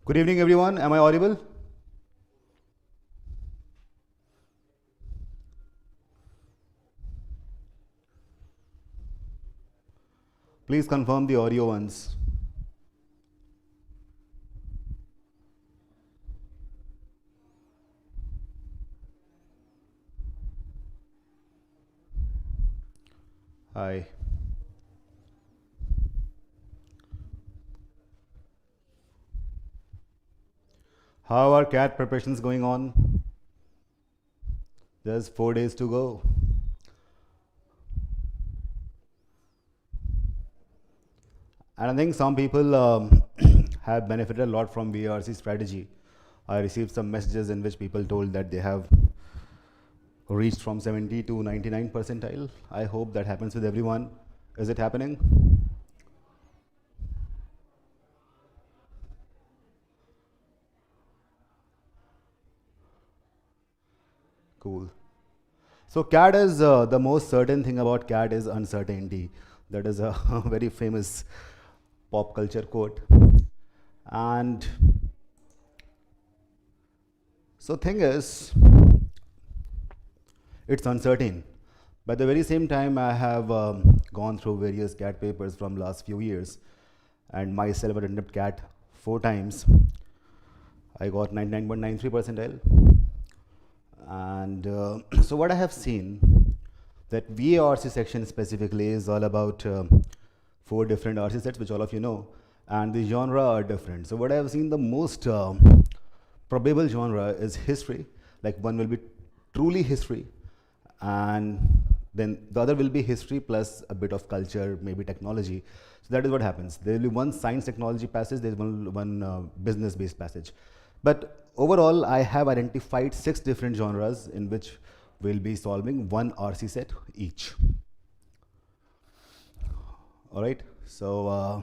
Good evening, everyone. Am I audible? Please confirm the audio once. Hi. How are CAT preparations going on? Just 4 days to go. And I think some people have benefited a lot from VARC strategy. I received some messages in which people told that they have reached from 70 to 99 percentile. I hope that happens with everyone. Is it happening? Cool. So CAD is the most certain thing about CAD is uncertainty. That is a very famous pop culture quote. And so thing is, it's uncertain. But at the very same time, I have gone through various CAT papers from last few years, and myself attempted CAT 4 times. I got 99.93 percentile. And so what I have seen that VARC section specifically is all about 4 different RC sets, which all of you know, and the genre are different. So what I have seen the most probable genre is history. Like one will be truly history, and then the other will be history plus a bit of culture, maybe technology. So that is what happens. There will be one science technology passage, there is one business based passage. But overall, I have identified 6 different genres in which we'll be solving one RC set each. All right, so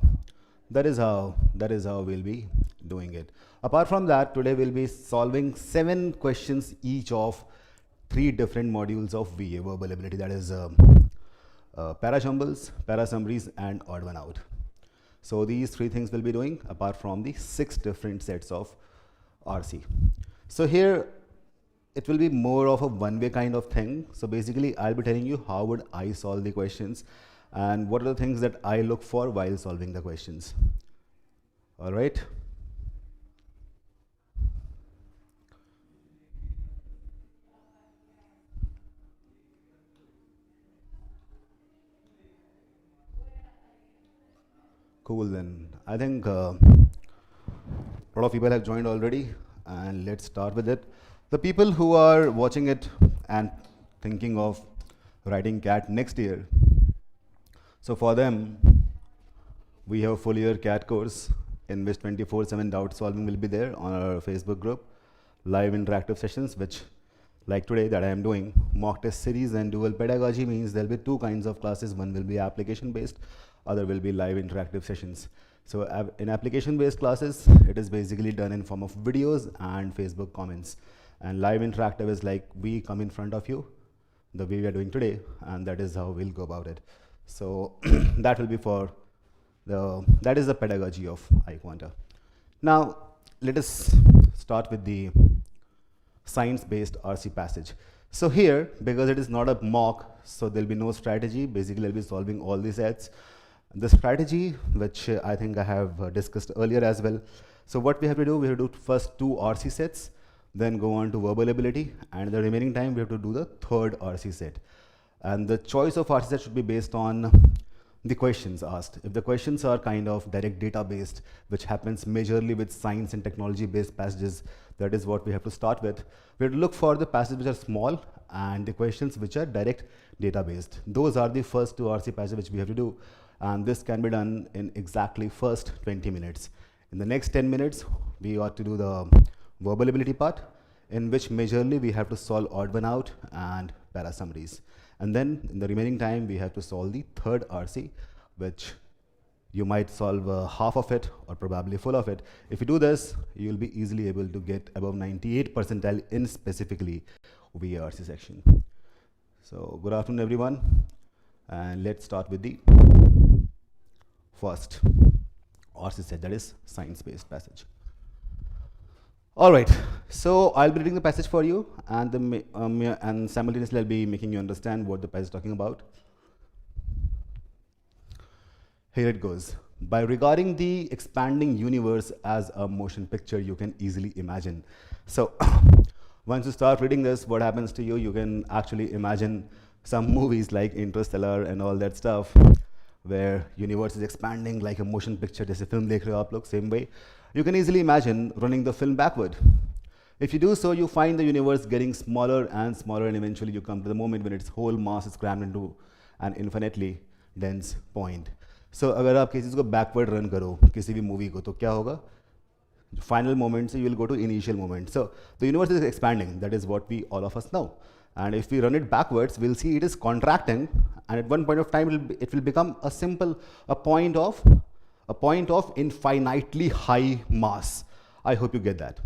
that is how we'll be doing it. Apart from that, today we'll be solving 7 questions each of 3 different modules of VA verbal ability. That is para jumbles, para summaries, and odd one out. So these 3 things we'll be doing apart from the 6 different sets of RC. So here it will be more of a one-way kind of thing. So basically I'll be telling you how would I solve the questions and what are the things that I look for while solving the questions. All right. Cool then. I think a lot of people have joined already, and let's start with it. The people who are watching it and thinking of writing CAT next year, so for them, we have a full year CAT course in which 24/7 doubt solving will be there on our Facebook group, live interactive sessions, which like today that I am doing, mock test series and dual pedagogy means there'll be 2 kinds of classes. One will be application based, other will be live interactive sessions. So in application based classes, it is basically done in form of videos and Facebook comments. And live interactive is like we come in front of you the way we are doing today, and that is how we'll go about it. So that will be for that is the pedagogy of iQuanta. Now let us start with the science-based RC passage. So here, because it is not a mock, so there'll be no strategy. Basically, I'll be solving all these sets. The strategy, which I think I have discussed earlier as well. So what we have to do, we have to do first 2 RC sets, then go on to verbal ability, and the remaining time we have to do the 3rd RC set. And the choice of RC set should be based on the questions asked. If the questions are kind of direct data based, which happens majorly with science and technology based passages, that is what we have to start with. We have to look for the passages which are small and the questions which are direct data based. Those are the first 2 RC passages which we have to do, and this can be done in exactly first 20 minutes. In the next 10 minutes, we ought to do the verbal ability part, in which majorly we have to solve odd one out and para summaries. And then in the remaining time, we have to solve the 3rd RC, which you might solve half of it or probably full of it. If you do this, you'll be easily able to get above 98 percentile in specifically VARC section. So good afternoon, everyone. And let's start with the first RC set, that is science-based passage. All right, so I'll be reading the passage for you, and and simultaneously I'll be making you understand what the passage is talking about. Here it goes. By regarding the expanding universe as a motion picture, you can easily imagine. So, once you start reading this, what happens to you? You can actually imagine some movies like Interstellar and all that stuff, where universe is expanding like a motion picture. जैसे film देख रहे हो आप लोग, same way. You can easily imagine running the film backward. If you do so, you find the universe getting smaller and smaller, and eventually you come to the moment when its whole mass is crammed into an infinitely dense point. So, अगर आप किसी चीज़ को backward run करो किसी भी movie को तो क्या होगा? Final moment, so you will go to initial moment. So the universe is expanding. That is what we all of us know. And if we run it backwards, we'll see it is contracting, and at one point of time, it will become a point of infinitely high mass. I hope you get that.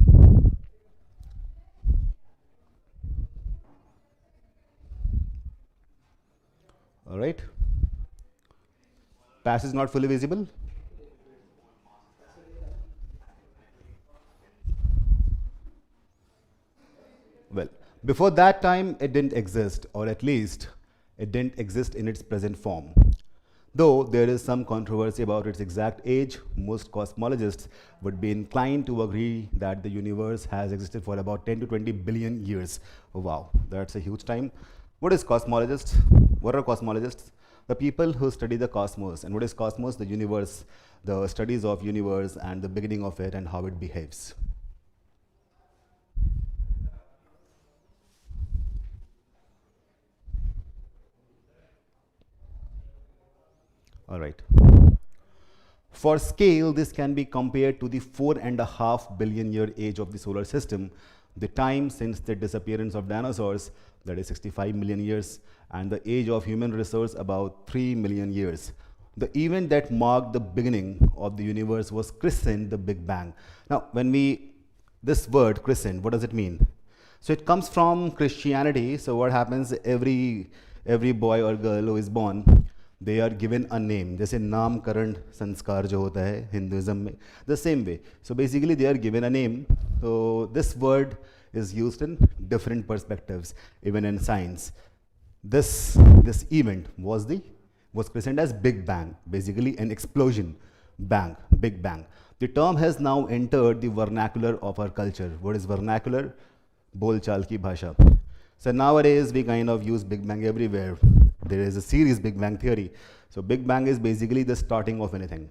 All right. Pass is not fully visible. Well, before that time, it didn't exist, or at least it didn't exist in its present form. Though there is some controversy about its exact age, most cosmologists would be inclined to agree that the universe has existed for about 10 to 20 billion years. Oh, wow, that's a huge time. What is cosmologists? What are cosmologists? The people who study the cosmos. And what is cosmos? The universe, the studies of universe and the beginning of it and how it behaves. All right. For scale, this can be compared to the 4.5 billion year age of the solar system, the time since the disappearance of dinosaurs, that is 65 million years, and the age of human resource, about 3 million years. The event that marked the beginning of the universe was christened the Big Bang. Now, this word christened, what does it mean? So it comes from Christianity. So what happens, every boy or girl who is born, they are given a name. जैसे नामकरण संस्कार जो होता है Hinduism में, the same way. So basically they are given a name. So this word is used in different perspectives, even in science. This event was christened as Big Bang, basically an explosion, bang, Big Bang. The term has now entered the vernacular of our culture. What is vernacular? बोलचाल की भाषा. So nowadays we kind of use Big Bang everywhere. There is a series, Big Bang Theory. So Big Bang is basically the starting of anything.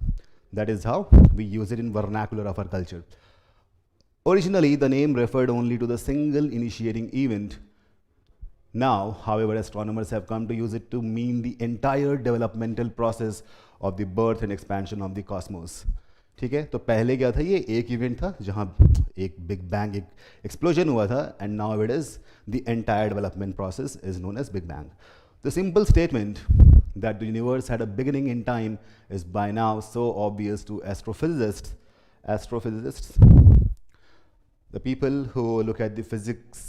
That is how we use it in vernacular of our culture. Originally, the name referred only to the single initiating event. Now, however, astronomers have come to use it to mean the entire developmental process of the birth and expansion of the cosmos. ठीक है, तो पहले क्या था, ये एक event था जहाँ एक बिग बैंग, एक एक्सप्लोजन हुआ था, and now it is the entire development process is known as big bang. The simple statement that the universe had a beginning in time is by now so obvious to astrophysicists, the people who look at the physics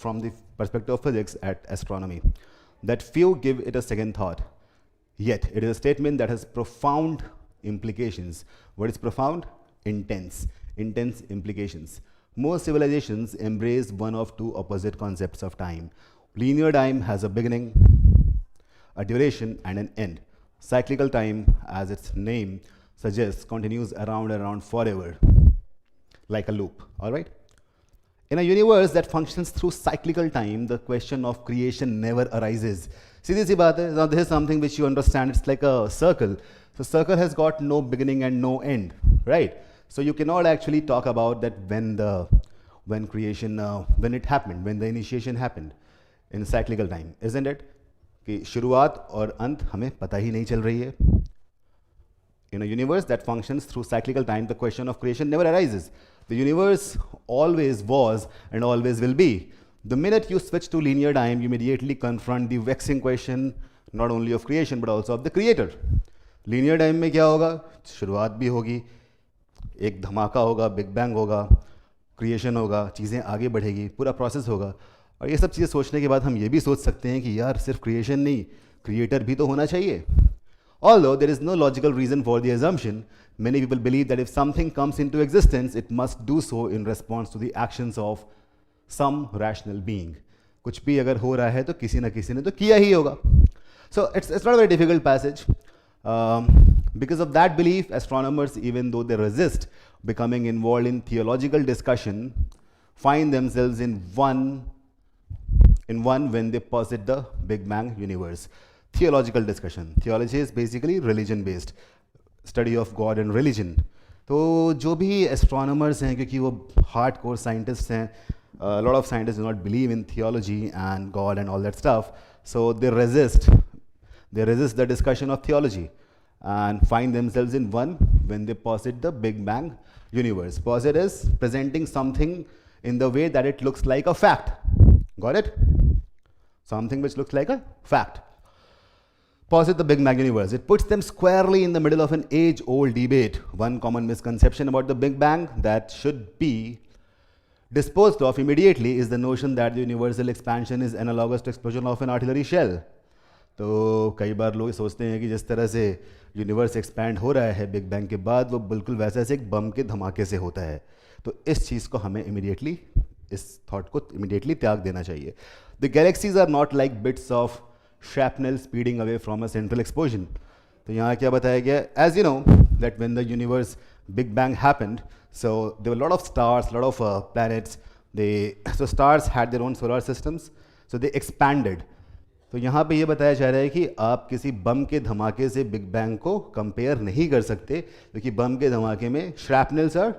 from the perspective of physics at astronomy, that few give it a second thought. Yet, it is a statement that has profound implications. What is profound? Intense implications. Most civilizations embrace one of two opposite concepts of time. Linear time has a beginning, a duration, and an end. Cyclical time, as its name suggests, continues around and around forever, like a loop. All right? In a universe that functions through cyclical time, the question of creation never arises. सीधी सी बात है. Now this is something which you understand. It's like a circle. So circle has got no beginning and no end, right? So you cannot actually talk about that when creation, when it happened, when the initiation happened in cyclical time, isn't it? कि शुरुआत और अंत हमें पता ही नहीं चल रही है. In a universe that functions through cyclical time, the question of creation never arises. The universe always was and always will be. The minute you switch to linear time, you immediately confront the vexing question not only of creation but also of the creator. Linear time में क्या होगा? शुरुआत भी होगी, एक धमाका होगा, big bang होगा, क्रिएशन होगा, चीज़ें आगे बढ़ेगी, पूरा प्रोसेस होगा. और ये सब चीज़ें सोचने के बाद हम ये भी सोच सकते हैं कि यार सिर्फ क्रिएशन नहीं, क्रिएटर भी तो होना चाहिए. Although there is no logical reason for the assumption, many people believe that if something comes into existence, it must do so in response to the actions of some rational being. कुछ भी अगर हो रहा है तो किसी ना किसी ने तो किया ही होगा. So it's not a very difficult passage. Because of that belief, astronomers, even though they resist becoming involved in theological discussion, find themselves in one when they posit the Big Bang universe. Theological discussion. Theology is basically religion-based, study of God and religion. तो जो भी astronomers हैं, क्योंकि वो hardcore scientists हैं, a lot of scientists do not believe in theology and God and all that stuff, so they resist the discussion of theology and find themselves in one when they posit the Big Bang universe. Posit is presenting something in the way that it looks like a fact. Got it? Something which looks like a fact. Posit the Big Bang universe. It puts them squarely in the middle of an age-old debate. One common misconception about the Big Bang that should be disposed of immediately is the notion that the universal expansion is analogous to explosion of an artillery shell. तो कई बार लोग सोचते हैं कि जिस तरह से universe expand हो रहा है बिग बैंग के बाद, वो बिल्कुल वैसे से एक बम के धमाके से होता है. तो इस चीज़ को हमें इमीडिएटली, इस थॉट को इमीडिएटली त्याग देना चाहिए. The galaxies are not like bits of shrapnel speeding away from a central explosion. तो यहाँ क्या बताया गया? As you know that when the universe Big Bang happened, so there were a lot of stars, a lot of planets. So stars had their own solar systems, so they expanded. तो यहाँ पे ये बताया जा रहा है कि आप किसी बम के धमाके से बिग बैंग को कंपेयर नहीं कर सकते, क्योंकि बम के धमाके में shrapnels are,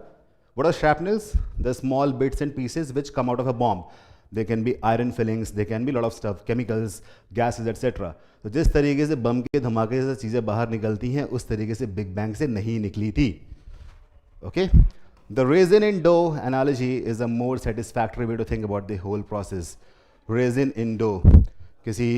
what are shrapnels? The small bits and pieces which come out of a bomb. They can be iron fillings, they can be a lot of stuff, chemicals, gases, etc. तो जिस तरीके से बम के धमाके से चीज़ें बाहर निकलती हैं, उस तरीके से बिग बैंग से नहीं निकली थी. Okay? The raisin in dough analogy is a more satisfactory way to think about the whole process. Raisin in dough. किसी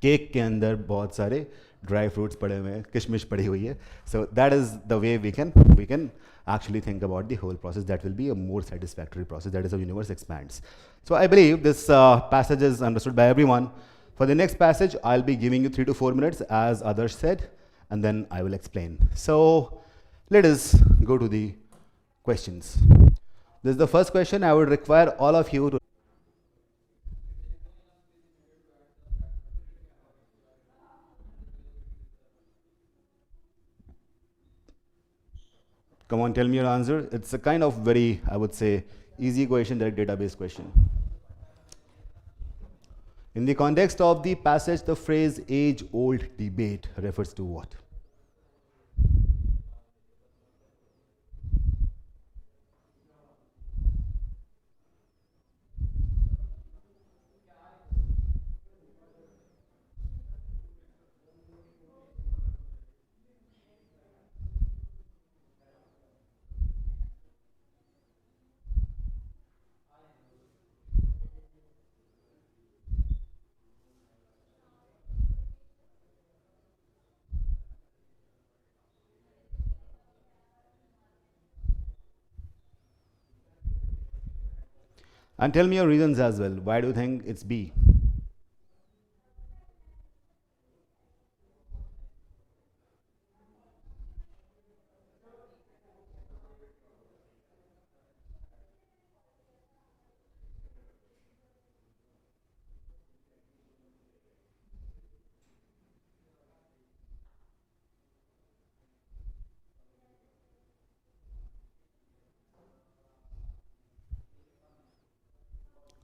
केक के अंदर बहुत सारे ड्राई फ्रूट्स पड़े हुए हैं, किशमिश पड़ी हुई है. So that is the way we can actually think about the whole process. That will be a more satisfactory process. That is how the universe expands. So I believe this passage is understood by everyone. For the next passage, I'll be giving you 3 to 4 minutes, as others said, and then I will explain. So let us go to the questions. This is the first question. I would require all of you to come on, tell me your answer. It's a kind of very, I would say, easy question, direct database question. In the context of the passage, the phrase age-old debate refers to what? And tell me your reasons as well. Why do you think it's B?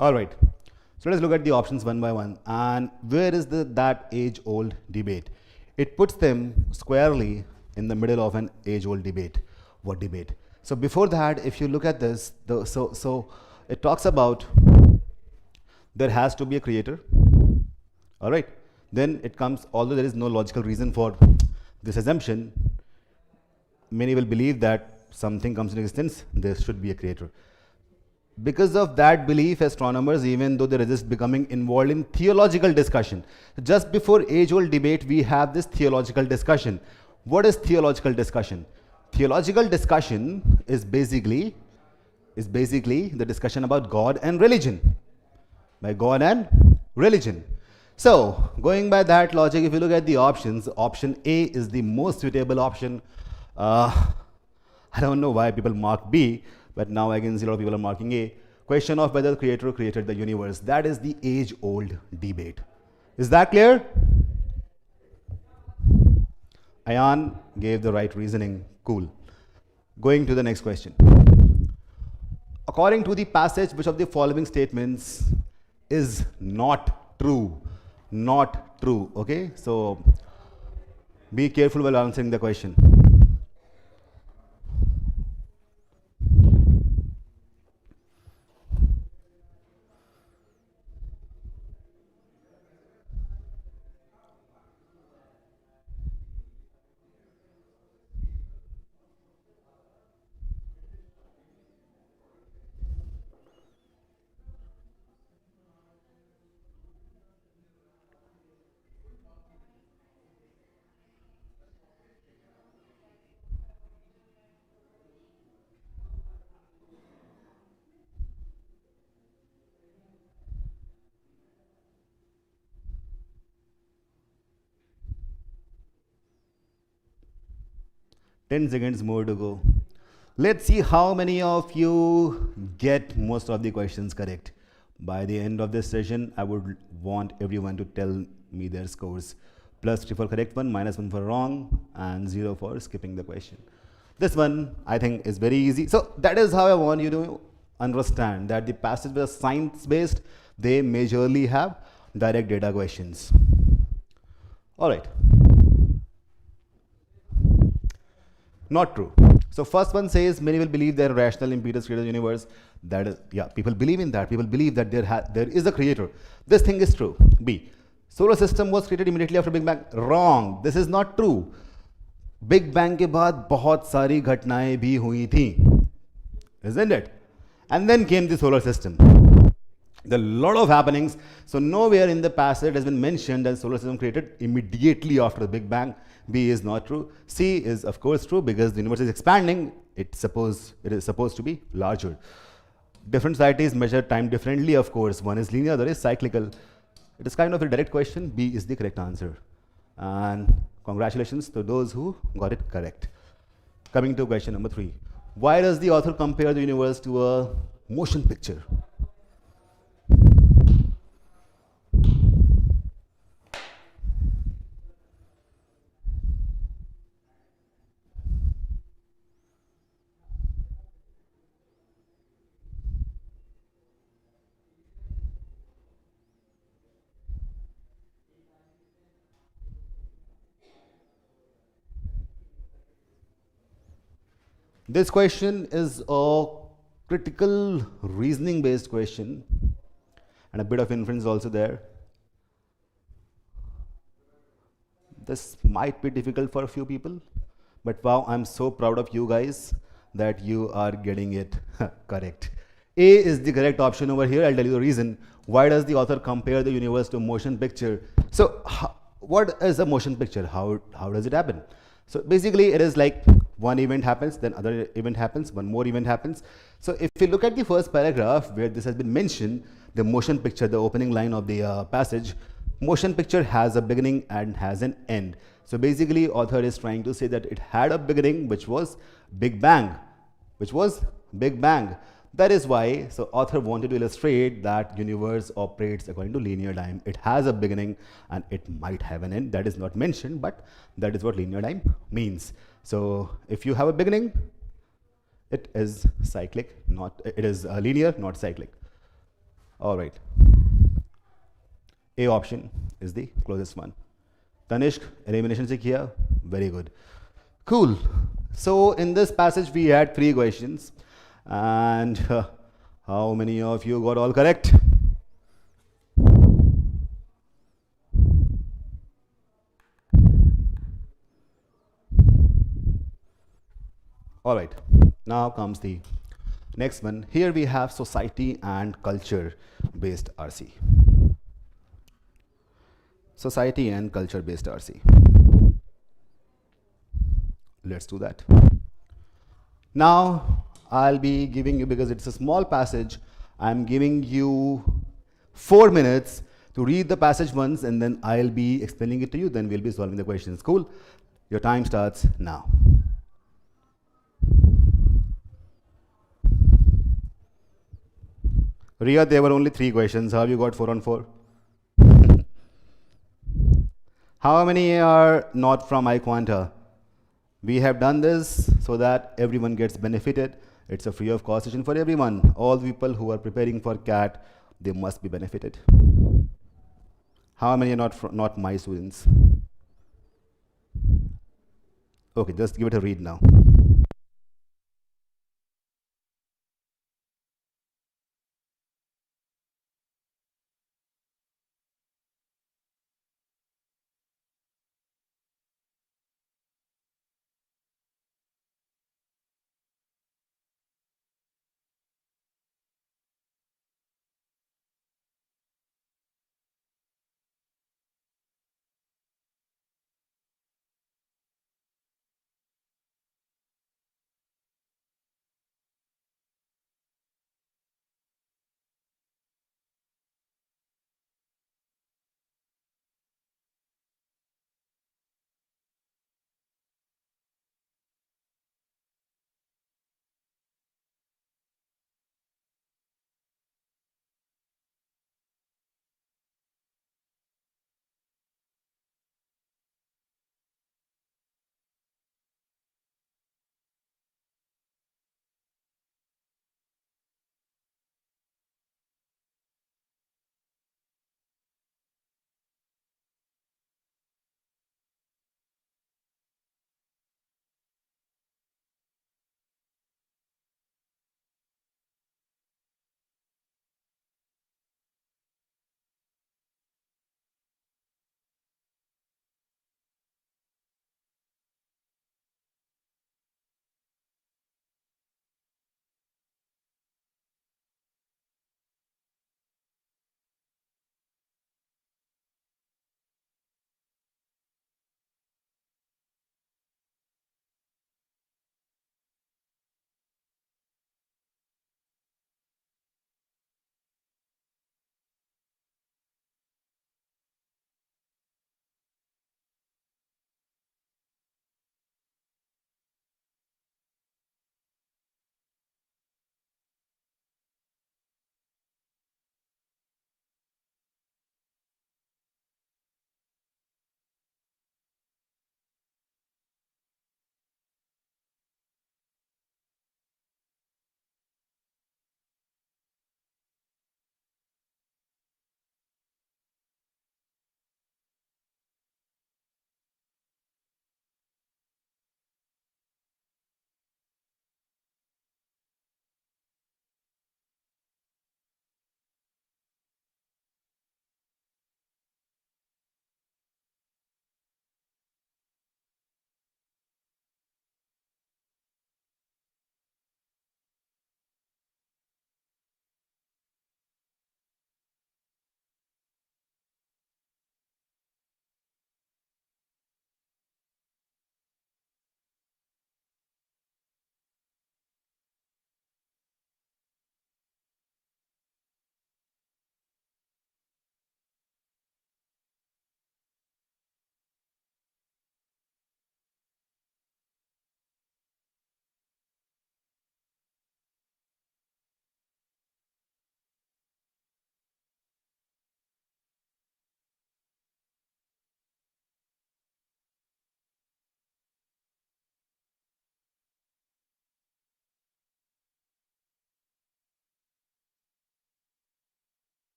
All right. So let's look at the options one by one. And where is that age-old debate? It puts them squarely in the middle of an age-old debate. What debate? So before that, if you look at this, so it talks about there has to be a creator. All right. Then it comes, although there is no logical reason for this assumption, many will believe that something comes into existence, there should be a creator. Because of that belief, astronomers, even though they resist becoming involved in theological discussion. Just before age-old debate, we have this theological discussion. What is theological discussion? Theological discussion is basically the discussion about God and religion. By God and religion. So, going by that logic, if you look at the options, option A is the most suitable option. I don't know why people mark B, but now I can see a lot of people are marking A. Question of whether the creator created the universe. That is the age-old debate. Is that clear? Ayan gave the right reasoning. Cool. Going to the next question. According to the passage, which of the following statements is not true? Not true. Okay, so be careful while answering the question. 10 seconds more to go. Let's see how many of you get most of the questions correct. By the end of this session, I would want everyone to tell me their scores. +3 for correct one, -1 for wrong, and 0 for skipping the question. This one, I think, is very easy. So that is how I want you to understand that the passages are science-based. They majorly have direct data questions. All right. Not true. So first one says many will believe that rational impedance created the universe. That is, yeah, people believe in that. People believe that there is a creator. This thing is true. B. Solar system was created immediately after Big Bang. Wrong. This is not true. Big Bang के बाद बहुत सारी घटनाएं भी हुई थी, isn't it? And then came the solar system. There are a lot of happenings. So nowhere in the passage has been mentioned that solar system created immediately after the Big Bang. B is not true. C is of course true because the universe is expanding. It is supposed to be larger. Different societies measure time differently, of course. One is linear, other is cyclical. It is kind of a direct question. B is the correct answer. And congratulations to those who got it correct. Coming to question number 3. Why does the author compare the universe to a motion picture? This question is a critical reasoning based question and a bit of inference also there. This might be difficult for a few people, but wow, I'm so proud of you guys that you are getting it correct. A is the correct option over here. I'll tell you the reason. Why does the author compare the universe to a motion picture? So what is a motion picture? How does it happen? So basically it is like one event happens, then other event happens, one more event happens. So if you look at the first paragraph where this has been mentioned, the motion picture, the opening line of the passage, motion picture has a beginning and has an end. So basically author is trying to say that it had a beginning which was Big Bang, That is why, so author wanted to illustrate that universe operates according to linear time. It has a beginning and it might have an end. That is not mentioned, but that is what linear time means. So if you have a beginning, it is cyclic, it is linear, not cyclic. All right. A option is the closest one. Tanishq, elimination se kiya, very good. Cool. So in this passage we had 3 questions. And how many of you got all correct? All right, now comes the next one. Here we have society and culture based RC. Society and culture based RC. Let's do that. Now I'll be giving you, because it's a small passage, I'm giving you 4 minutes to read the passage once and then I'll be explaining it to you, then we'll be solving the questions. Cool? Your time starts now. Ria, there were only 3 questions. How have you got 4 on 4? How many are not from iQuanta? We have done this so that everyone gets benefited. It's a free of cost session for everyone. All people who are preparing for CAT, they must be benefited. How many are not my students? Okay, just give it a read now.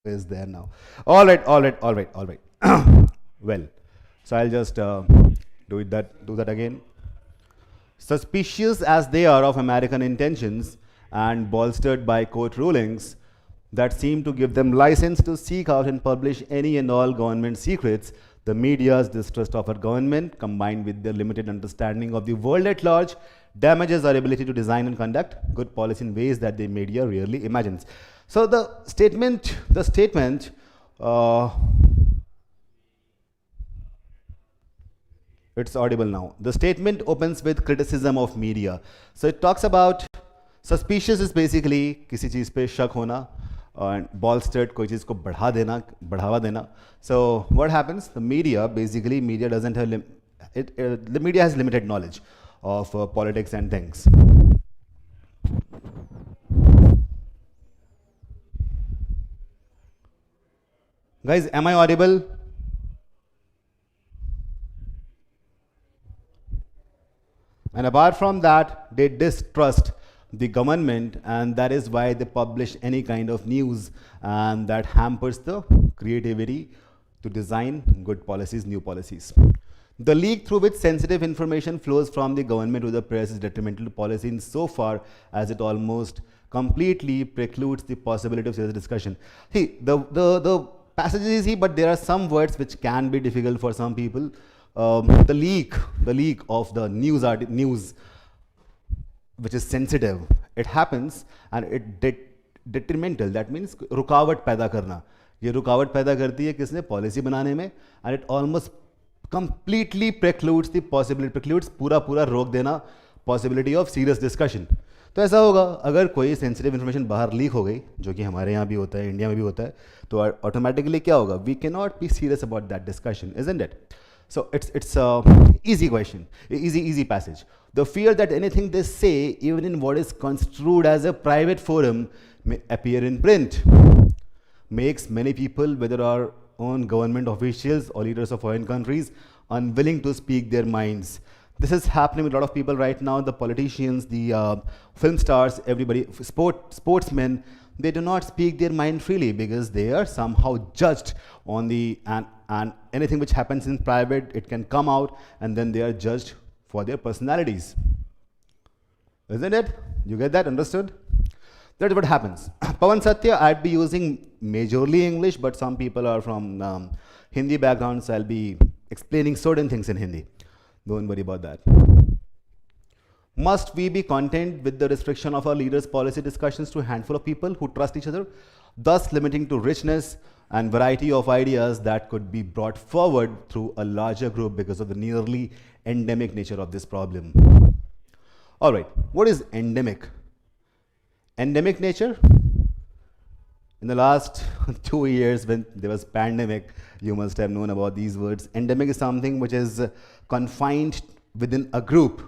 is there now. All right, all right, all right, all right. Well, so I'll just do that again. Suspicious as they are of American intentions and bolstered by court rulings that seem to give them license to seek out and publish any and all government secrets, the media's distrust of our government, combined with their limited understanding of the world at large, damages our ability to design and conduct good policy in ways that the media rarely imagines. So the statement, it's audible now. The statement opens with criticism of media. So it talks about suspicious is basically किसी चीज़ पे शक होना, and bolstered कोई चीज़ को बढ़ावा देना. So what happens? The media doesn't have the media has limited knowledge of politics and things. Guys, am I audible? And apart from that, they distrust the government, and that is why they publish any kind of news, and that hampers the creativity to design good policies, new policies. The leak through which sensitive information flows from the government to the press is detrimental to policy in so far as it almost completely precludes the possibility of serious discussion. See, the passage is easy, but there are some words which can be difficult for some people. The leak of the news which is sensitive, it happens, and it detrimental, that means रुकावट पैदा करना. ये रुकावट पैदा करती है किसने? Policy बनाने में, and it almost completely precludes the possibility, precludes पूरा रोक देना possibility of serious discussion. तो ऐसा होगा, अगर कोई सेंसिटिव इन्फॉर्मेशन बाहर लीक हो गई, जो कि हमारे यहाँ भी होता है, इंडिया में भी होता है, तो ऑटोमेटिकली क्या होगा? We can not be serious about that discussion, isn't it? So it's a easy question, easy passage. The fear that anything they say, even in what is construed as a private forum, may appear in print, makes many people, whether our own government officials or leaders of foreign countries, unwilling to speak their minds. This is happening with a lot of people right now. The politicians, the film stars, everybody, sportsmen, they do not speak their mind freely because they are somehow judged on the and anything which happens in private, it can come out, and then they are judged for their personalities. Isn't it? You get that? Understood? That's what happens. Pawan Satya, I'd be using majorly English, but some people are from Hindi backgrounds, so I'll be explaining certain things in Hindi. Don't worry about that. Must we be content with the restriction of our leaders' policy discussions to a handful of people who trust each other, thus limiting to richness and variety of ideas that could be brought forward through a larger group because of the nearly endemic nature of this problem? All right, what is endemic? Endemic nature? In the last 2 years when there was pandemic, you must have known about these words. Endemic is something which is confined within a group.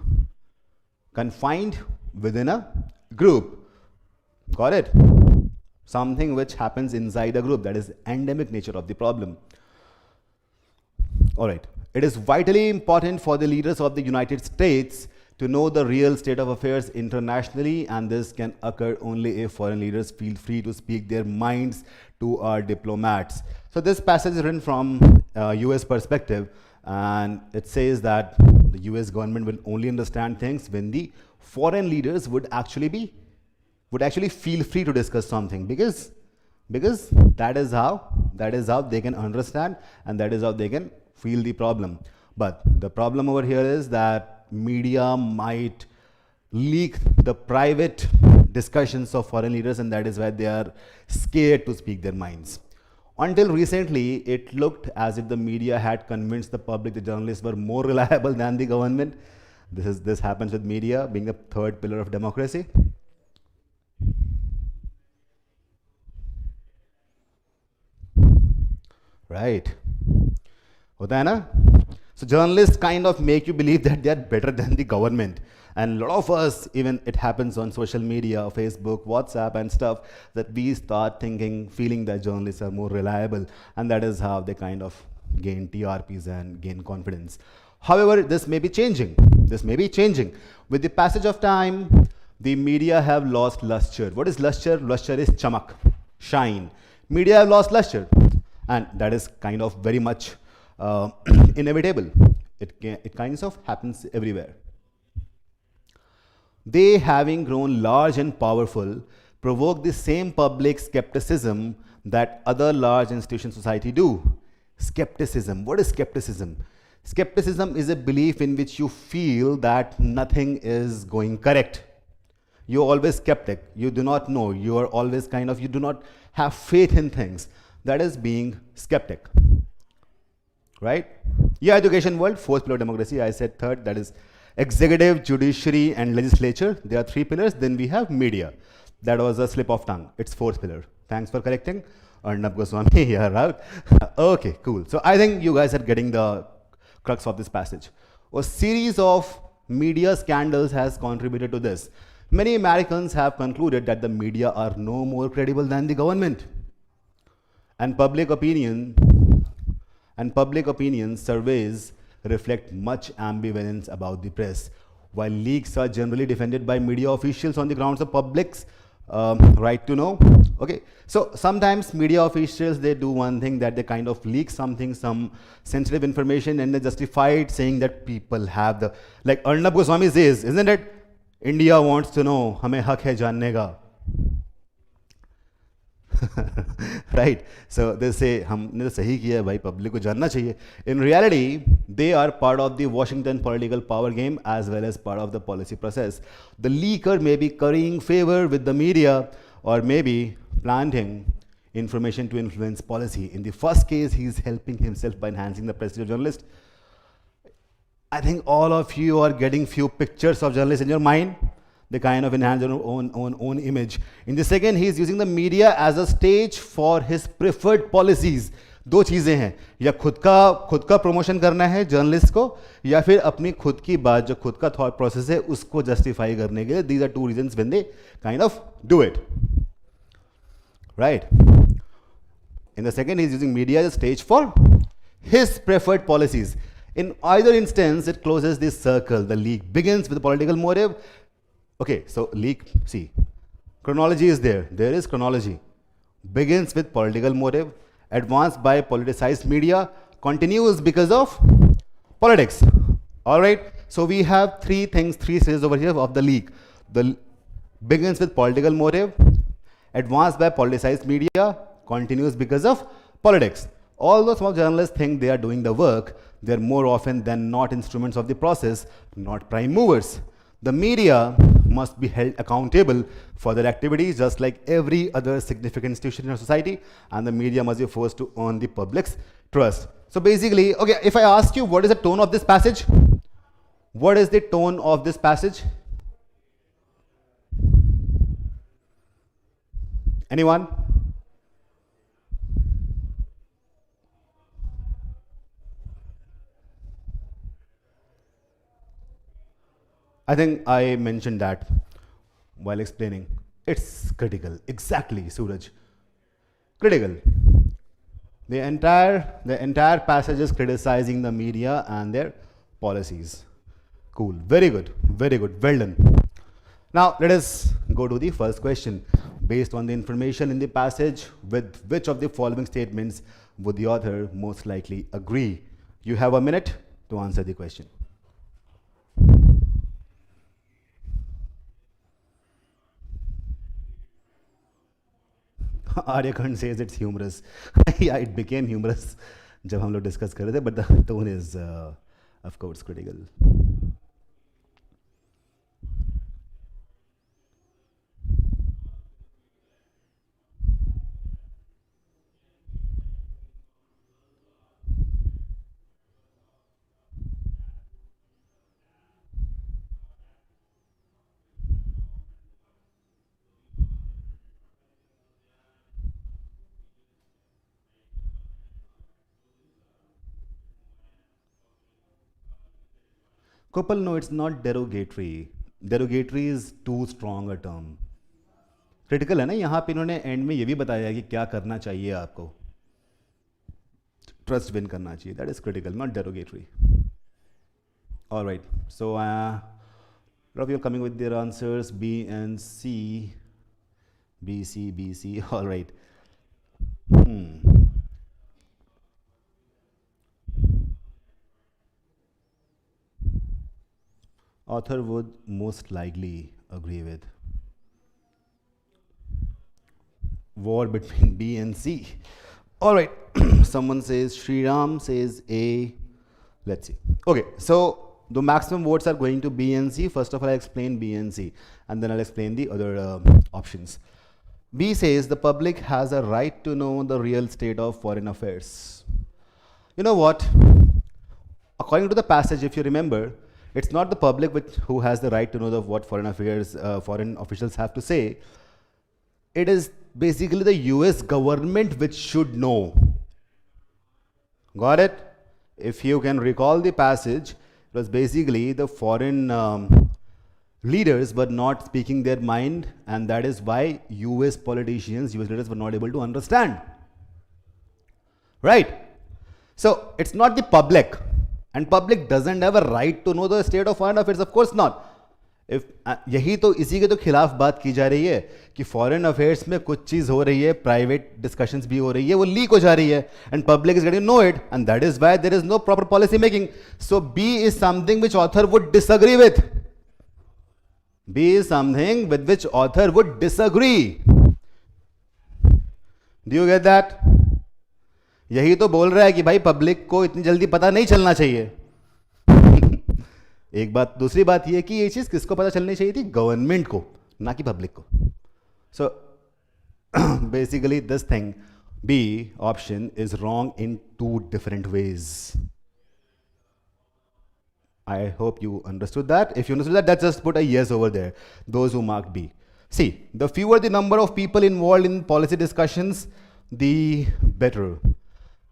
Confined within a group. Got it? Something which happens inside a group, that is endemic nature of the problem. All right. It is vitally important for the leaders of the United States to know the real state of affairs internationally, and this can occur only if foreign leaders feel free to speak their minds to our diplomats. So this passage is written from US perspective, and it says that the US government will only understand things when the foreign leaders would actually feel free to discuss something, because that is how they can understand, and that is how they can feel the problem. But the problem over here is that media might leak the private discussions of foreign leaders, and that is why they are scared to speak their minds. Until recently, it looked as if the media had convinced the public the journalists were more reliable than the government. This happens with media being the third pillar of democracy. Right. Hota hai na? So journalists kind of make you believe that they are better than the government. And a lot of us, even it happens on social media, Facebook, WhatsApp and stuff, that we start feeling that journalists are more reliable. And that is how they kind of gain TRPs and gain confidence. However, this may be changing. With the passage of time, the media have lost luster. What is luster? Luster is chamak, shine. Media have lost luster, and that is kind of very much inevitable. It kind of happens everywhere. They, having grown large and powerful, provoke the same public skepticism that other large institutions society do. Skepticism. What is skepticism? Skepticism is a belief in which you feel that nothing is going correct. You're always skeptic. You do not know. You are always you do not have faith in things. That is being skeptic. Right? Yeah, education world, fourth pillar democracy. I said third, that is executive, judiciary, and legislature. There are three pillars. Then we have media. That was a slip of tongue. It's fourth pillar. Thanks for correcting. Arnab Goswami, you're out. Okay, cool. So I think you guys are getting the crux of this passage. A series of media scandals has contributed to this. Many Americans have concluded that the media are no more credible than the government. And public opinion surveys reflect much ambivalence about the press. While leaks are generally defended by media officials on the grounds of public's right to know. Okay, so sometimes media officials, they do one thing, that they kind of leak something, some sensitive information, and they justify it saying that people have the, like Arnab Goswami says, isn't it? India wants to know, हमें हक है जानने का. Right, so they say हमने तो सही किया है भाई, public को जानना चाहिए. In reality, they are part of the Washington political power game as well as part of the policy process. The leaker may be currying favor with the media or maybe planting information to influence policy. In the first case, he is helping himself by enhancing the prestige of journalist. I think all of you are getting few pictures of journalists in your mind. They kind of enhance their own image. In the second, he is using the media as a stage for his preferred policies. दो चीज़ें हैं, या खुद का promotion करना है journalist को, या फिर अपनी खुद की बात, जो खुद का थॉट प्रोसेस है, उसको जस्टिफाई करने के लिए. These are two reasons when they kind of do it. Right? In the second, he is using media as a stage for his preferred policies. In either instance, it closes this circle. The leak begins with a political motive. Okay, so leak, see, chronology is there. There is chronology. Begins with political motive, advanced by politicized media, continues because of politics. All right, so we have three stages over here of the leak. The begins with political motive, advanced by politicized media, continues because of politics. Although some journalists think they are doing the work, they are more often than not instruments of the process, not prime movers. The media must be held accountable for their activities just like every other significant institution in our society, and the media must be forced to earn the public's trust. So basically, okay, if I ask you what is the tone of this passage? What is the tone of this passage? Anyone? I think I mentioned that while explaining. It's critical. Exactly, Suraj. Critical. The entire passage is criticizing the media and their policies. Cool. Very good. Very good. Well done. Now, let us go to the first question. Based on the information in the passage, with which of the following statements would the author most likely agree? You have a minute to answer the question. Aryakhand says it's humorous. Yeah, it became humorous जब हम लोग discuss कर रहे थे, but the tone is, of course, critical. Couple, no, it's not derogatory. Derogatory is too strong a term. Critical है ना, यहाँ पे इन्होंने एंड में ये भी बताया कि क्या करना चाहिए आपको. ट्रस्ट विन करना चाहिए. That is critical, not derogatory. All right. So, a lot of you are coming with their answers B and C. B, C, B, C. All right. Author would most likely agree with. War between B and C. All right. Someone says Sri Ram says A. Let's see. Okay, so the maximum votes are going to B and C. First of all, I'll explain B and C, and then I'll explain the other options. B says the public has a right to know the real state of foreign affairs. You know what? According to the passage, if you remember, it's not the public who has the right to know what foreign affairs foreign officials have to say. It is basically the US government which should know. Got it? If you can recall the passage, it was basically the foreign leaders were not speaking their mind, and that is why US politicians, US leaders were not able to understand. Right? So it's not the public, and public doesn't have a right to know the state of foreign affairs, of course not. If यही तो इसी के तो खिलाफ बात की जा रही है कि फॉरेन अफेयर्स में कुछ चीज हो रही है, प्राइवेट डिस्कशंस भी हो रही है, वो लीक हो जा रही है, and public is getting know it, and that is why there is no proper policy making. So B is something which author would disagree with. B is something with which author would disagree. Do you get that? यही तो बोल रहा है कि भाई public को इतनी जल्दी पता नहीं चलना चाहिए. एक बात. दूसरी बात यह कि ये चीज किसको पता चलनी चाहिए थी? गवर्नमेंट को, ना कि पब्लिक को. So basically this thing, B option is wrong in two different ways. I hope you understood that. If you understood that, let's just put a yes over there. Those who marked B. See, the fewer the number of people involved in policy discussions, the better.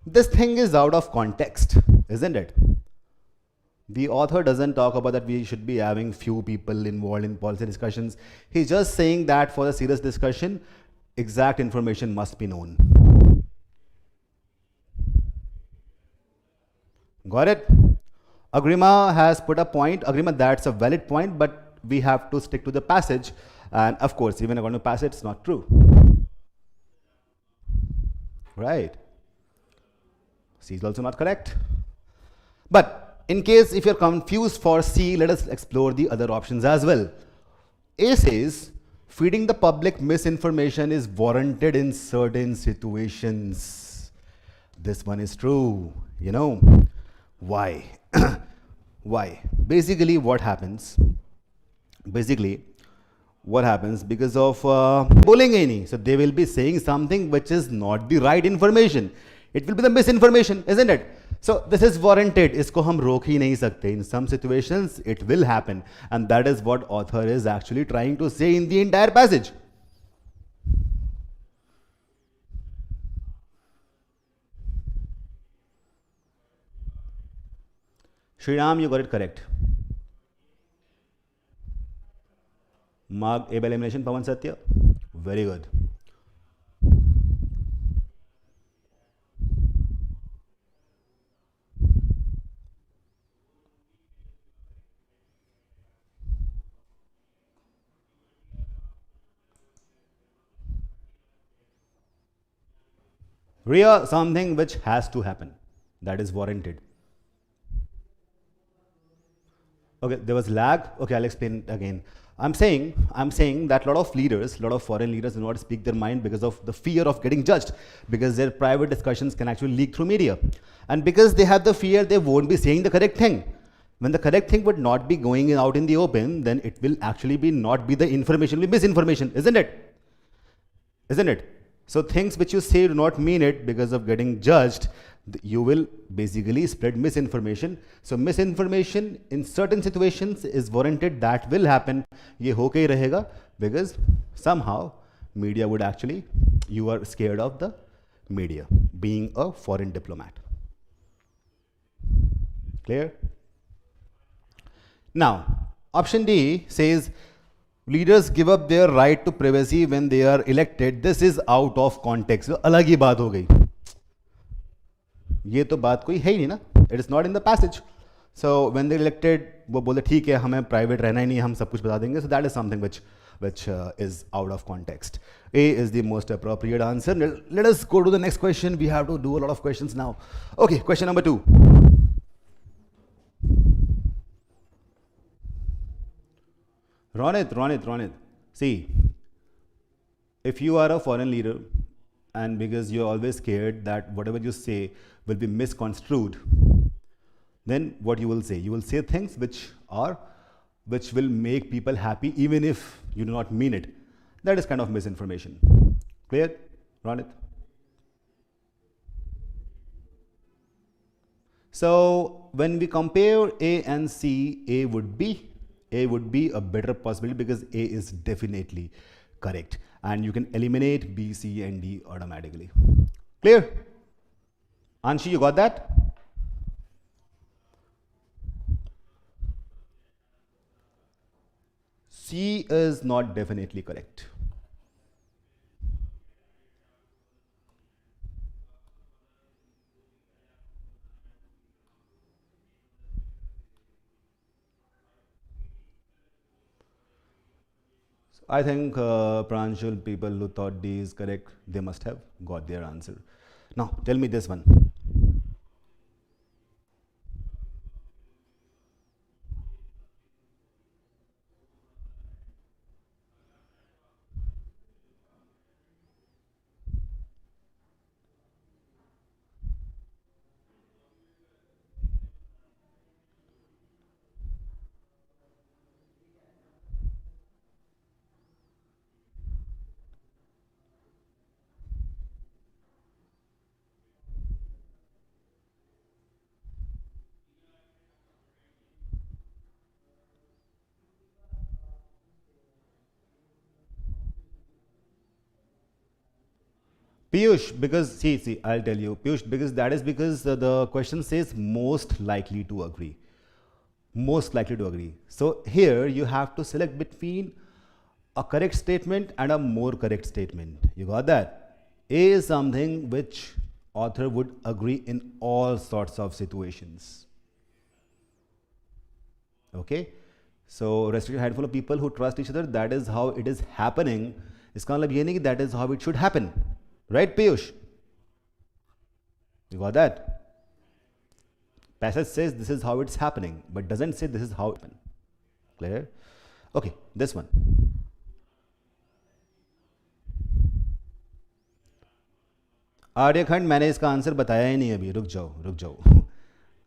This thing is out of context, isn't it? The author doesn't talk about that we should be having few people involved in policy discussions. He's just saying that for a serious discussion, exact information must be known. Got it? Agrima has put a point. Agrima, that's a valid point, but we have to stick to the passage. And of course, even according to passage, it's not true. Right? C is also not correct. But in case if you're confused for C, let us explore the other options as well. A says, feeding the public misinformation is warranted in certain situations. This one is true. You know, why? Why? Basically what happens because of बोलेंगे ही नहीं, so they will be saying something which is not the right information. It will be the misinformation, isn't it? So this is warranted. इसको हम रोक ही नहीं सकते. In some situations it will happen, and that is what author is actually trying to say in the entire passage. Sriram, you got it correct. Mark A by elimination, Pawan Satya. Very good. Ria, something which has to happen. That is warranted. Okay, there was lag. Okay, I'll explain it again. I'm saying that a lot of foreign leaders do not speak their mind because of the fear of getting judged, because their private discussions can actually leak through media. And because they have the fear, they won't be saying the correct thing. When the correct thing would not be going out in the open, then it will actually not be the information, it will be misinformation, isn't it? Isn't it? So things which you say do not mean it because of getting judged, you will basically spread misinformation. So misinformation in certain situations is warranted. That will happen. ये होके ही रहेगा because somehow media would actually, you are scared of the media being a foreign diplomat. Clear? Now, option D says leaders give up their right to privacy when they are elected. This is out of context. अलग ही बात हो गई. ये तो बात कोई है ही नहीं ना. It is not in the passage. So when they elected, वो बोले ठीक है हमें प्राइवेट रहना ही नहीं, हम सब कुछ बता देंगे. So that is something which which is out of context. A is the most appropriate answer. Let us go to the next question. We have to do a lot of questions now. Okay, question number 2. Ronit. See, if you are a foreign leader and because you're always scared that whatever you say will be misconstrued, then what you will say? You will say things which will make people happy even if you do not mean it. That is kind of misinformation. Clear, Ronit? So when we compare A and C, A would be a better possibility because A is definitely correct. And you can eliminate B, C, and D automatically. Clear? Anshi, you got that? C is not definitely correct. I think Pranshul, people who thought D is correct, they must have got their answer. Now, tell me this one. Piyush, because see, I'll tell you, Piyush, because that is because the question says most likely to agree. Most likely to agree. So here you have to select between a correct statement and a more correct statement. You got that? A is something which author would agree in all sorts of situations. Okay? So restricted handful of people who trust each other, that is how it is happening. इसका मतलब ये नहीं कि that is how it should happen. Right, Piyush? You got that? Passage says this is how it's happening, but doesn't say this is how it happened. Clear? Okay, this one. आर्यखंड मैंने इसका answer बताया ही नहीं अभी. रुक जाओ.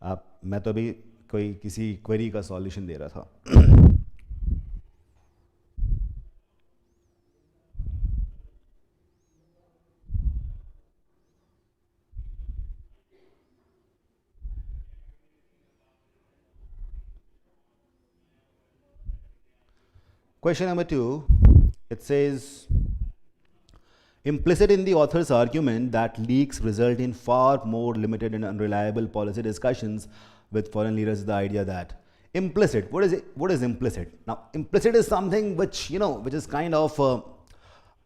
आप मैं तो अभी कोई किसी क्वेरी का सॉल्यूशन दे रहा था. Question number 2, it says, implicit in the author's argument that leaks result in far more limited and unreliable policy discussions with foreign leaders is the idea that implicit, what is implicit? Now, implicit is something which, which is kind of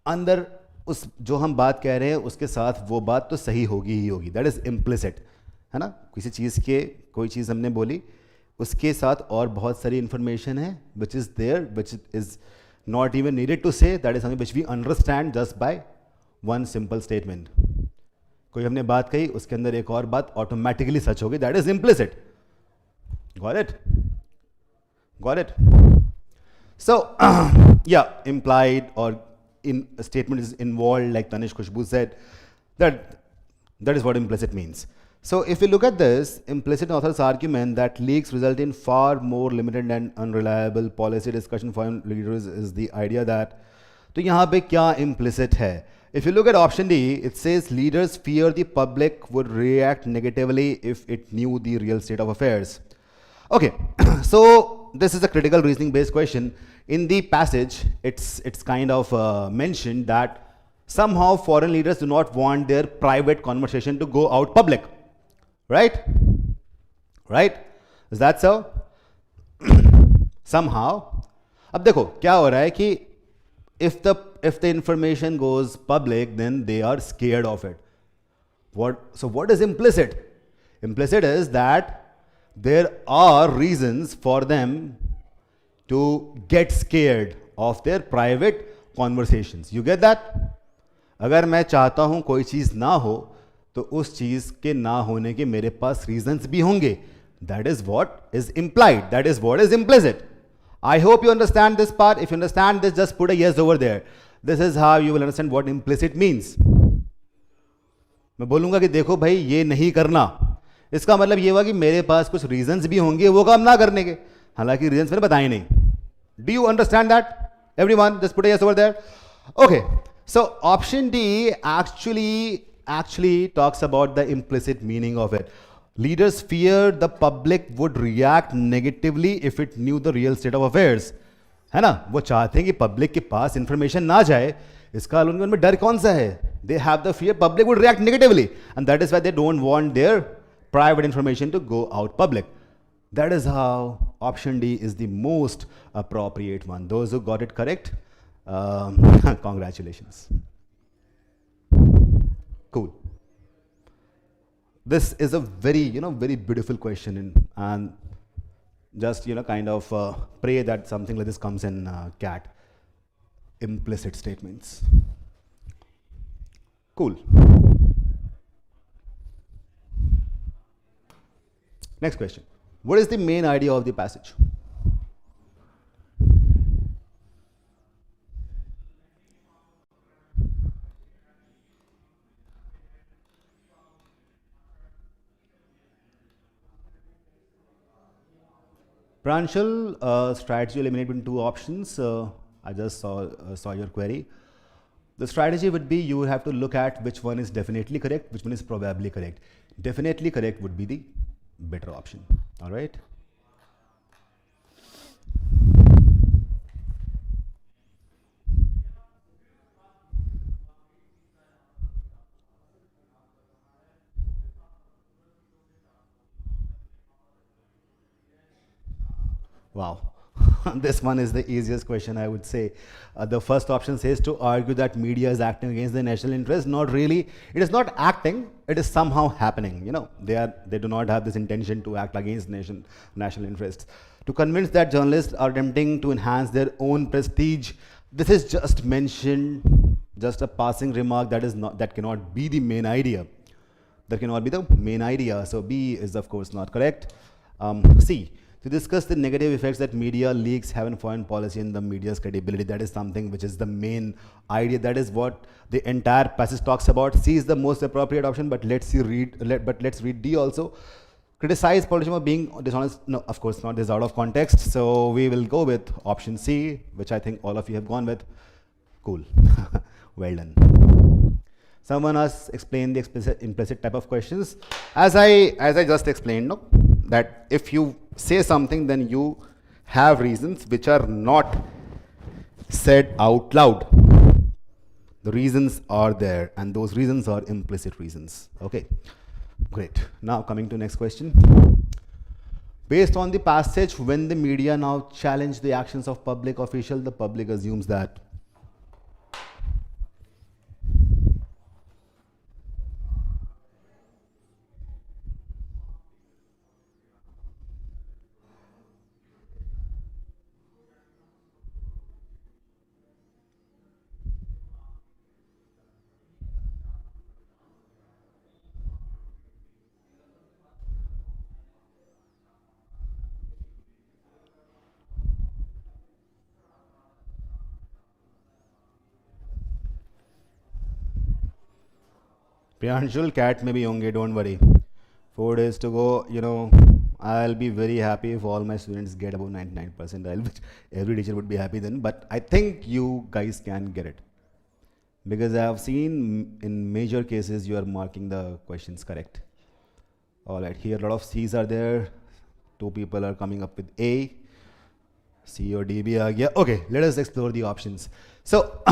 अंदर उस जो हम बात कह रहे हैं उसके साथ वो बात तो सही होगी ही होगी. That is implicit, है ना? किसी चीज़ के कोई चीज़ हमने बोली उसके साथ और बहुत सारी इंफॉर्मेशन है which is there, which is not even needed to say, that is something which we understand just by one simple statement. कोई हमने बात कही उसके अंदर एक और बात automatically सच होगी, that is implicit. Got it? So, yeah, implied or in a statement is involved, like Tanish Khushbu said, that is what implicit means. So if you look at this, implicit author's argument that leaks result in far more limited and unreliable policy discussion foreign leaders is the idea that, तो यहाँ पे क्या implicit है? If you look at option D, it says leaders fear the public would react negatively if it knew the real state of affairs. Okay, so this is a critical reasoning based question. In the passage, it's kind of mentioned that somehow foreign leaders do not want their private conversation to go out public. Right? Is that so? Somehow. अब देखो क्या हो रहा है कि if the information goes public, then they are scared of it. So what is implicit? Implicit is that there are reasons for them to get scared of their private conversations. You get that? अगर मैं चाहता हूं कोई चीज ना हो तो उस चीज के ना होने के मेरे पास reasons भी होंगे. That is what is implied. That is what is implicit. I hope you understand this part. If you understand this, just put a yes over there. This is how you will understand what implicit means. मैं बोलूंगा कि देखो भाई ये नहीं करना, इसका मतलब ये हुआ कि मेरे पास कुछ रीजंस भी होंगे वो काम ना करने के, हालांकि रीजंस मैंने बताए नहीं. Do you understand that everyone? Just put a yes over there. Okay, so option D actually talks about the implicit meaning of it. Leaders fear the public would react negatively if it knew the real state of affairs. है ना, वो चाहते हैं कि public के पास information ना जाए. इसका उनके उनमें डर कौन सा है? They have the fear public would react negatively, and that is why they don't want their private information to go out public. That is how option D is the most appropriate one. Those who got it correct, congratulations. Cool. This is a very, very beautiful question, and just, kind of pray that something like this comes in CAT. Implicit statements. Cool. Next question. What is the main idea of the passage? Pranshal, strategy eliminate between two options. I just saw your query. The strategy would be you have to look at which one is definitely correct, which one is probably correct. Definitely correct would be the better option. All right. Wow. This one is the easiest question, I would say. The first option says to argue that media is acting against the national interest. Not really. It is not acting. It is somehow happening. They do not have this intention to act against national interests. To convince that journalists are attempting to enhance their own prestige, this is just mentioned, just a passing remark. That cannot be the main idea. That cannot be the main idea. So B is of course not correct. C. To discuss the negative effects that media leaks have on foreign policy and the media's credibility. That is something which is the main idea. That is what the entire passage talks about. C is the most appropriate option, but let's read D also. Criticize politicians for being dishonest. No, of course not. This is out of context. So we will go with option C, which I think all of you have gone with. Cool. Well done. Someone else explain the implicit type of questions. As I just explained, no, that if you say something, then you have reasons which are not said out loud. The reasons are there, and those reasons are implicit reasons. Okay, great. Now coming to next question. Based on the passage, when the media now challenge the actions of public official, the public assumes that. Priyanshul, CAT में भी होंगे, don't worry. 4 days to go. I'll be very happy if all my students get above 99%. Every teacher would be happy then. But I think you guys can get it, because I have seen in major cases you are marking the questions correct. All right, here a lot of C's are there. 2 people are coming up with A. C or D भी आ गया. Okay, let us explore the options. So,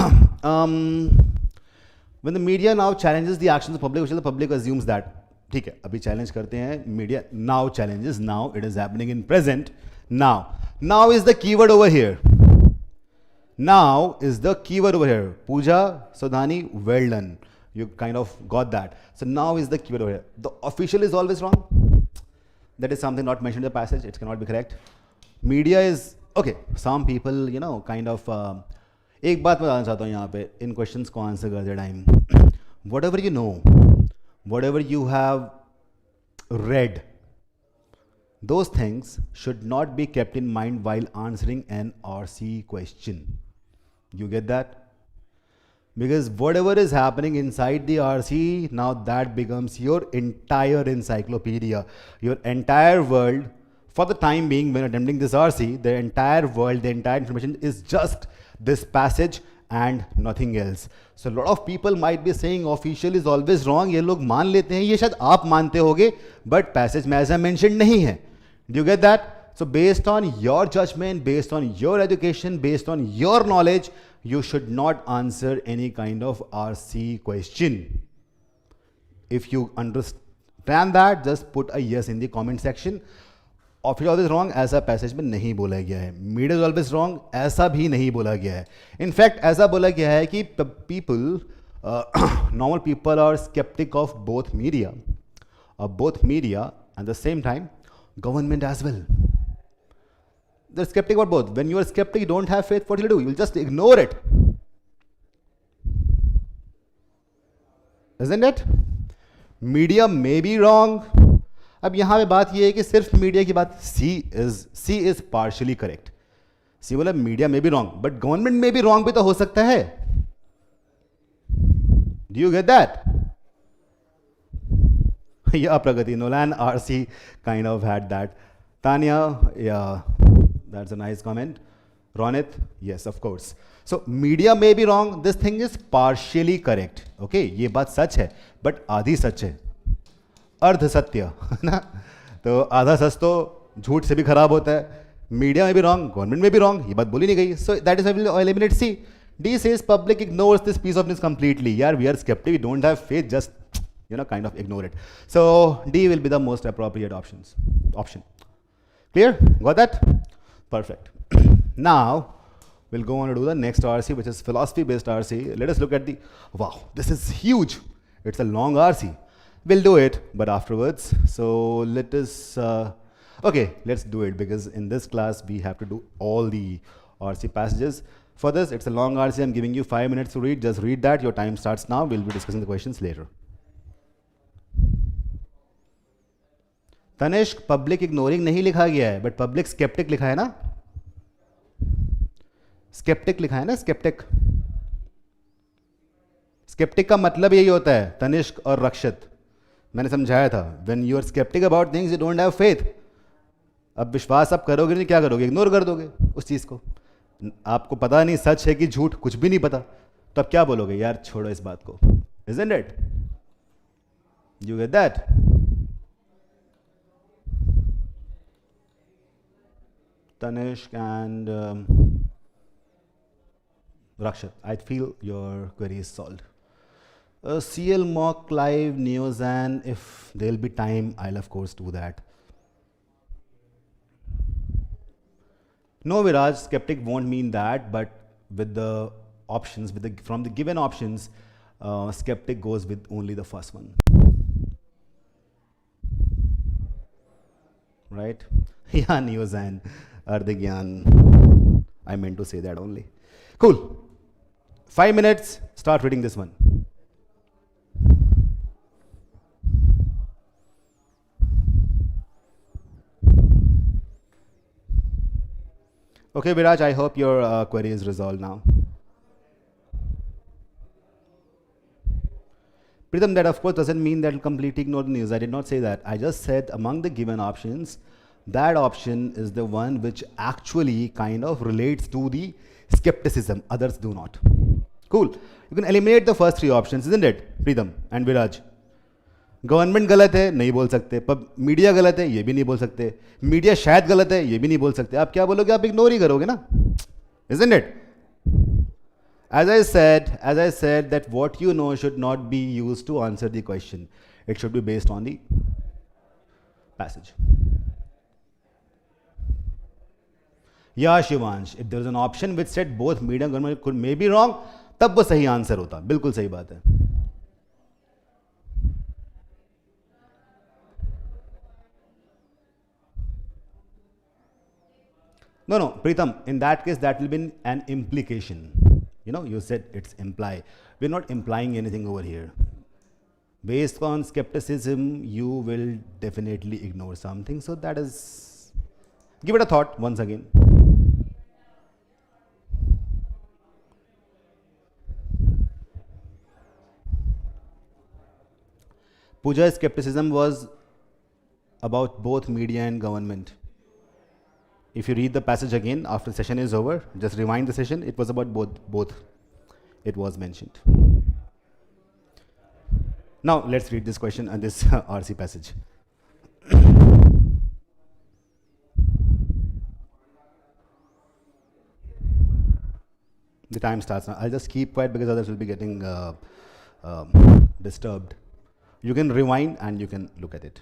when the media now challenges the actions of the public assumes that. ठीक है, अभी challenge करते हैं. Media now challenges. Now it is happening in present. Now is the keyword over here. Now is the keyword over here. Pooja, Sodhani, well done. You kind of got that. So now is the keyword over here. The official is always wrong. That is something not mentioned in the passage. It cannot be correct. Media is Okay, some people, kind of. एक बात बताना चाहता हूँ यहाँ पे इन questions को answer करते time. Whatever you know, whatever you have read, those things should not be kept in mind while answering an RC question. You get that? Because whatever is happening inside the RC, now that becomes your entire encyclopedia, your entire world. For the time being, when attempting this RC, the entire world, the entire information is just this passage and nothing else. So a lot of people might be saying official is always wrong. ये लोग मान लेते हैं, ये शायद आप मानते होगे, but passage में as I mentioned नहीं है. Do you get that? So based on your judgment, based on your education, based on your knowledge, you should not answer any kind of RC question. If you understand that, just put a yes in the comment section. Official always wrong ऐसा passage में नहीं बोला गया है. Media is always wrong ऐसा भी नहीं बोला गया है. इनफैक्ट ऐसा बोला गया है कि people, normal people are sceptic of both media at the same time government as well. They're skeptic about both. When you are skeptic, you don't have faith, what will you do? You'll just ignore it. Isn't it? Media may be wrong. अब यहाँ पे बात ये है कि सिर्फ media की बात, C is partially correct. C बोला मीडिया में भी रॉन्ग, बट गवर्नमेंट में भी रॉन्ग भी तो हो सकता है. Do you get that? Yeah, Pragati, Nolan, RC kind of had that. Tanya, yeah, that's a nice comment. Ronit, yes, of course. So, media may be wrong, this thing is partially correct. Okay, ये बात सच है, but आधी सच है. अर्ध सत्य, ना? तो आधा सच तो झूठ से भी खराब होता है. मीडिया में भी रॉन्ग, गवर्नमेंट में भी रॉन्ग, ये बात बोली नहीं गई. So, that is why we will eliminate C. D says public ignores this piece of news completely. Yeah, we are skeptic, we don't have faith, just kind of ignore it. So D will be the most appropriate option. Clear? Got that? Perfect. Now we'll go on to do the next RC, which is philosophy based RC. Let us look at the, wow, this is huge. It's a long RC. We'll do it, but afterwards. So let us, okay, let's do it, because in this class we have to do all the RC passages. For this, it's a long RC. I'm giving you 5 minutes to read. Just read that. Your time starts now. We'll be discussing the questions later. Tanishk, public ignoring नहीं लिखा गया है, but public sceptic लिखा है ना. Sceptic लिखा है ना, स्केप्टिक. स्केप्टिक का मतलब यही होता है, तनिष्क और रक्षित. मैंने समझाया था, when you are sceptic about things you don't have faith. अब विश्वास आप करोगे नहीं, क्या करोगे? इग्नोर कर दोगे उस चीज को. आपको पता नहीं सच है कि झूठ, कुछ भी नहीं पता, तो अब क्या बोलोगे? यार छोड़ो इस बात को. Isn't it? You get that? Tanishq and Rakshit, I feel your query is solved. CL mock live news, and if there'll be time, I'll of course do that. No, Viraj, skeptic won't mean that, but with the options, from the given options, skeptic goes with only the first one. Right? Yeah, news and Ardhigyan. I meant to say that only. Cool. 5 minutes, start reading this one. Okay, Viraj, I hope your query is resolved now. Pritham, that of course doesn't mean that will completely ignore the news. I did not say that. I just said among the given options, that option is the one which actually kind of relates to the skepticism. Others do not. Cool. You can eliminate the first three options, isn't it, Pritham and Viraj? Government गलत है, नहीं बोल सकते. Media गलत है, ये भी नहीं बोल सकते. मीडिया शायद गलत है, ये भी नहीं बोल सकते. आप क्या बोलोगे? आप इग्नोर ही करोगे ना. Isn't it? As I said that what you know should not be used to answer the question. It should be based on the passage. Yeah, Shivansh, if there is an option which said both media and government could may be wrong, तब वो सही answer होता. बिल्कुल सही बात है. No, no, Pritam, in that case, that will be an implication. You said it's imply. We're not implying anything over here. Based on skepticism, you will definitely ignore something. So that is, give it a thought once again. Pooja's skepticism was about both media and government. If you read the passage again after the session is over, just rewind the session. It was about both. It was mentioned. Now let's read this question and this RC passage. The time starts now. I'll just keep quiet because others will be getting disturbed. You can rewind and you can look at it.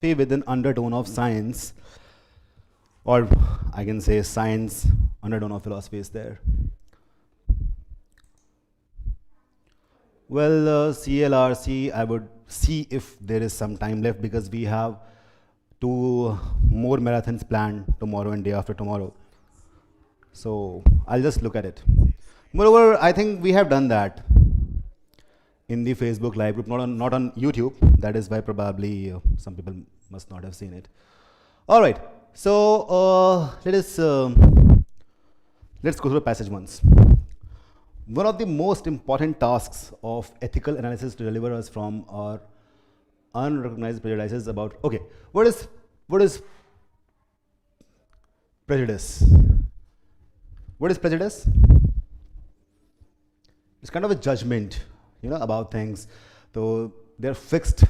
with an undertone of science, or I can say science, undertone of philosophy is there. Well, CLRC, I would see if there is some time left because we have two more marathons planned tomorrow and day after tomorrow. So I'll just look at it. Moreover, I think we have done that in the Facebook live group, not on YouTube. That is why probably some people must not have seen it. All right. So let's go through the passage once. One of the most important tasks of ethical analysis to deliver us from our unrecognized prejudices about, okay, what is prejudice? What is prejudice? It's kind of a judgment, about things. So they're fixed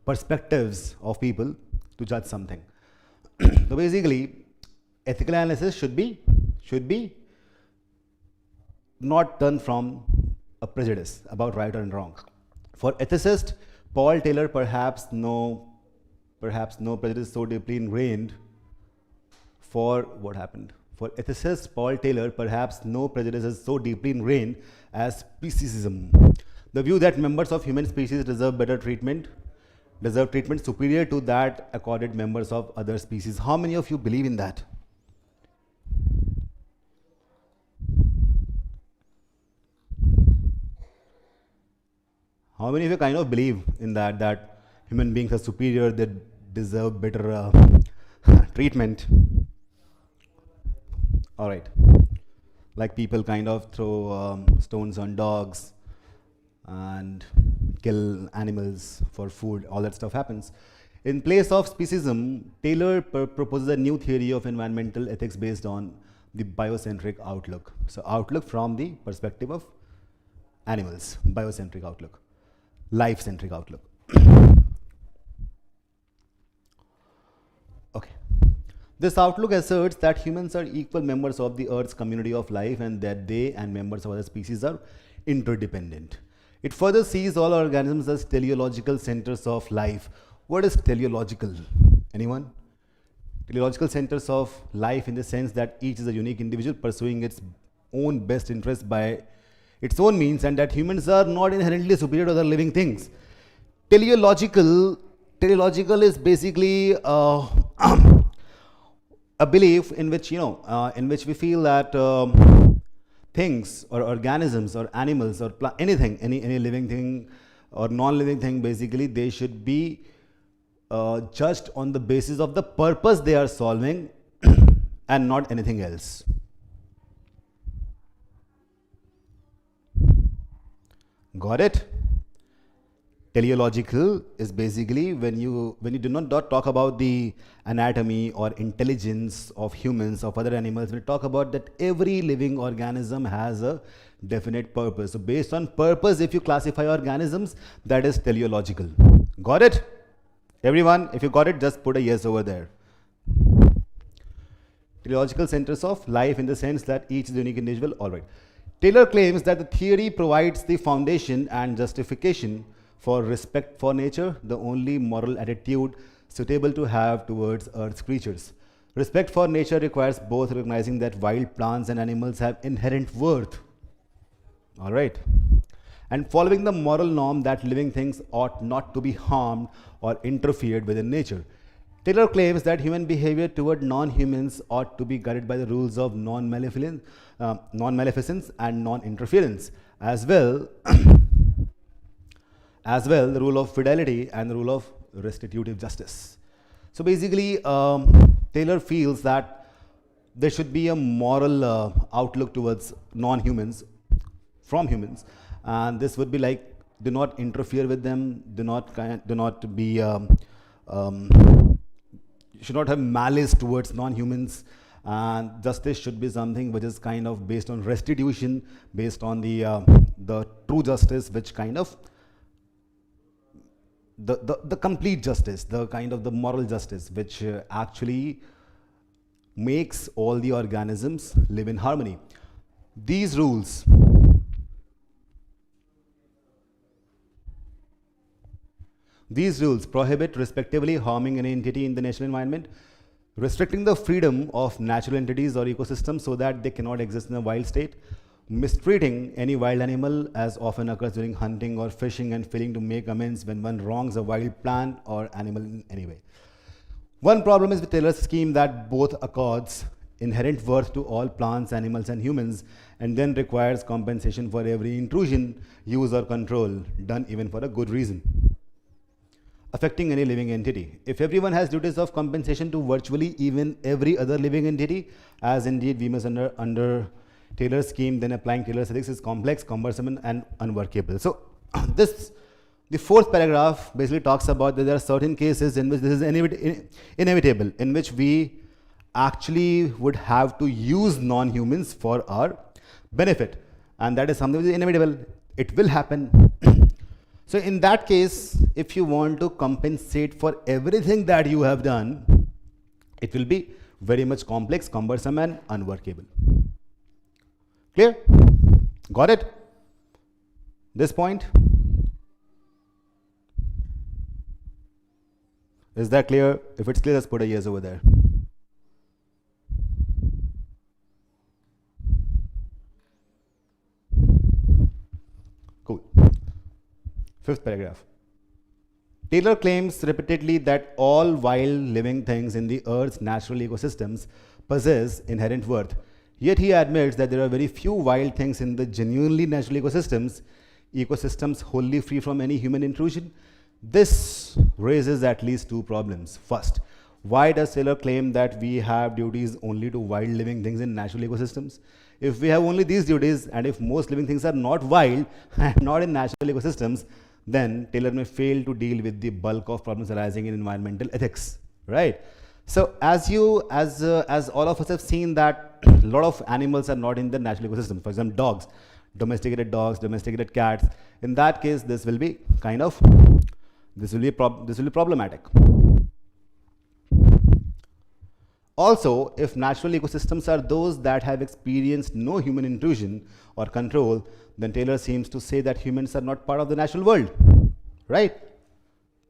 perspectives of people to judge something. So basically, ethical analysis should be not done from a prejudice about right and wrong. For ethicist Paul Taylor, perhaps no prejudice so deeply ingrained. For what happened? For ethicist Paul Taylor, perhaps no prejudice is so deeply ingrained as speciesism. The view that members of human species deserve treatment superior to that accorded members of other species. How many of you believe in that? How many of you kind of believe in that human beings are superior, they deserve better treatment? All right. Like people kind of throw stones on dogs and kill animals for food, all that stuff happens. In place of speciesism, Taylor proposes a new theory of environmental ethics based on the biocentric outlook. So outlook from the perspective of animals, biocentric outlook, life-centric outlook. Okay. This outlook asserts that humans are equal members of the Earth's community of life and that they and members of other species are interdependent. It further sees all organisms as teleological centers of life. What is teleological? Anyone? Teleological centers of life in the sense that each is a unique individual pursuing its own best interest by its own means, and that humans are not inherently superior to other living things. Teleological is basically a belief in which we feel that things or organisms or animals or anything, any living thing or non-living thing, basically they should be judged on the basis of the purpose they are solving and not anything else. Got it? Teleological is basically when you do not talk about the anatomy or intelligence of humans, of other animals, we talk about that every living organism has a definite purpose. So based on purpose, if you classify organisms, that is teleological. Got it? Everyone, if you got it, just put a yes over there. Teleological centers of life in the sense that each is a unique individual. All right. Taylor claims that the theory provides the foundation and justification for respect for nature, the only moral attitude suitable to have towards Earth's creatures. Respect for nature requires both recognizing that wild plants and animals have inherent worth, all right, and following the moral norm that living things ought not to be harmed or interfered with in nature. Taylor claims that human behavior toward non-humans ought to be guided by the rules of non-maleficence and non-interference, as well the rule of fidelity and the rule of restitutive justice. So basically, Taylor feels that there should be a moral outlook towards non-humans from humans, and this would be like, do not interfere with them, do not be should not have malice towards non-humans, and justice should be something which is kind of based on restitution, based on the true justice, which kind of the complete justice, the kind of the moral justice, which actually makes all the organisms live in harmony. These rules These rules prohibit respectively harming any entity in the natural environment, restricting the freedom of natural entities or ecosystems so that they cannot exist in a wild state, mistreating any wild animal as often occurs during hunting or fishing, and failing to make amends when one wrongs a wild plant or animal in any way. One problem is with Taylor's scheme that both accords inherent worth to all plants, animals, and humans, and then requires compensation for every intrusion, use, or control done even for a good reason, affecting any living entity. If everyone has duties of compensation to virtually even every other living entity, as indeed we must under Taylor's scheme, then applying Taylor's ethics is complex, cumbersome, and unworkable. So the fourth paragraph basically talks about that there are certain cases in which this is inevitable, in which we actually would have to use non-humans for our benefit, and that is something which is inevitable. It will happen. So in that case, if you want to compensate for everything that you have done, it will be very much complex, cumbersome, and unworkable. Clear? Got it? This point? Is that clear? If it's clear, let's put a yes over there. Cool. Fifth paragraph. Taylor claims repeatedly that all wild living things in the Earth's natural ecosystems possess inherent worth. Yet he admits that there are very few wild things in the genuinely natural ecosystems wholly free from any human intrusion. This raises at least two problems. First, why does Taylor claim that we have duties only to wild living things in natural ecosystems? If we have only these duties, and if most living things are not wild and not in natural ecosystems, then Taylor may fail to deal with the bulk of problems arising in environmental ethics, right? So as all of us have seen that a lot of animals are not in the natural ecosystem. For example, dogs, domesticated cats. In that case, this will be problematic. Also, if natural ecosystems are those that have experienced no human intrusion or control, then Taylor seems to say that humans are not part of the natural world, right?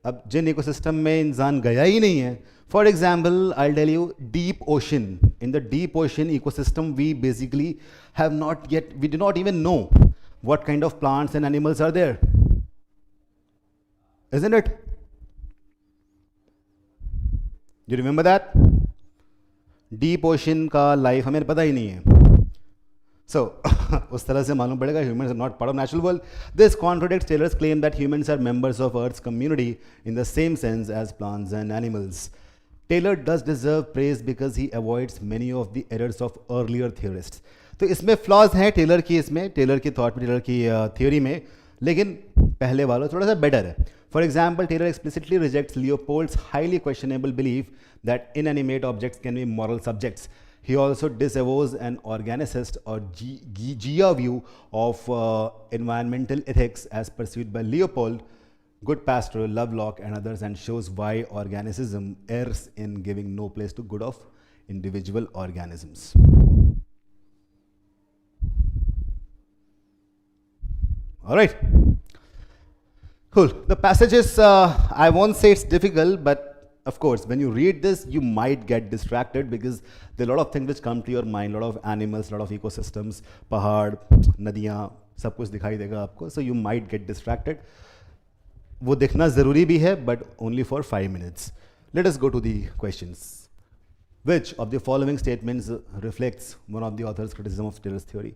अब जिन ecosystem में इंसान गया ही नहीं है, for example, I'll tell you, deep ocean. In the deep ocean ecosystem, we basically we do not even know what kind of plants and animals are there, isn't it? You remember that? Deep ocean का life हमें पता ही नहीं है. So, उस तरह से मालूम पड़ेगा humans are not part of natural world. This contradicts Taylor's claim that humans are members of Earth's community in the same sense as plants and animals. Taylor does deserve praise because he avoids many of the errors of earlier theorists. तो इसमें flaws हैं Taylor की thought में, Taylor की theory में, लेकिन पहले वाला थोड़ा सा better है. For example, Taylor explicitly rejects Leopold's highly questionable belief that inanimate objects can be moral subjects. He also disavows an organicist or Gia view of environmental ethics as pursued by Leopold, Goodpasture, Lovelock, and others, and shows why organicism errs in giving no place to good of individual organisms. All right. Cool. The passages, I won't say it's difficult, but of course, when you read this, you might get distracted because there are a lot of things which come to your mind, a lot of animals, a lot of ecosystems, pahad, nadiyan, सब कुछ दिखाई देगा आपको. So you might get distracted. वो देखना ज़रूरी भी है, but only for 5 minutes. Let us go to the questions. Which of the following statements reflects one of the author's criticism of Taylor's theory?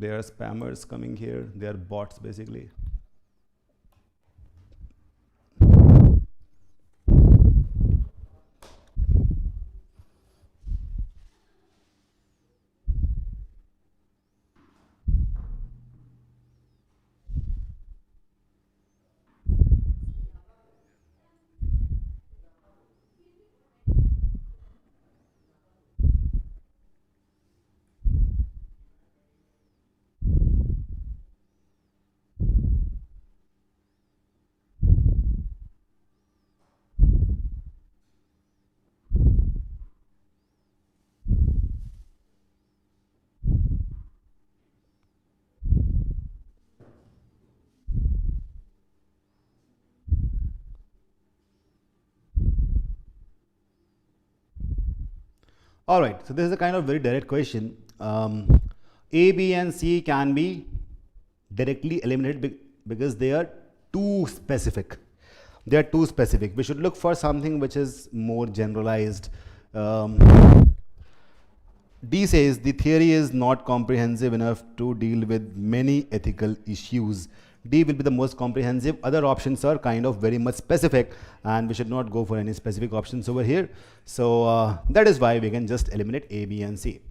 There are spammers coming here. They are bots basically. All right, so this is a kind of very direct question. A, B, and C can be directly eliminated because they are too specific. They are too specific. We should look for something which is more generalized. D says the theory is not comprehensive enough to deal with many ethical issues. D will be the most comprehensive. Other options are kind of very much specific, and we should not go for any specific options over here. So that is why we can just eliminate A, B, and C.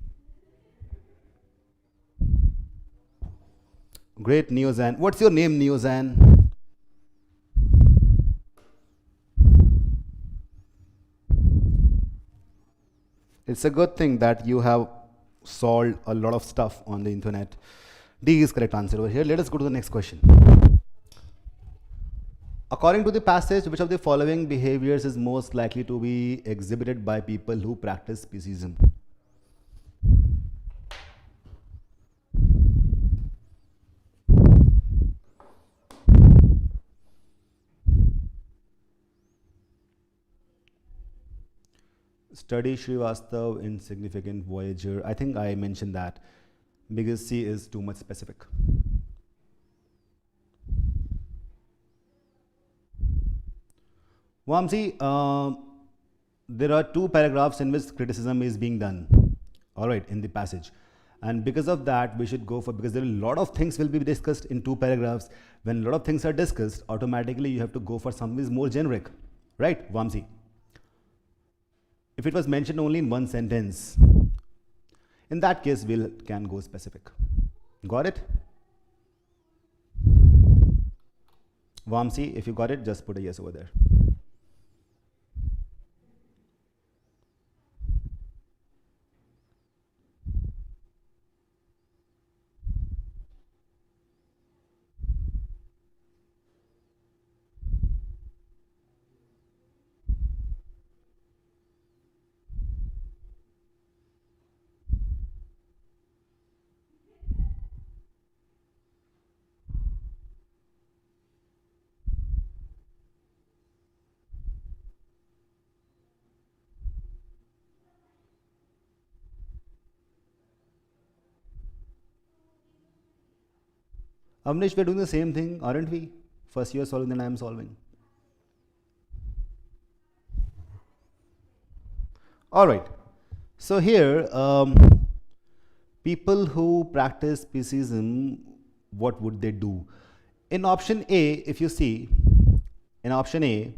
Great, Neozan. What's your name, Neozan? It's a good thing that you have solved a lot of stuff on the internet. D is correct answer over here. Let us go to the next question. According to the passage, which of the following behaviors is most likely to be exhibited by people who practice speciesism? Study Srivastav, insignificant Voyager. I think I mentioned that because C is too much specific. Vamsi, there are two paragraphs in which criticism is being done, all right, in the passage. And because of that, we should go for, because there are a lot of things will be discussed in two paragraphs. When a lot of things are discussed, automatically you have to go for something is more generic, right, Vamsi? If it was mentioned only in one sentence, in that case, we can go specific. Got it? Vamsi, if you got it, just put a yes over there. Amnish, we're doing the same thing, aren't we? First you're solving, then I'm solving. All right. So here, people who practice speciesism, what would they do? In option A, if you see, in option A,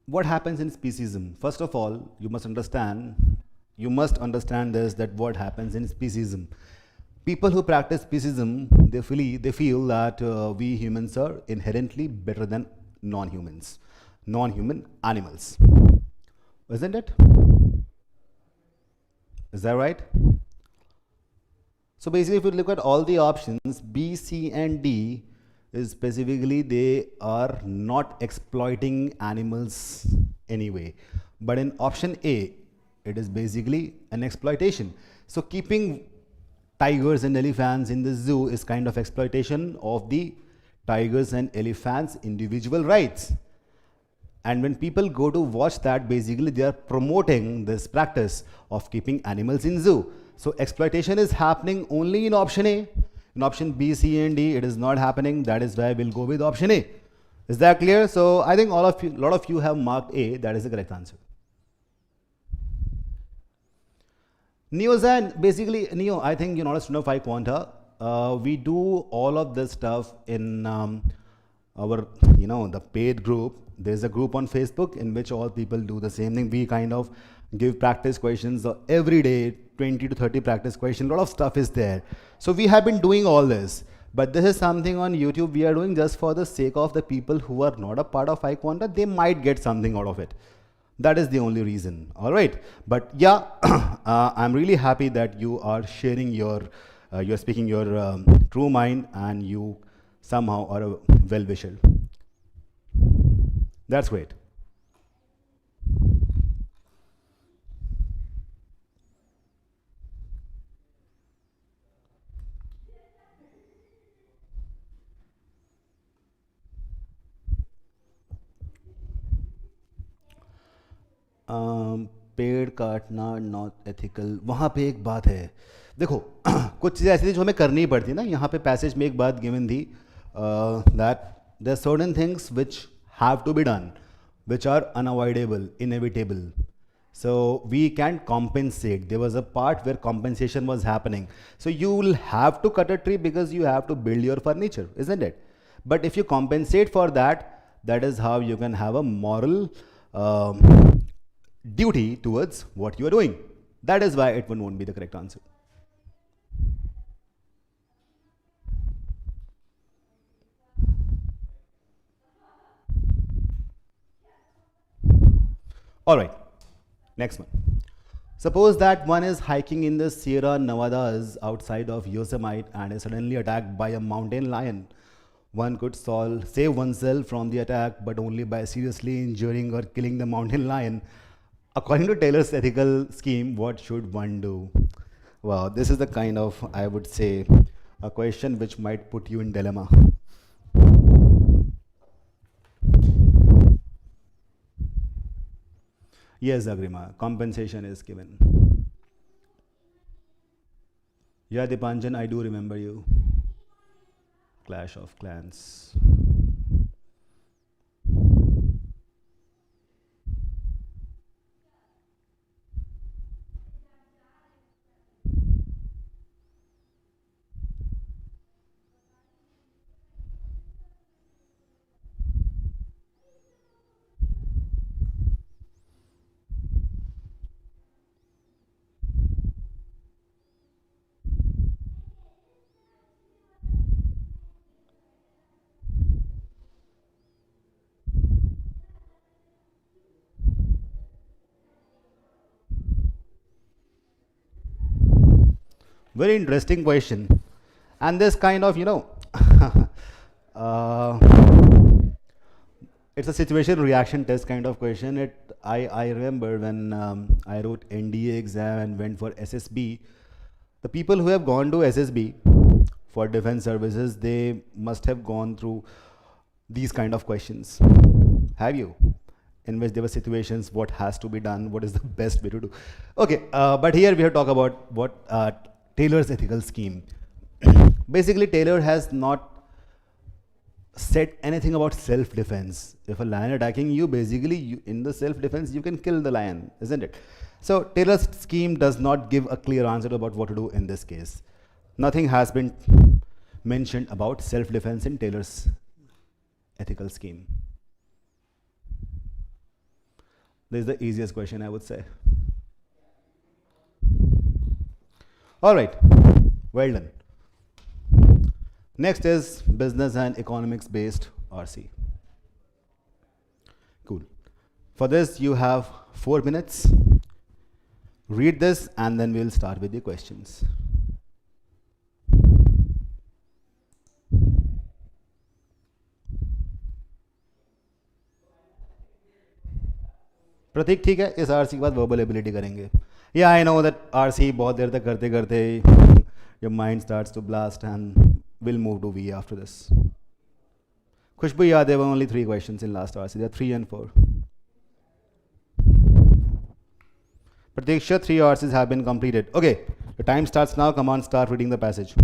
what happens in speciesism? First of all, you must understand this, that what happens in speciesism. People who practice speciesism, they feel that we humans are inherently better than non-human animals. Isn't it? Is that right? So basically, if you look at all the options, B, C, and D, is specifically they are not exploiting animals anyway. But in option A, it is basically an exploitation. So keeping tigers and elephants in the zoo is kind of exploitation of the tigers and elephants' individual rights. And when people go to watch that, basically they are promoting this practice of keeping animals in zoo. So exploitation is happening only in option A. In option B, C, and D, it is not happening. That is why we'll go with option A. Is that clear? So I think a lot of you have marked A. That is the correct answer. Neozan, basically, Neo, I think you're not a student of iQuanta. We do all of this stuff in our, the paid group. There's a group on Facebook in which all people do the same thing. We kind of give practice questions every day, 20 to 30 practice questions. A lot of stuff is there. So we have been doing all this. But this is something on YouTube we are doing just for the sake of the people who are not a part of iQuanta. They might get something out of it. That is the only reason. All right. But yeah, I'm really happy that you are sharing you're speaking your true mind, and you somehow are a well-wisher. That's great. पेड़ काटना not ethical, वहाँ पे एक बात है, देखो कुछ चीज़ें ऐसी थी जो हमें करनी पड़ती ना, यहाँ पे पैसेज में एक बात गिवन थी that there certain things which have to be done which are unavoidable, inevitable. So we can compensate. There was a part where compensation was happening. So you will have to cut a tree because you have to build your furniture, isn't it? But if you compensate for that, that is how you can have a moral duty towards what you are doing. That is why it won't be the correct answer. All right, next one. Suppose that one is hiking in the Sierra Nevadas outside of Yosemite and is suddenly attacked by a mountain lion. One could save oneself from the attack, but only by seriously injuring or killing the mountain lion. According to Taylor's ethical scheme, what should one do? Wow, this is the kind of, I would say, a question which might put you in dilemma. Yes, Agrima, compensation is given. Yeah, Dipanjan, I do remember you. Clash of Clans. Very interesting question. And this kind of, uh, it's a situation reaction test kind of question. I remember when I wrote NDA exam and went for SSB. The people who have gone to SSB for defense services, they must have gone through these kind of questions. Have you? In which there were situations, what has to be done, what is the best way to do. Okay, but here we have talked about what Taylor's ethical scheme. Basically, Taylor has not said anything about self-defense. If a lion attacking you, basically in the self-defense, you can kill the lion, isn't it? So Taylor's scheme does not give a clear answer about what to do in this case. Nothing has been mentioned about self-defense in Taylor's ethical scheme. This is the easiest question, I would say. All right, well done. Next is business and economics based RC. Cool. For this, you have 4 minutes. Read this and then we'll start with the questions. प्रतीक ठीक है, इस RC के बाद verbal ability करेंगे. या I know that RC बहुत देर तक करते करते your mind starts to blast and will move to we after this. Khushbu याद है, only 3 questions in last RC. There are 3 and 4. Pratiksha, 3 RCs have been completed. Okay, the time starts now. Come on, start reading the passage.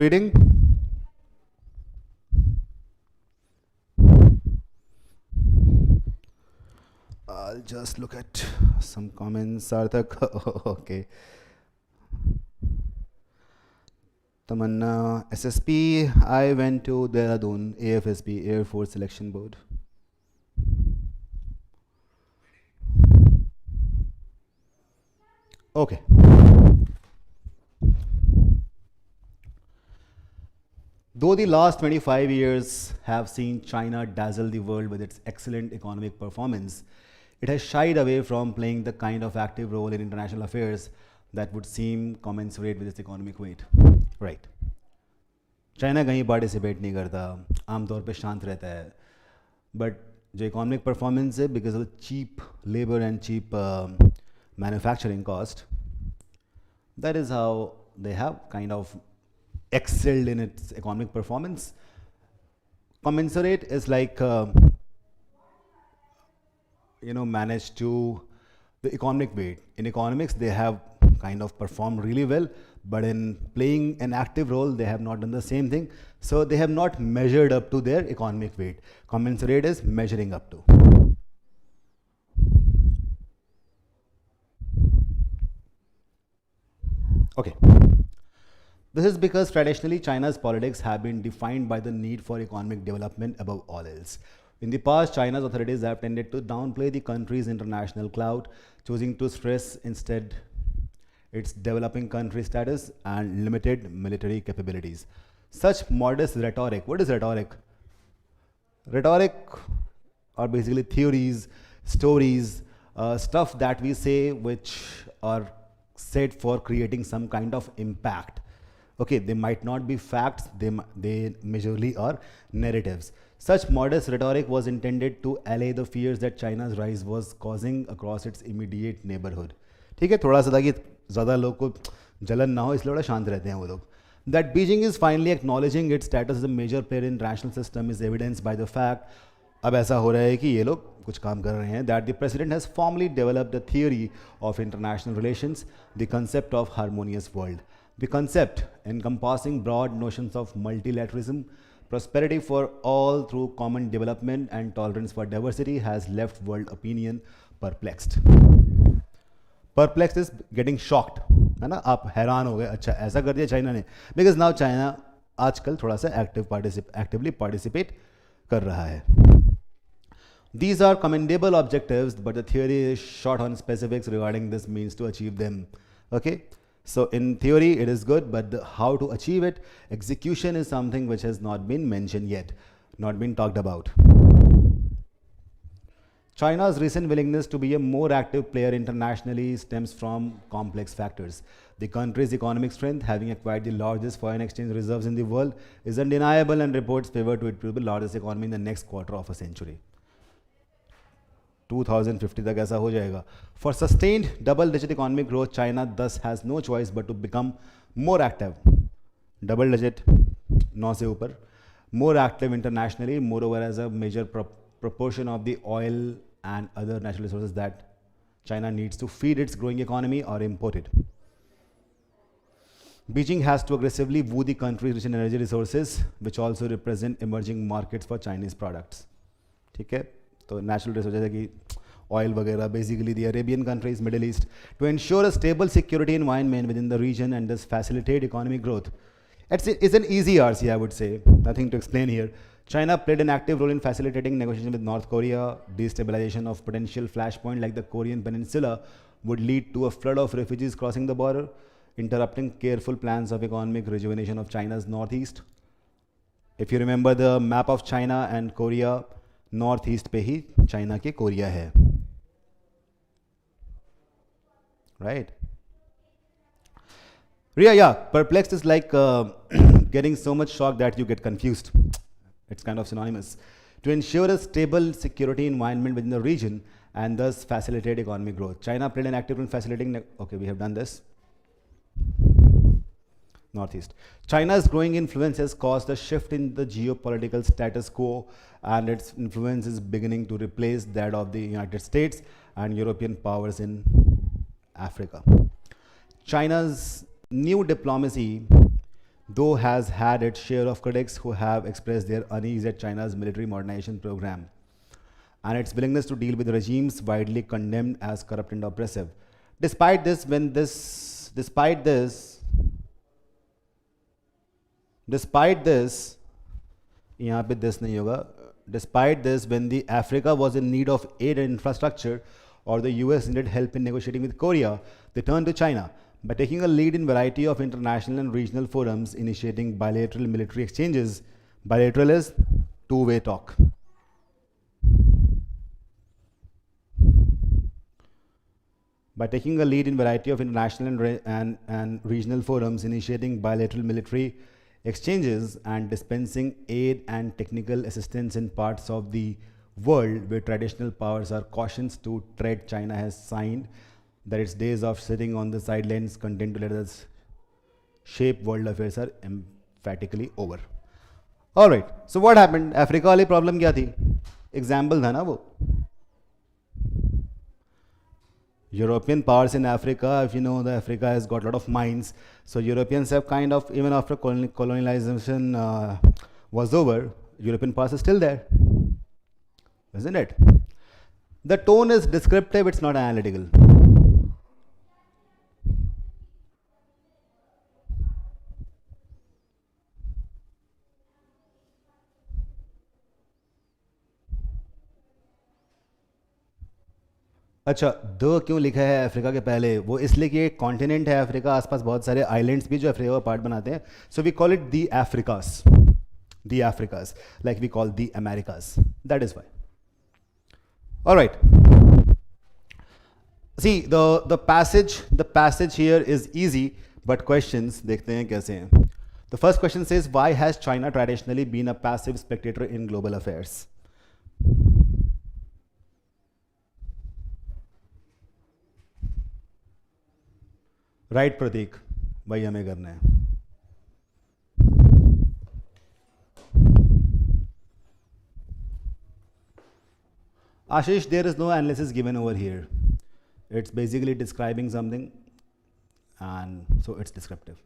Reading. I'll just look at some comments. Sarthak, okay. Tamanna, SSP, I went to Dehradun, AFSB, Air Force Selection Board. Okay. Though the last 25 years have seen China dazzle the world with its excellent economic performance, it has shied away from playing the kind of active role in international affairs that would seem commensurate with its economic weight. Right. China कहीं participate नहीं करता, आमतौर पे शांत रहता है, but जो economic performance है because of cheap labour and cheap manufacturing cost, that is how they have kind of excelled in its economic performance. Commensurate is like managed to the economic weight. In economics they have kind of performed really well, but in playing an active role they have not done the same thing, so they have not measured up to their economic weight. Commensurate is measuring up to. Okay. This is because traditionally China's politics have been defined by the need for economic development above all else. In the past, China's authorities have tended to downplay the country's international clout, choosing to stress instead its developing country status and limited military capabilities. Such modest rhetoric, what is rhetoric? Rhetoric are basically theories, stories, stuff that we say which are said for creating some kind of impact. Okay, they might not be facts, they majorly are narratives. Such modest rhetoric was intended to allay the fears that China's rise was causing across its immediate neighborhood. ठीक है, थोड़ा सा ताकि ज़्यादा लोग को जलन ना हो, इसलिए थोड़ा शांत रहते हैं वो लोग. That Beijing is finally acknowledging its status as a major player in international system is evidenced by the fact, अब ऐसा हो रहा है कि ये लोग कुछ काम कर रहे हैं, that the president has formally developed a theory of international relations, the concept of harmonious world. The concept, encompassing broad notions of multilateralism, prosperity for all through common development and tolerance for diversity, has left world opinion perplexed. Perplexed is getting shocked, है ना? आप हैरान हो गए, अच्छा ऐसा कर दिया चाइना ने, because now चाइना आजकल थोड़ा सा actively participate कर रहा है. These are commendable objectives, but the theory is short on specifics regarding this means to achieve them. Okay, so in theory it is good, but how to achieve it, execution is something which has not been mentioned yet, not been talked about. China's recent willingness to be a more active player internationally stems from complex factors. The country's economic strength, having acquired the largest foreign exchange reserves in the world, is undeniable, and reports favor to it to be the largest economy in the next quarter of a century. 2050 तक ऐसा हो जाएगा. For sustained double-digit economic growth, China thus has no choice but to become more active. Double digit, 9 से ऊपर, more active internationally, moreover as a major proportion of the oil and other natural resources that China needs to feed its growing economy are imported. Beijing has to aggressively woo the country's rich in energy resources, which also represent emerging markets for Chinese products. ठीक है, तो natural resources जैसे कि oil वगैरह, basically the Arabian countries, Middle East, to ensure a stable security environment within the region and thus facilitate economic growth. It's an easy RC, I would say, nothing to explain here. China played an active role in facilitating negotiations with North Korea. Destabilization of potential flashpoint like the Korean Peninsula would lead to a flood of refugees crossing the border, interrupting careful plans of economic rejuvenation of China's northeast. If you remember the map of China and Korea, northeast पे ही China के Korea है, right? Yeah, perplexed is like getting so much shocked that you get confused. It's kind of synonymous. To ensure a stable security environment within the region and thus facilitate economic growth. China played an active role in facilitating, okay, we have done this. Northeast. China's growing influence has caused a shift in the geopolitical status quo, and its influence is beginning to replace that of the United States and European powers in Africa. China's new diplomacy though has had its share of critics who have expressed their unease at China's military modernization program and its willingness to deal with regimes widely condemned as corrupt and oppressive. Despite this, despite this, यहाँ पे this नहीं होगा. Despite this, when the Africa was in need of aid and infrastructure, or the US needed help in negotiating with Korea, they turned to China. By taking a lead in variety of international and regional forums, initiating bilateral military exchanges, bilateral is two-way talk. By taking a lead in variety of international and regional forums, initiating bilateral military exchanges and dispensing aid and technical assistance in parts of the world where traditional powers are cautions to tread, China has signed that its days of sitting on the sidelines content to let us shape world affairs are emphatically over. Alright, so what happened? Africa वाली problem क्या थी? Example था ना वो. European powers in Africa, if you know that Africa has got a lot of mines, so Europeans have kind of, even after colonization was over, European powers are still there, isn't it? The tone is descriptive, it's not analytical. अच्छा, the क्यों लिखा है Africa के पहले? वो इसलिए कि एक कॉन्टिनेंट है अफ्रीका, आसपास बहुत सारे आइलैंड्स भी जो अफ्रीका का पार्ट बनाते हैं. So we call it the Africas, like we call the Americas. That is why. Alright, see the passage here is easy, but questions देखते हैं कैसे हैं. The first question says, why has China traditionally been a passive spectator in global affairs? Right Prateek, वही हमें करना है. Ashish, there is no analysis given over here. It's basically describing something, and so it's descriptive.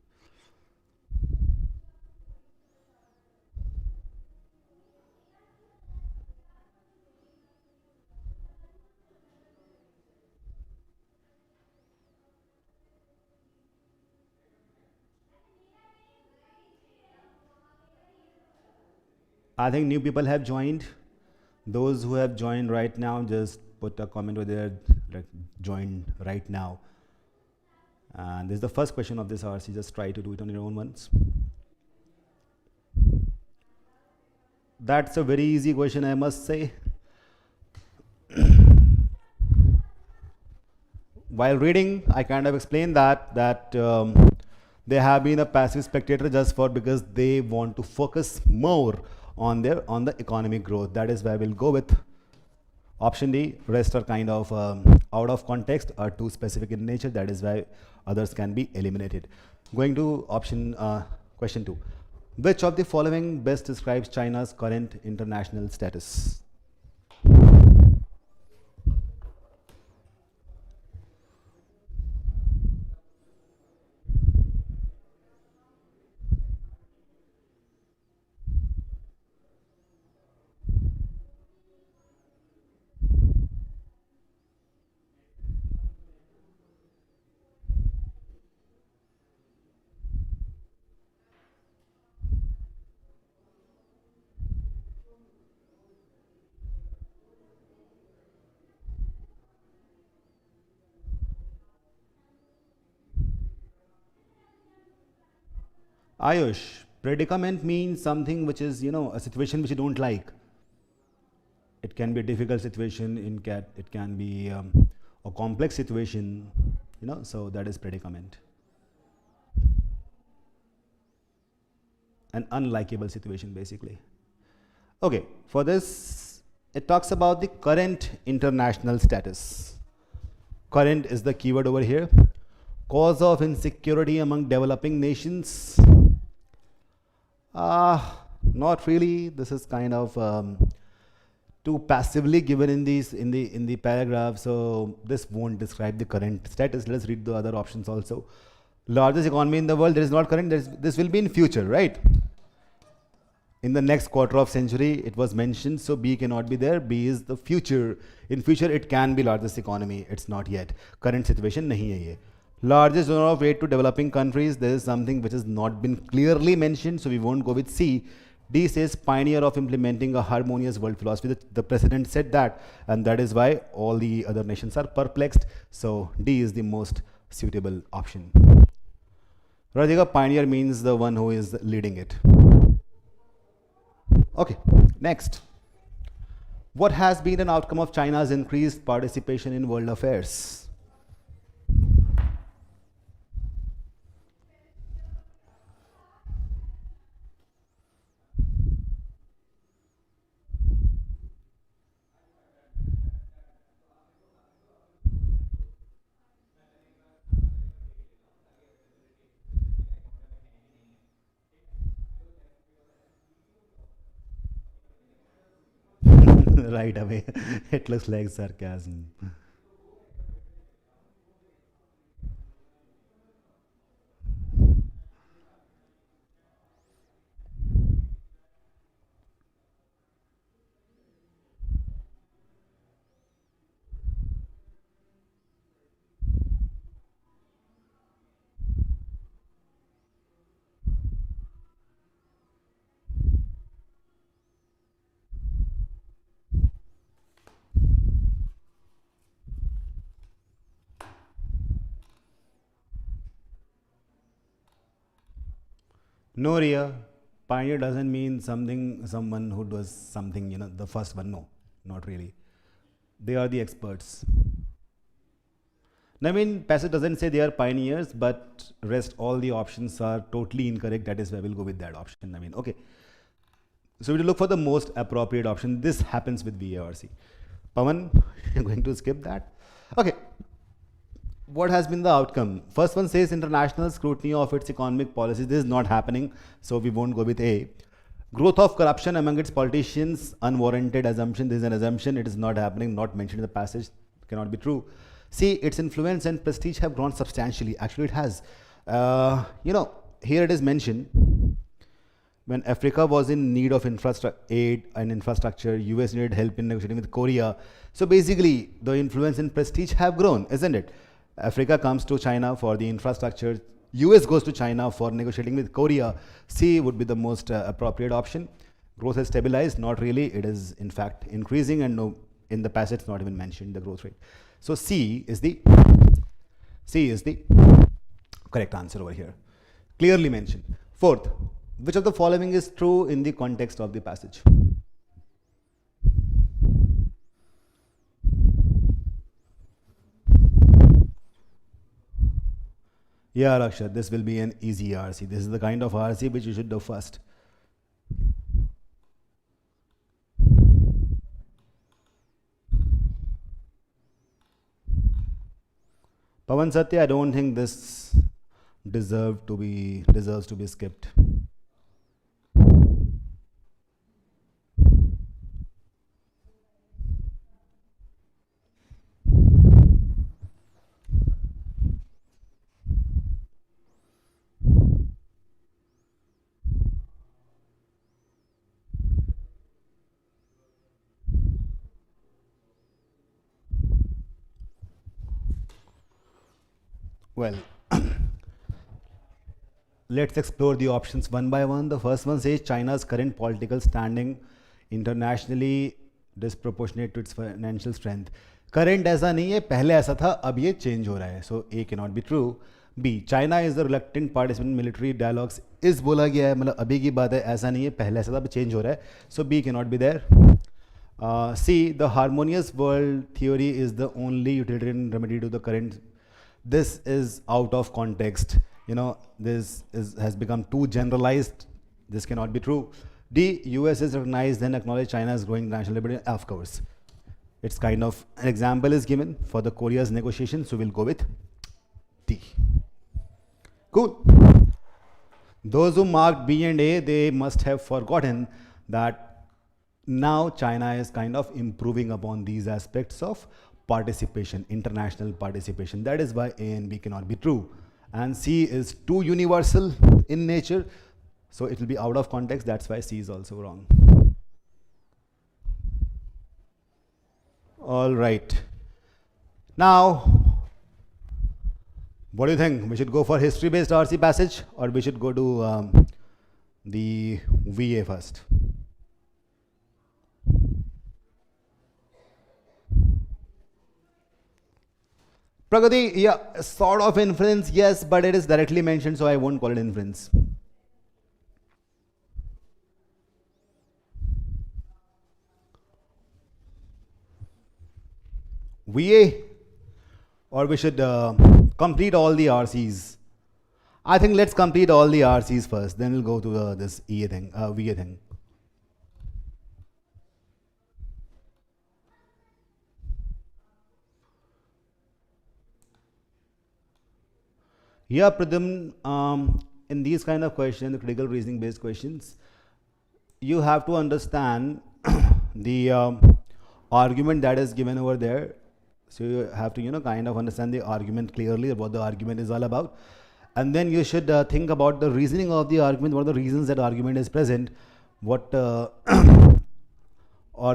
I think new people have joined. Those who have joined right now, just put a comment over there, like join right now. And this is the first question of this hour, so just try to do it on your own once. That's a very easy question, I must say. While reading, I kind of explained that they have been a passive spectator just because they want to focus more on the economic growth. That is why we'll go with option D. Rest are kind of out of context or too specific in nature. That is why others can be eliminated. Going to question 2. Which of the following best describes China's current international status? Ayush, predicament means something which is, a situation which you don't like. It can be a difficult situation, it can be a complex situation, so that is predicament. An unlikable situation, basically. Okay, for this, it talks about the current international status. Current is the keyword over here. Cause of insecurity among developing nations. Not really. This is kind of too passively given in the paragraph, so this won't describe the current status. Let's read the other options also. Largest economy in the world, there is not current, this will be in future, right? In the next quarter of century, it was mentioned, so B cannot be there. B is the future. In future, it can be largest economy. It's not yet. Current situation nahi hai ye. Largest donor of aid to developing countries, there is something which has not been clearly mentioned, so we won't go with C. D says pioneer of implementing a harmonious world philosophy. The president said that, and that is why all the other nations are perplexed. So D is the most suitable option. Radhika, pioneer means the one who is leading it. Okay, next. What has been an outcome of China's increased participation in world affairs? Right away, it looks like sarcasm. No, Ria. Pioneer doesn't mean someone who does something, the first one. No, not really. They are the experts. I mean, passage doesn't say they are pioneers, but rest all the options are totally incorrect. That is why we'll go with that option. I mean, okay. So we will look for the most appropriate option. This happens with VARC. Pawan, you're going to skip that? Okay. What has been the outcome? First one says international scrutiny of its economic policies. This is not happening, so we won't go with A. Growth of corruption among its politicians, unwarranted assumption. This is an assumption. It is not happening, not mentioned in the passage. Cannot be true. See, its influence and prestige have grown substantially. Actually, it has. Here it is mentioned. When Africa was in need of aid and infrastructure, US needed help in negotiating with Korea. So basically, the influence and prestige have grown, isn't it? Africa comes to China for the infrastructure. US goes to China for negotiating with Korea. C would be the most appropriate option. Growth has stabilized. Not really. It is, in fact, increasing, and no, in the passage, it's not even mentioned the growth rate. So C is the correct answer over here. Clearly mentioned. Fourth, which of the following is true in the context of the passage? Yeah, Raksha, this will be an easy RC. This is the kind of RC which you should do first. Pawan Satya, I don't think this deserves to be skipped. Well, let's explore the options one by one. The first one says China's current political standing internationally disproportionate to its financial strength. Current ऐसा नहीं है, पहले ऐसा था, अब ये change हो रहा है. So A cannot be true. B, China is the reluctant participant in military dialogues. इस बोला गया है, मतलब अभी की बात है, ऐसा नहीं है, पहले ऐसा था, अब change हो रहा है. So B cannot be there. C, the harmonious world theory is the only utilitarian remedy to the current. This is out of context. Has become too generalized. This cannot be true. D, US is recognized and acknowledged China's growing national liberty. Of course. It's kind of an example is given for the Korea's negotiation, so we'll go with D. Cool. Those who marked B and A, they must have forgotten that now China is kind of improving upon these aspects of participation, international participation. That is why A and B cannot be true. and C is too universal in nature, so it will be out of context. That's why C is also wrong. All right. Now, what do you think? We should go for history-based RC passage, or we should go to the VA first? Pragati, yeah, sort of inference, yes, but it is directly mentioned, so I won't call it inference. VA, or we should complete all the RCs? I think let's complete all the RCs first, then we'll go to this EA thing, VA thing. Yeah, Pradham, in these kind of questions, the critical reasoning based questions, you have to understand the argument that is given over there. So you have to, kind of understand the argument clearly, what the argument is all about. And then you should think about the reasoning of the argument, what are the reasons that argument is present, what are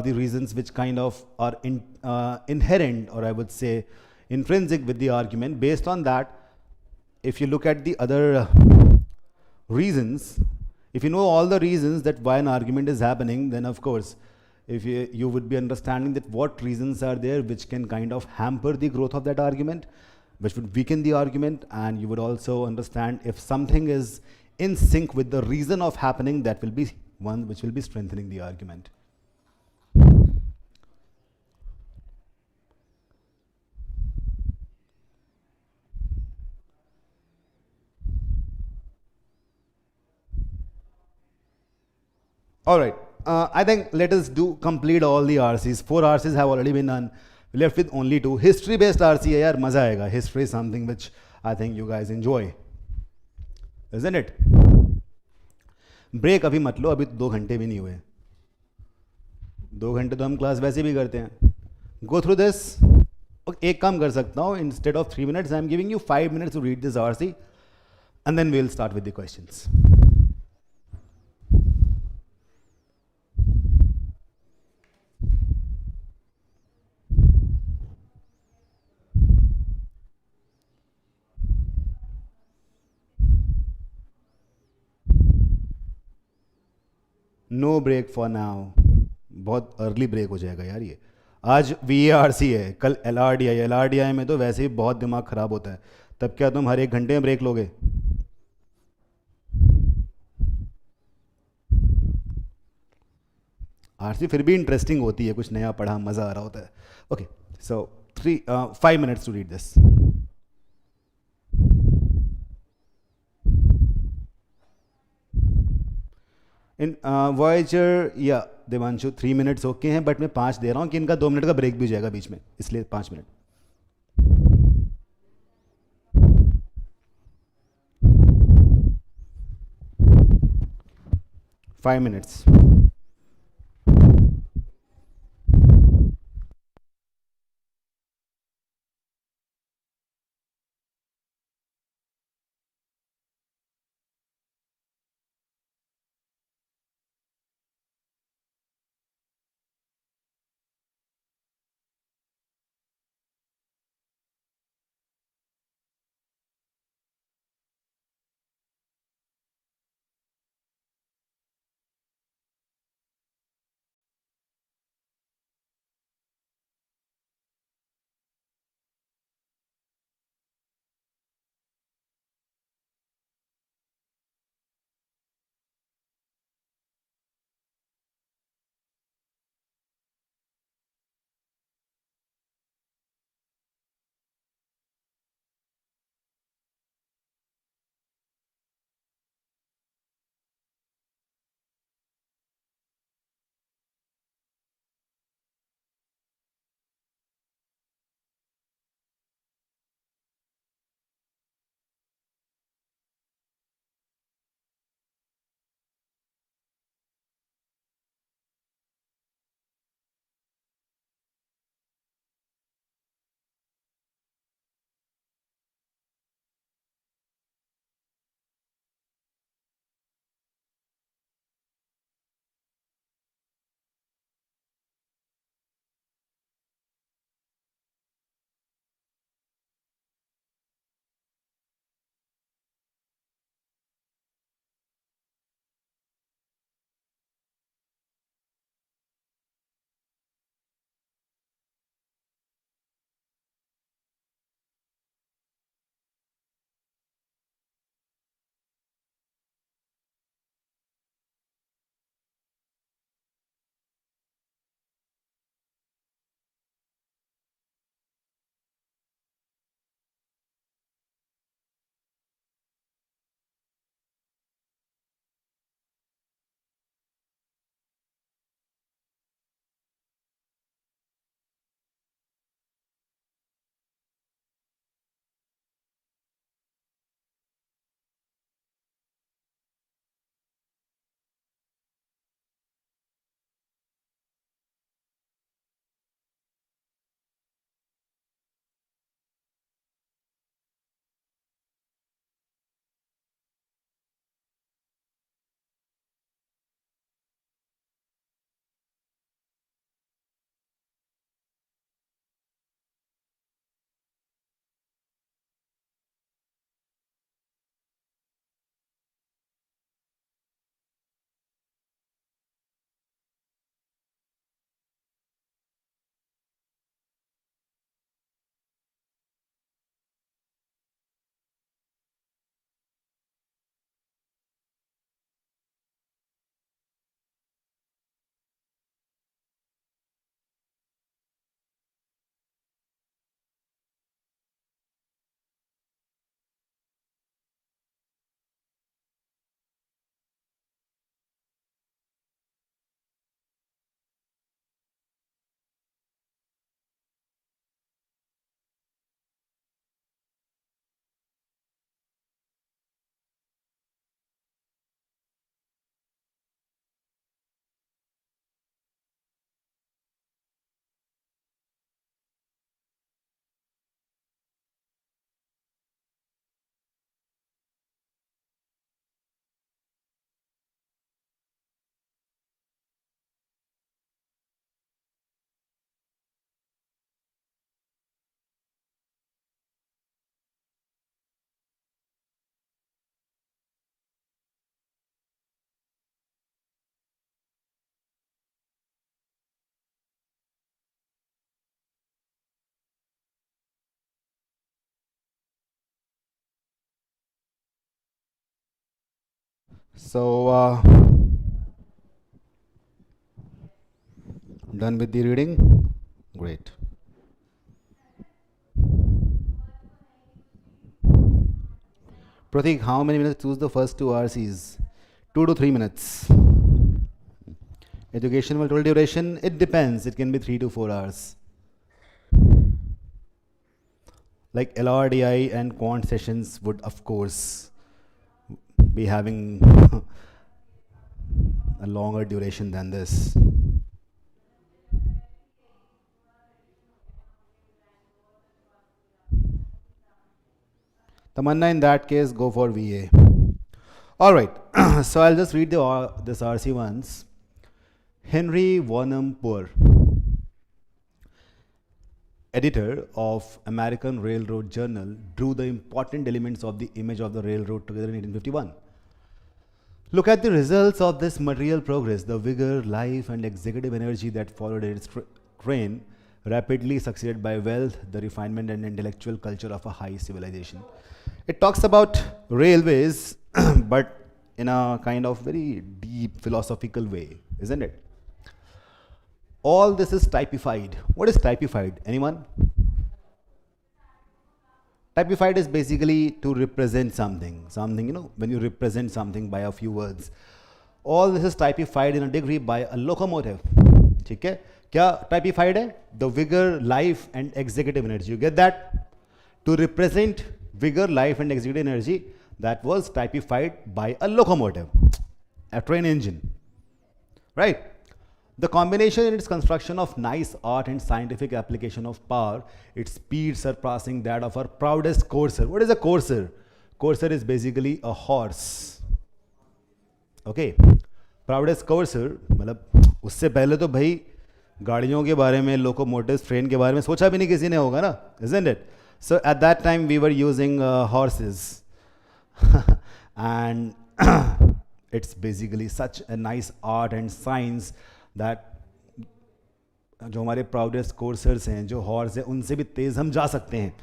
the reasons which kind of are inherent, or I would say intrinsic with the argument. Based on that, if you look at the other reasons, if you know all the reasons that why an argument is happening, then of course, if you would be understanding that what reasons are there which can kind of hamper the growth of that argument, which would weaken the argument, and you would also understand if something is in sync with the reason of happening, that will be one which will be strengthening the argument. All right. I think let us do complete all the RCs. 4 RCs have already been done. We left with only 2. History based RC है यार, मजा आएगा. History is something which I think you guys enjoy, isn't it? Break अभी मत लो, अभी 2 घंटे भी नहीं हुए. 2 घंटे तो हम क्लास वैसे भी करते हैं. Go through this. एक काम कर सकता हूँ, instead of 3 minutes, I am giving you 5 minutes to read this RC, and then we'll start with the questions. No break for now. बहुत अर्ली ब्रेक हो जाएगा यार ये. आज VARC है, कल LRDI. LRDI में तो वैसे ही बहुत दिमाग ख़राब होता है. तब क्या तुम हर 1 घंटे में ब्रेक लोगे? आरसी फिर भी इंटरेस्टिंग होती है, कुछ नया पढ़ा, मज़ा आ रहा होता है. Okay, so 5 minutes to read this. इन वॉयजर या देवांशु 3 minutes ओके हैं, बट मैं 5 दे रहा हूँ कि इनका 2 मिनट का ब्रेक भी हो जाएगा बीच में, इसलिए 5 minute. 5 minutes. So, done with the reading? Great. Pratik, how many minutes choose the first two RCs? 2 to 3 minutes. Educational total duration, it depends. It can be 3 to 4 hours. Like LRDI and quant sessions would, of course, be having a longer duration than this. Tamanna, in that case, go for VA. All right, so I'll just read this RC once. Henry Warnham Poor, editor of American Railroad Journal, drew the important elements of the image of the railroad together in 1851. Look at the results of this material progress, the vigor, life, and executive energy that followed its train, rapidly succeeded by wealth, the refinement and intellectual culture of a high civilization. It talks about railways, but in a kind of very deep philosophical way, isn't it? All this is typified. What is typified? Anyone? Typified is basically to represent something. Something, when you represent something by a few words. All this is typified in a degree by a locomotive. ठीक है? क्या typified है? The vigor, life, and executive energy. You get that? To represent vigor, life, and executive energy, that was typified by a locomotive, a train engine. Right? The combination in its construction of nice art and scientific application of power, its speed surpassing that of our proudest courser. What is a courser? Courser is basically a horse. Okay. Proudest courser, मतलब उससे पहले तो भाई गाड़ियों के बारे में, locomotives, train के बारे में सोचा भी नहीं किसी ने होगा ना, isn't it? So at that time we were using horses, and it's basically such a nice art and science that जो हमारे proudest coursers हैं, जो horse हैं, उनसे भी तेज हम जा सकते हैं.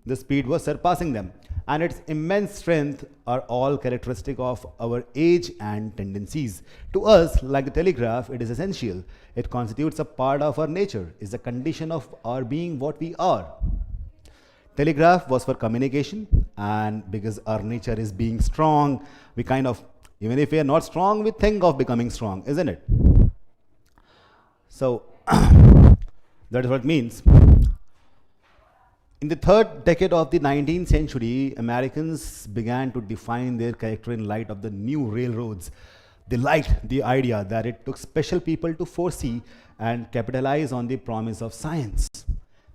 The speed was surpassing them, and its immense strength are all characteristic of our age and tendencies. To us, like the telegraph, it is essential. It constitutes a part of our nature, is a condition of our being what we are. Telegraph was for communication, and because our nature is being strong, we kind of, even if we are not strong, we think of becoming strong, isn't it? So that is what it means. In the third decade of the 19th century, Americans began to define their character in light of the new railroads. They liked the idea that it took special people to foresee and capitalize on the promise of science.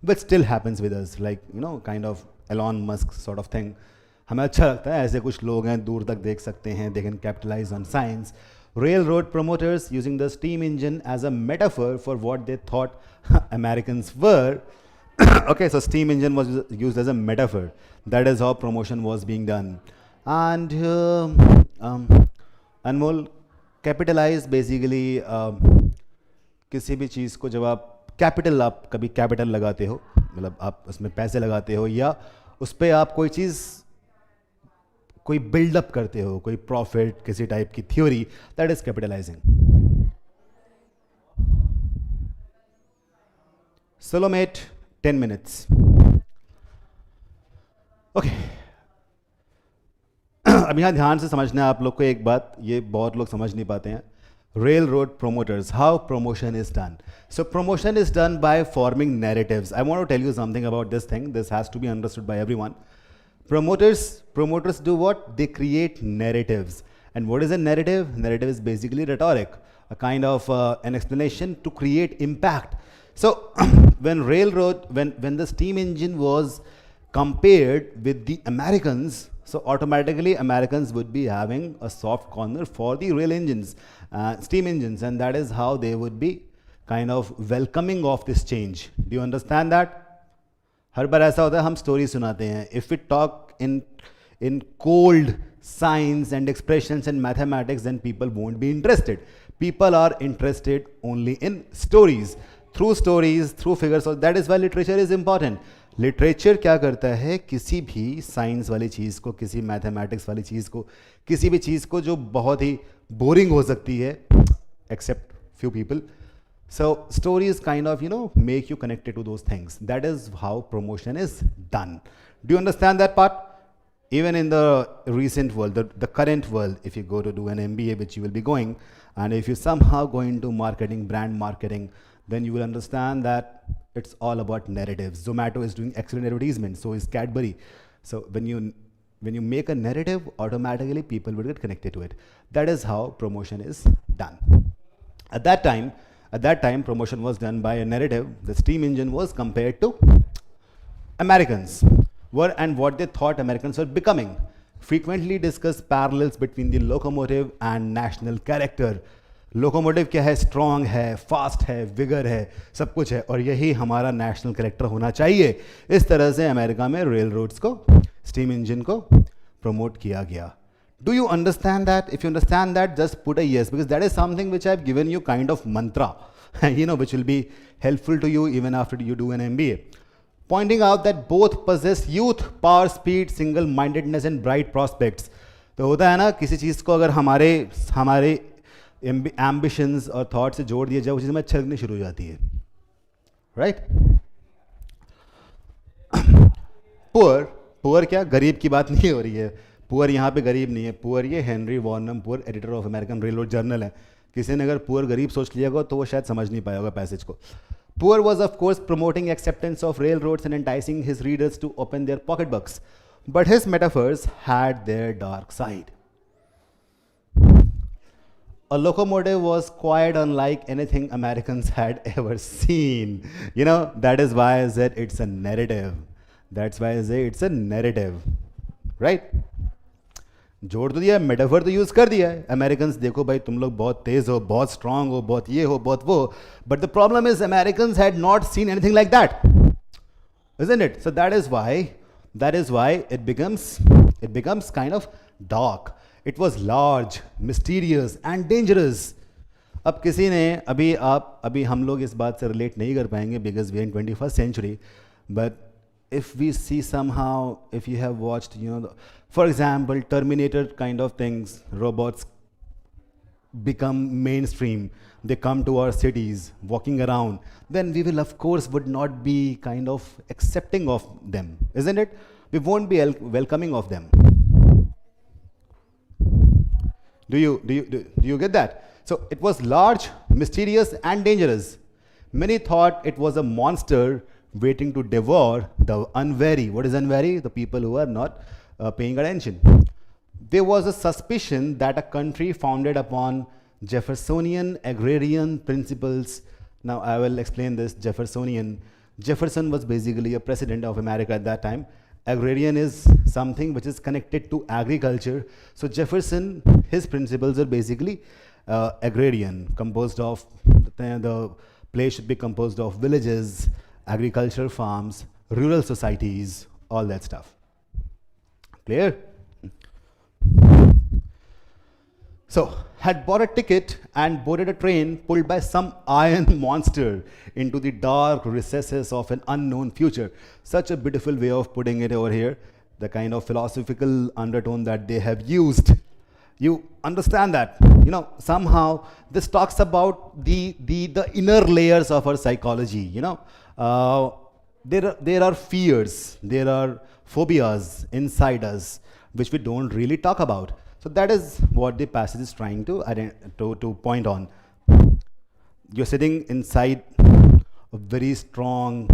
But still happens with us, like, kind of Elon Musk sort of thing. हमें अच्छा लगता है ऐसे कुछ लोग हैं, दूर तक देख सकते हैं, they can capitalize on science. Railroad promoters using the steam engine as a metaphor for what they thought Americans were. Okay, so steam engine was used as a metaphor. That is how promotion was being done. And Anmol, capitalize basically किसी भी चीज़ को जब आप कभी capital लगाते हो, मतलब आप उसमें पैसे लगाते हो या उस पर आप कोई बिल्डअप करते हो, कोई प्रॉफिट, किसी टाइप की theory, that is capitalising. Solomate, 10 minutes. Okay. अब यहाँ ध्यान से समझना है आप लोग को एक बात, ये बहुत लोग समझ नहीं पाते हैं. Railroad promoters, how promotion is done. So promotion is done by forming narratives. I want to tell you something about this thing. This has to be understood by everyone. Promoters do what? They create narratives. And what is a narrative? Narrative is basically rhetoric, a kind of an explanation to create impact. So when the steam engine was compared with the Americans, so automatically Americans would be having a soft corner for the rail engines, steam engines, and that is how they would be kind of welcoming of this change. Do you understand that? हर बार ऐसा होता है, हम story सुनाते हैं. If we talk in cold science and expressions and mathematics, then people won't be interested. People are interested only in stories, through figures. So that is why literature is important. Literature क्या करता है, किसी भी science वाली चीज़ को, किसी mathematics वाली चीज़ को, किसी भी चीज़ को जो बहुत ही बोरिंग हो सकती है, except few people, so stories kind of make you connected to those things. That is how promotion is done. Do you understand that part? Even in the recent world, the current world, if you go to do an MBA, which you will be going, and if you somehow go into marketing, brand marketing, then you will understand that it's all about narratives. Zomato is doing excellent advertisement, so is Cadbury. So when you make a narrative, automatically people will get connected to it. That is how promotion is done. At that time, promotion was done by a narrative. The steam engine was compared to Americans and what they thought Americans were becoming. Frequently discussed parallels between the locomotive and national character. Locomotive क्या है, strong है, fast है, vigour है, सब कुछ है, और यही हमारा नेशनल कैरेक्टर होना चाहिए. इस तरह से अमेरिका में रेल रोड्स को, स्टीम इंजन को प्रमोट किया गया. Do you understand that? If you understand that, just put a yes, because that is something which I have given you kind of mantra, which will be helpful to you even after you do an MBA. Pointing out that both possess youth, power, speed, single-mindedness and bright prospects. तो होता है ना, किसी चीज़ को अगर हमारे ambitions और thoughts से जोड़ दिया जाए, वो चीज़ में अच्छा लगनी शुरू हो जाती है, right? पुअर क्या, गरीब की बात नहीं हो रही है. पुअर यहाँ पे गरीब नहीं है. पुअर ये Henry Varnum Poor, editor of American Railroad Journal है. किसी ने अगर पुअर गरीब सोच लिया होगा तो वो शायद समझ नहीं पाया होगा पैसेज को. Poor was of course promoting acceptance of railroads and enticing his readers to open their pocketbooks, but his metaphors had their dark side. A locomotive was quite unlike anything Americans had ever seen. That is why I said it's a narrative. That's why I say it's a narrative. Right? जोड़ तो दिया, metaphor तो use कर दिया है. Americans देखो भाई, तुम लोग बहुत तेज हो, बहुत स्ट्रांग हो, बहुत ये हो, बहुत वो. But the problem is Americans had not seen anything like that, isn't it? So that is why it becomes kind of dark. It was large, mysterious and dangerous. अब किसी ने अभी हम लोग इस बात से रिलेट नहीं कर पाएंगे because we are in 21st century, but if we see somehow, if you have watched, for example, Terminator kind of things, robots become mainstream, they come to our cities, walking around, then we will, of course, would not be kind of accepting of them, isn't it? We won't be welcoming of them. Do you get that? So it was large, mysterious and dangerous. Many thought it was a monster waiting to devour the unwary. What is unwary? The people who are not paying attention. There was a suspicion that a country founded upon Jeffersonian agrarian principles. Now I will explain this. Jefferson was basically a president of America at that time. Agrarian is something which is connected to agriculture. So Jefferson, his principles are basically agrarian, composed of, the place should be composed of villages, agricultural farms, rural societies, all that stuff. Clear? So, had bought a ticket and boarded a train pulled by some iron monster into the dark recesses of an unknown future. Such a beautiful way of putting it over here, the kind of philosophical undertone that they have used. You understand that? Somehow this talks about the inner layers of our psychology. There are fears, there are phobias inside us which we don't really talk about. So that is what the passage is trying to point on. You're sitting inside a very strong,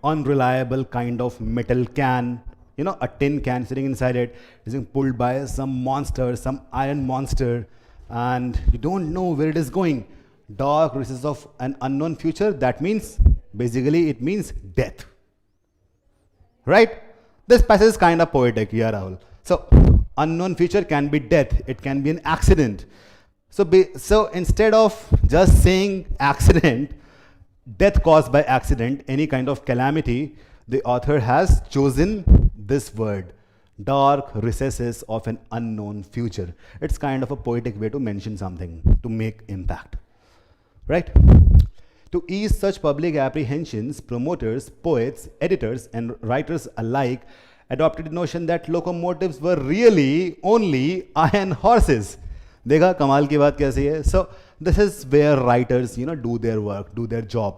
unreliable kind of metal can, a tin can sitting inside it, is being pulled by some monster, some iron monster, and you don't know where it is going. Dark recesses of an unknown future, that means, basically it means death. Right? This passage is kind of poetic, yeah, Rahul. So, unknown future can be death, it can be an accident. So instead of just saying accident, death caused by accident, any kind of calamity, the author has chosen this word, dark recesses of an unknown future. It's kind of a poetic way to mention something, to make impact. Right? To ease such public apprehensions, promoters, poets, editors, and writers alike adopted the notion that locomotives were really only iron horses. देखा कमाल की बात कैसी है? So this is where writers, do their work, do their job.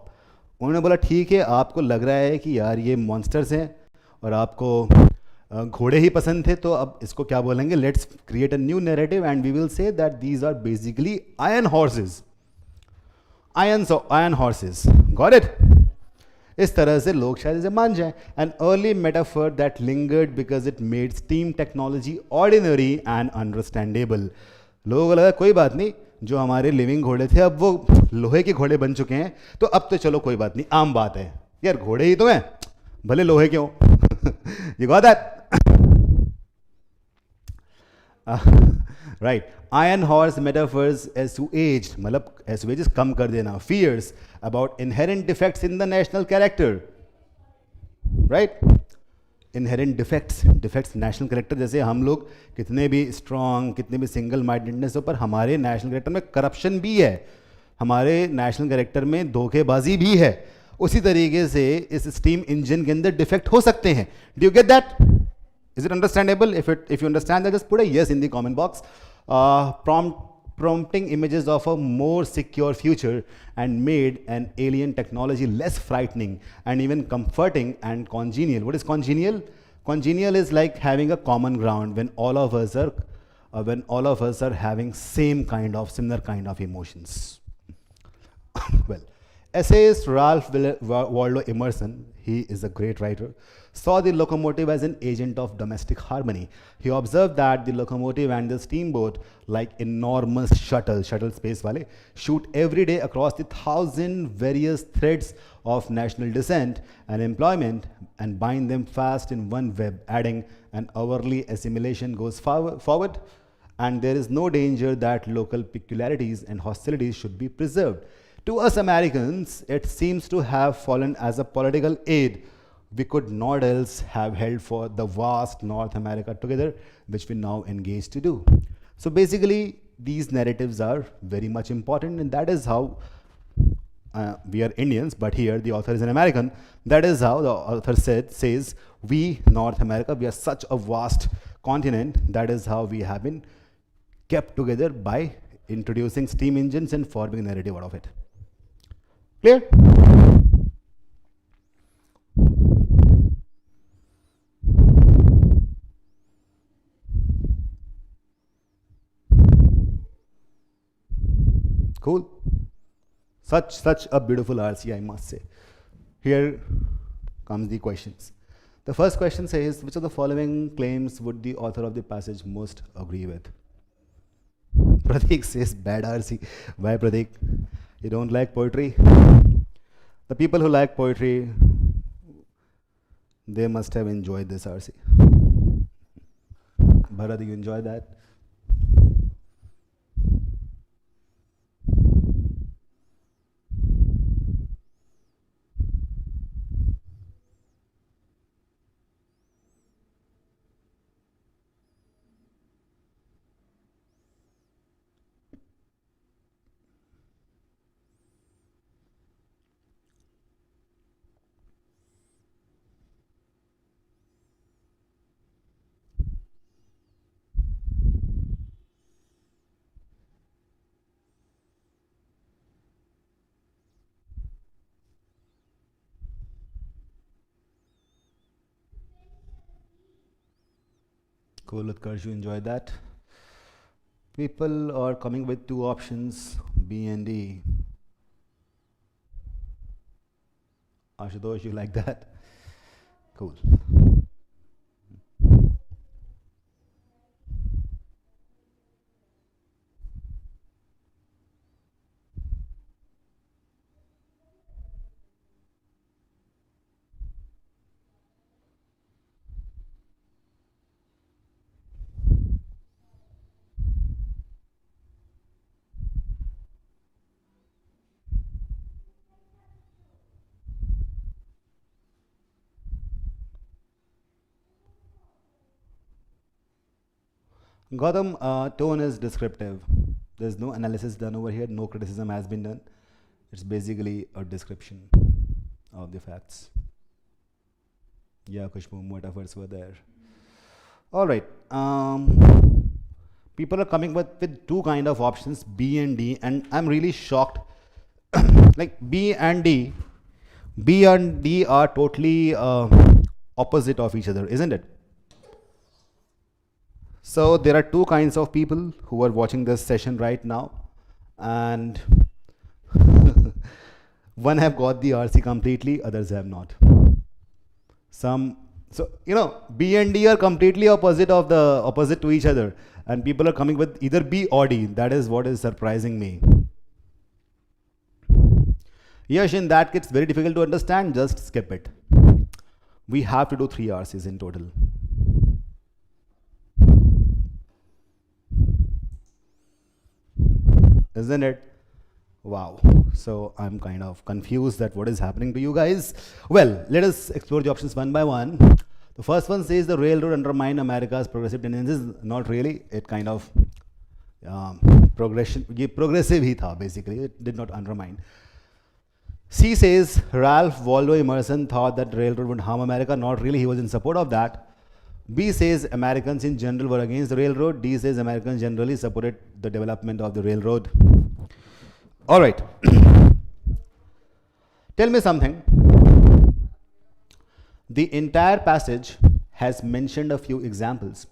उन्होंने बोला ठीक है, आपको लग रहा है कि यार ये मॉन्स्टर्स हैं और आपको घोड़े ही पसंद थे, तो अब इसको क्या बोलेंगे? Let's create a new narrative and we will say that these are basically iron horses. Iron horses, got it? इस तरह से लोग शायद इसे मान जाएं. An early metaphor that lingered because it made steam technology ordinary and understandable. लोगों को लगा कोई बात नहीं, जो हमारे लिविंग घोड़े थे अब वो लोहे के घोड़े बन चुके हैं, तो अब तो चलो कोई बात नहीं, आम बात है यार, घोड़े ही तो हैं, भले लोहे के हों. You got that? Right. Iron horse metaphors assuaged, मतलब assuages कम कर देना, fears about inherent defects in the national character. Right? Inherent defects national character, जैसे हम लोग कितने भी strong, कितने भी single mindedness हो, पर हमारे national character में corruption भी है, हमारे national character में धोखेबाजी भी है. उसी तरीके से इस स्टीम इंजन के अंदर डिफेक्ट हो सकते हैं. Do you get that? Is it understandable? If you understand that, just put a yes in the comment box. Prompting images of a more secure future and made an alien technology less frightening and even comforting and congenial. What is congenial? Congenial is like having a common ground when all of us are having similar kind of emotions. Well, essayist Ralph Waldo Emerson, he is a great writer, saw the locomotive as an agent of domestic harmony. He observed that the locomotive and the steamboat, like enormous shuttle space wale, shoot every day across the 1,000 various threads of national descent and employment and bind them fast in one web, adding an hourly assimilation goes forward, and there is no danger that local peculiarities and hostilities should be preserved. To us Americans, it seems to have fallen as a political aid we could not else have held for the vast North America together, which we now engage to do. So basically, these narratives are very much important, and that is how we are Indians, but here the author is an American. That is how the author says, we, North America, we are such a vast continent. That is how we have been kept together by introducing steam engines and forming a narrative out of it. Clear? Cool. Such a beautiful RC, I must say. Here comes the questions. The first question says, which of the following claims would the author of the passage most agree with? Pratik says bad RC. Why, Pratik? You don't like poetry? The people who like poetry, they must have enjoyed this RC. Bharat, you enjoy that? Cool, Utkarsh, you enjoyed that? People are coming with two options, B and D. Ashutosh, you like that? Cool. Gautam, tone is descriptive. There's no analysis done over here, no criticism has been done. It's basically a description of the facts. Yeah, kuch metaphors were there. All right. People are coming with two kind of options, B and D, and I'm really shocked. Like B and D are totally opposite of each other, isn't it? So there are two kinds of people who are watching this session right now, and one have got the RC completely, others have not. Some, so B and D are completely opposite to each other, and people are coming with either B or D. That is what is surprising me. Yes, in that it's very difficult to understand. Just skip it. We have to do 3 RCs in total. Isn't it? Wow. So I'm kind of confused that what is happening to you guys. Well, let us explore the options one by one. The first one says the railroad undermined America's progressive tendencies. Not really. It kind of progressive ही था basically. It did not undermine. C says Ralph Waldo Emerson thought that railroad would harm America. Not really. He was in support of that. B says Americans in general were against the railroad. D says Americans generally supported the development of the railroad. All right. Tell me something. The entire passage has mentioned a few examples,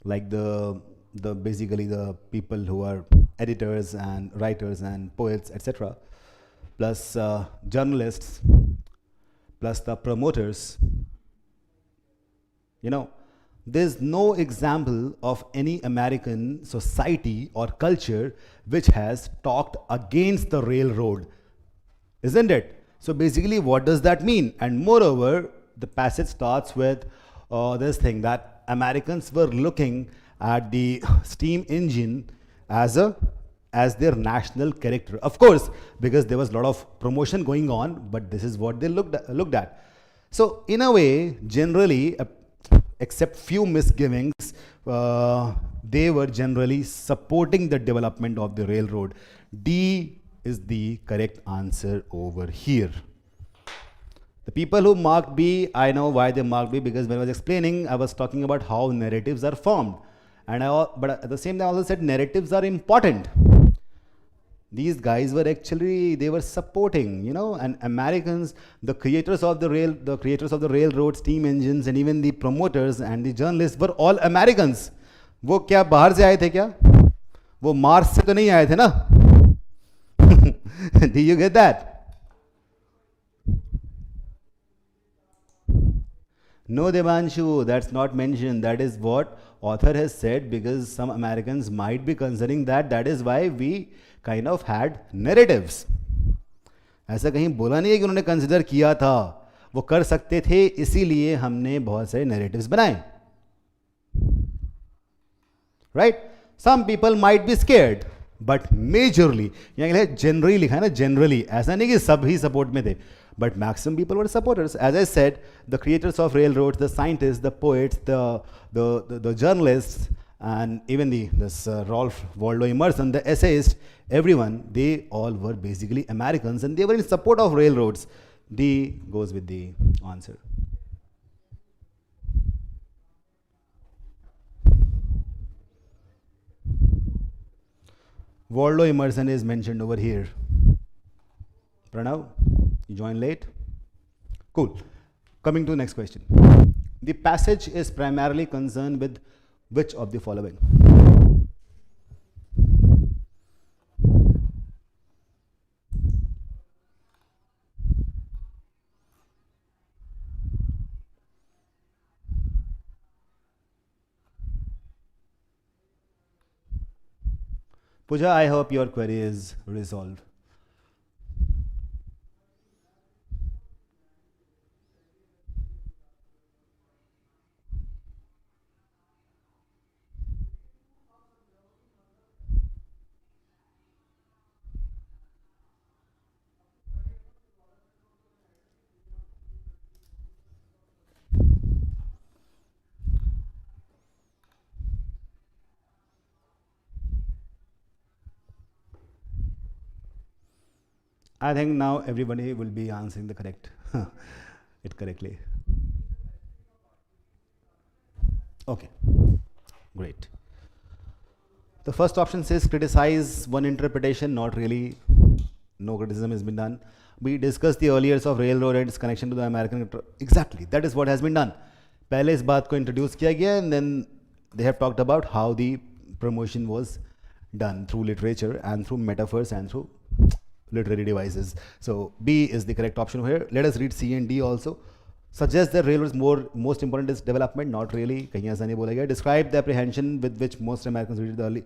like the basically the people who are editors and writers and poets, etc., plus journalists, plus the promoters. There's no example of any American society or culture which has talked against the railroad, isn't it? So basically, what does that mean? And moreover, the passage starts with this thing that Americans were looking at the steam engine as their national character. Of course, because there was a lot of promotion going on, but this is what they looked at. So in a way, generally, except few misgivings, they were generally supporting the development of the railroad. D is the correct answer over here. The people who marked B, I know why they marked B, because when I was explaining, I was talking about how narratives are formed. But at the same time, I also said narratives are important. These guys were actually, they were supporting, and Americans, the creators of the railroad, steam engines, and even the promoters and the journalists were all Americans. वो क्या बाहर से आए थे क्या? वो Mars से तो नहीं आए थे ना? Do you get that? No, Devanshu, that's not mentioned. That is what author has said, because some Americans might be considering that is why we kind of had narratives. ऐसा कहीं बोला नहीं है कि उन्होंने कंसिडर किया था, वो कर सकते थे, इसीलिए हमने बहुत सारे narratives बनाए. Right? Some people might be scared, but majorly, यहाँ generally लिखा है ना, generally, ऐसा नहीं कि सब ही support में थे, but maximum people were supporters. As I said, the creators of railroads, the scientists, the poets, the journalists, and even this Ralph Waldo Emerson, the essayist, everyone, they all were basically Americans, and they were in support of railroads. D goes with the answer. Waldo Emerson is mentioned over here. Pranav, you joined late? Cool. Coming to the next question. The passage is primarily concerned with which of the following? Pooja, I hope your query is resolved. I think now everybody will be answering the correct it correctly. Okay, great. The first option says criticize one interpretation, not really. No criticism has been done. We discussed the earlier of railroad and its connection to the American. Exactly, that is what has been done. पहले इस बात को introduce किया गया and then they have talked about how the promotion was done through literature and through metaphors and through literary devices. So B is the correct option here. Let us read C and D also. Suggest that railroad's most important is development, not really. कहीं ऐसा नहीं बोला गया. Describe the apprehension with which most Americans read the early.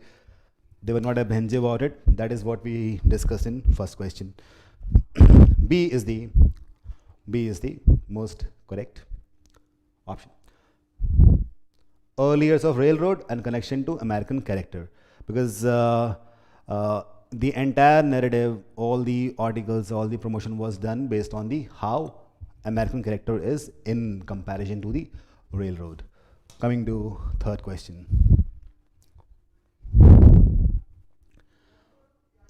They were not apprehensive about it. That is what we discussed in first question. B is the most correct option. Early years of railroad and connection to American character, because the entire narrative, all the articles, all the promotion was done based on the how American character is in comparison to the railroad. Coming to third question.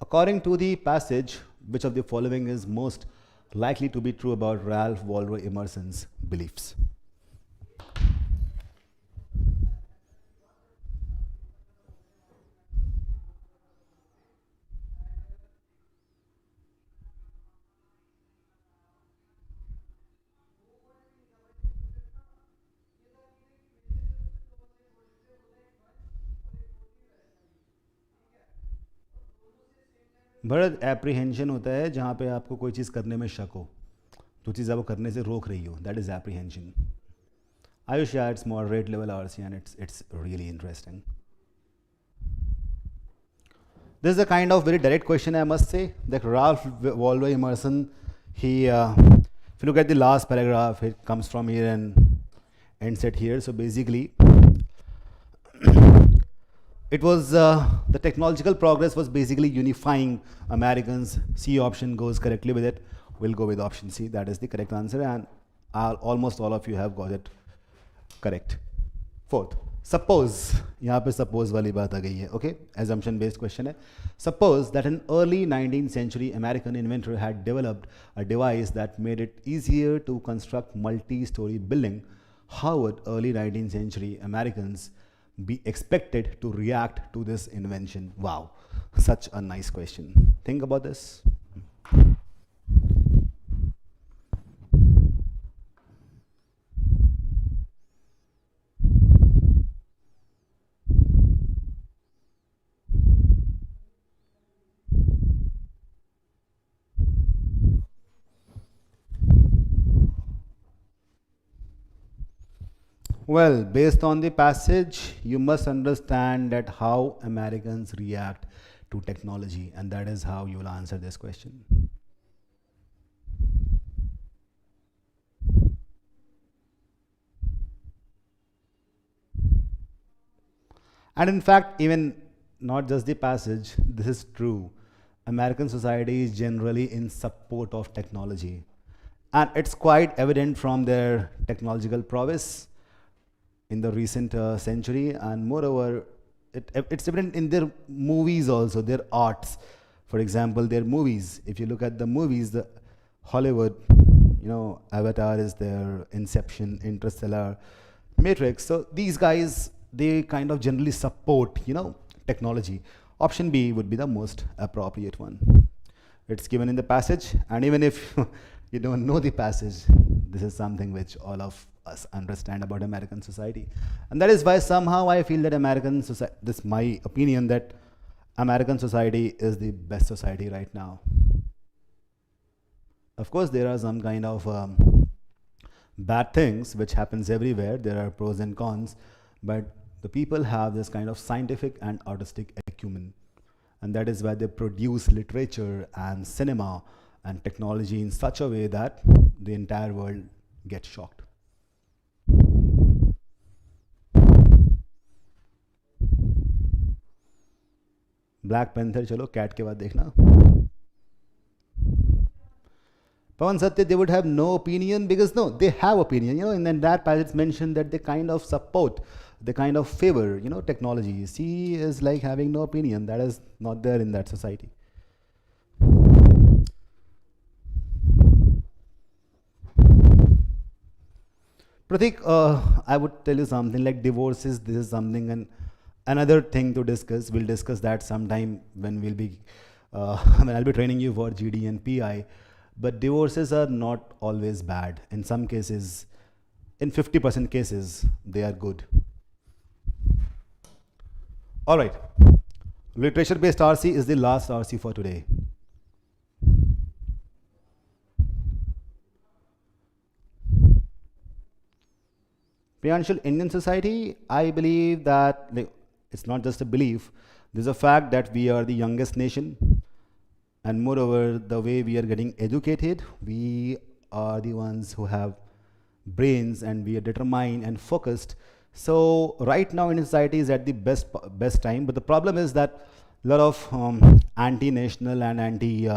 According to the passage, which of the following is most likely to be true about Ralph Waldo Emerson's beliefs? Bharat apprehension होता है जहाँ पे आपको कोई चीज़ करने में शक हो, तो चीज़ आपको करने से रोक रही हो, that is apprehension. Ayush, yeah, it's moderate level RC and it's really interesting. This is a kind of very direct question, I must say, that Ralph Waldo Emerson, he, if you look at the last paragraph, it comes from here and ends it here. So basically, it was the technological progress was basically unifying Americans. C option goes correctly with it. We'll go with option C. That is the correct answer, and almost all of you have got it correct. Fourth, suppose, यहाँ पे suppose वाली बात आ गई है. Okay, assumption based question है. Suppose that an early 19th century American inventor had developed a device that made it easier to construct multi-story building. How would early 19th century Americans be expected to react to this invention? Wow, such a nice question. Think about this. Well, based on the passage, you must understand that how Americans react to technology, and that is how you will answer this question. And in fact, even not just the passage, this is true. American society is generally in support of technology. And it's quite evident from their technological prowess in the recent century, and moreover, it's evident in their movies also, their arts. For example, their movies. If you look at the movies, the Hollywood, you know, Avatar is there, Inception, Interstellar, Matrix. So these guys, they kind of generally support, you know, technology. Option B would be the most appropriate one. It's given in the passage, and even if you don't know the passage, this is something which all of us understand about American society. And that is why somehow I feel that American society, this is my opinion, that American society is the best society right now. Of course, there are some kind of bad things which happens everywhere. There are pros and cons, but the people have this kind of scientific and artistic acumen. And that is why they produce literature and cinema and technology in such a way that the entire world gets shocked. Black Panther, chalo, cat के बाद देखना. Pawan Satya, they would have no opinion, because no, they have opinion, you know, and then that passage mentioned that they kind of support, they kind of favor, you know, technology. C is like having no opinion. That is not there in that society. Pratik, I would tell you something like divorces. This is something and another thing to discuss. We'll discuss that sometime when we'll be when I'll be training you for GD and PI. But divorces are not always bad. In some cases, in 50% cases, they are good. All right. Literature-based RC is the last RC for today. Priyanshul, Indian society, I believe that like, it's not just a belief. There's a fact that we are the youngest nation, and moreover, the way we are getting educated, we are the ones who have brains and we are determined and focused. So right now in society is at the best time, but the problem is that a lot of anti-national and anti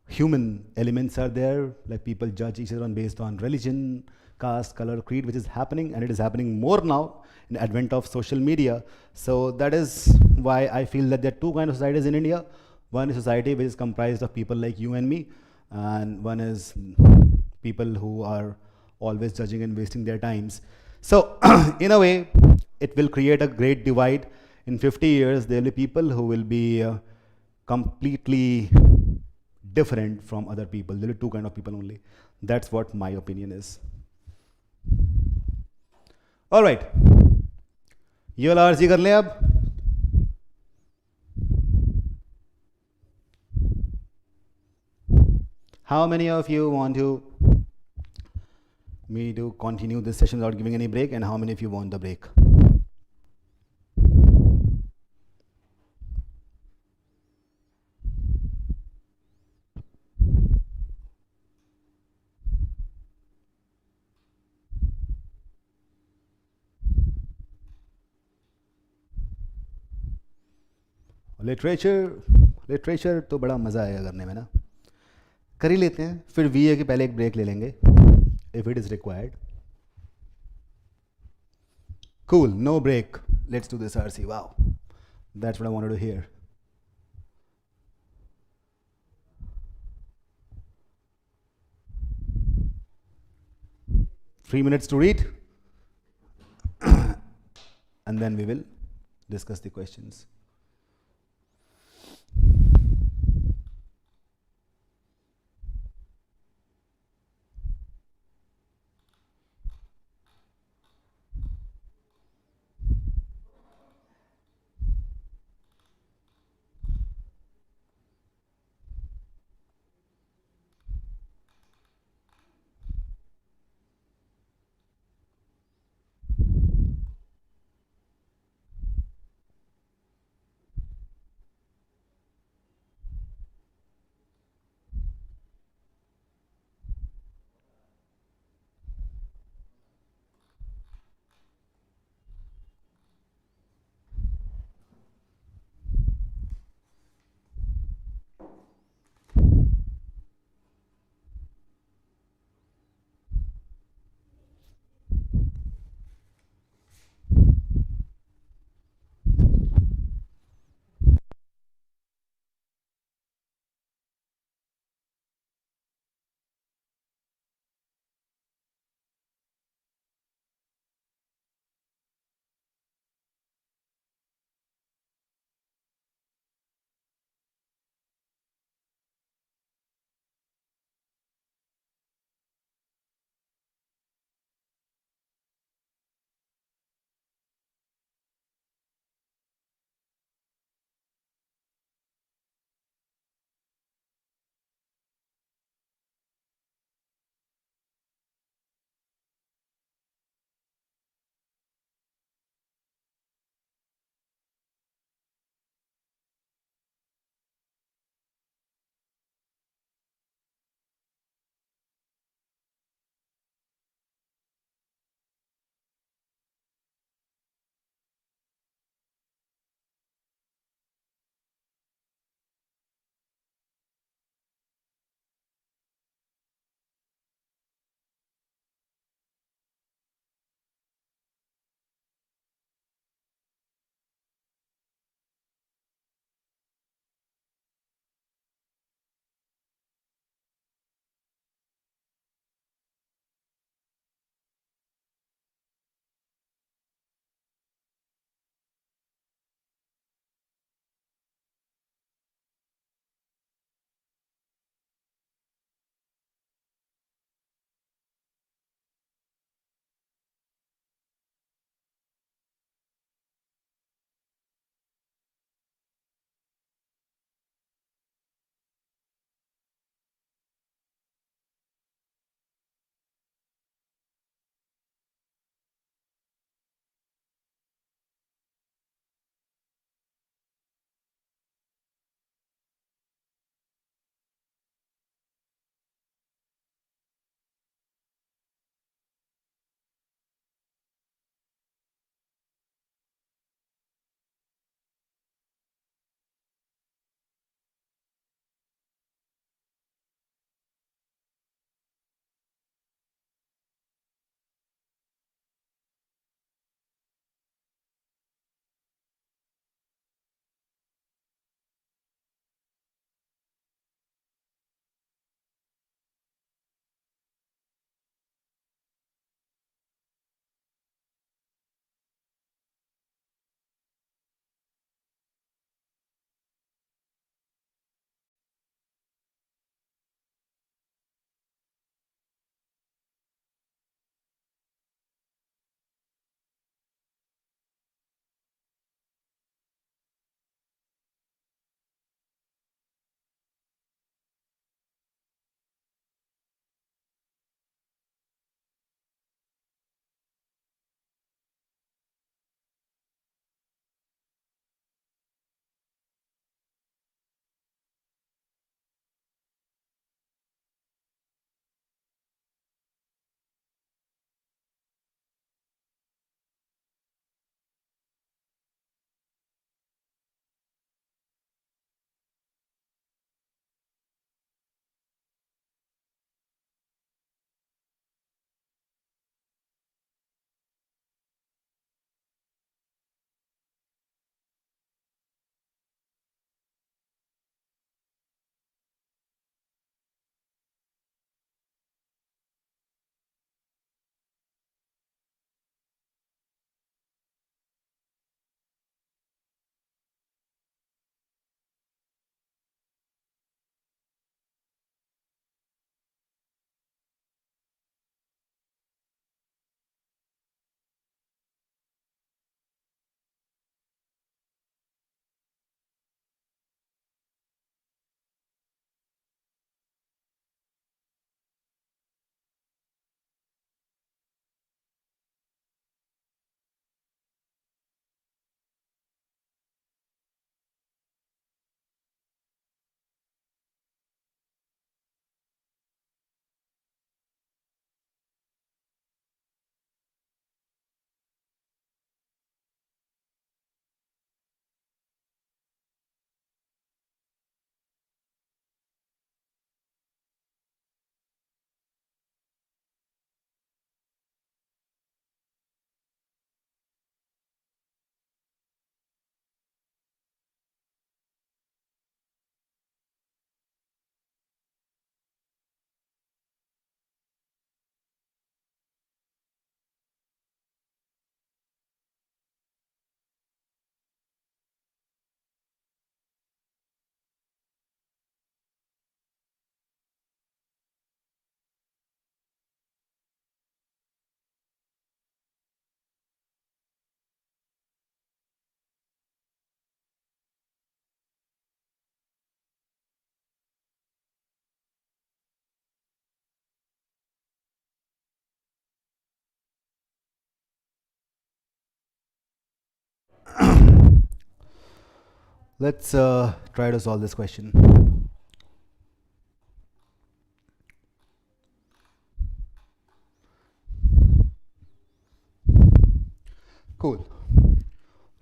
human elements are there. Like people judge each other on based on religion, caste, color, creed, which is happening, and it is happening more now in the advent of social media. So that is why I feel that there are two kind of societies in India. One is society which is comprised of people like you and me, and one is people who are always judging and wasting their times. So, in a way, it will create a great divide. In 50 years, there will be people who will be completely different from other people. There will be two kind of people only. That's what my opinion is. All right. ये वाला RC कर लें अब. How many of you want to me to continue this session without giving any break, and how many of you want the break? Literature तो बड़ा मज़ा आएगा करने में ना. कर ही लेते हैं, फिर वीए के पहले एक ब्रेक ले लेंगे if it is required. Cool, no break. Let's do this RC. Wow, that's what I wanted to hear. Three minutes to read, and then we will discuss the questions. Let's try to solve this question. Cool.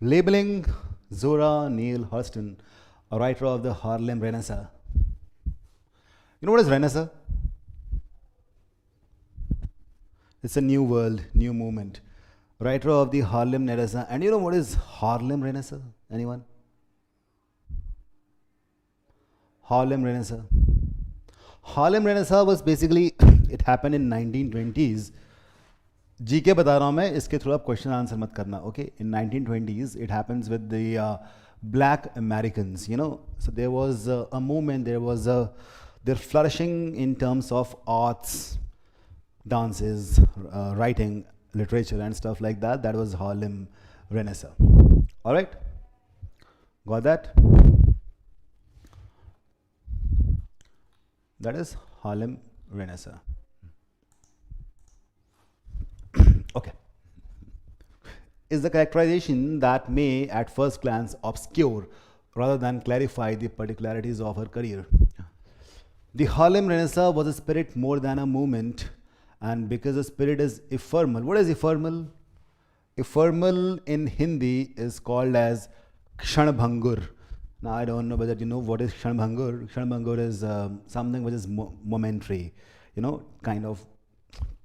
Labeling Zora Neale Hurston, a writer of the Harlem Renaissance. You know what is Renaissance? It's a new world, new movement. Writer of the Harlem Renaissance. And you know what is Harlem Renaissance? Anyone? Harlem Renaissance. Harlem Renaissance was basically, it happened in 1920s. GK बता रहा हूँ मैं, इसके थोड़ा question answer मत करना, okay? In 1920s, it happens with the black Americans, you know. So there was a movement, they're flourishing in terms of arts, dances, writing, literature and stuff like that. That was Harlem Renaissance. All right? Got that? That is Harlem Renaissance. Okay. Is the characterization that may at first glance obscure rather than clarify the particularities of her career. The Harlem Renaissance was a spirit more than a movement, and because the spirit is ephemeral. What is ephemeral? Ephemeral in Hindi is called as Kshanbhangur. Now I don't know whether you know what is Kshanbhangur. Kshanbhangur is something which is momentary, you know, kind of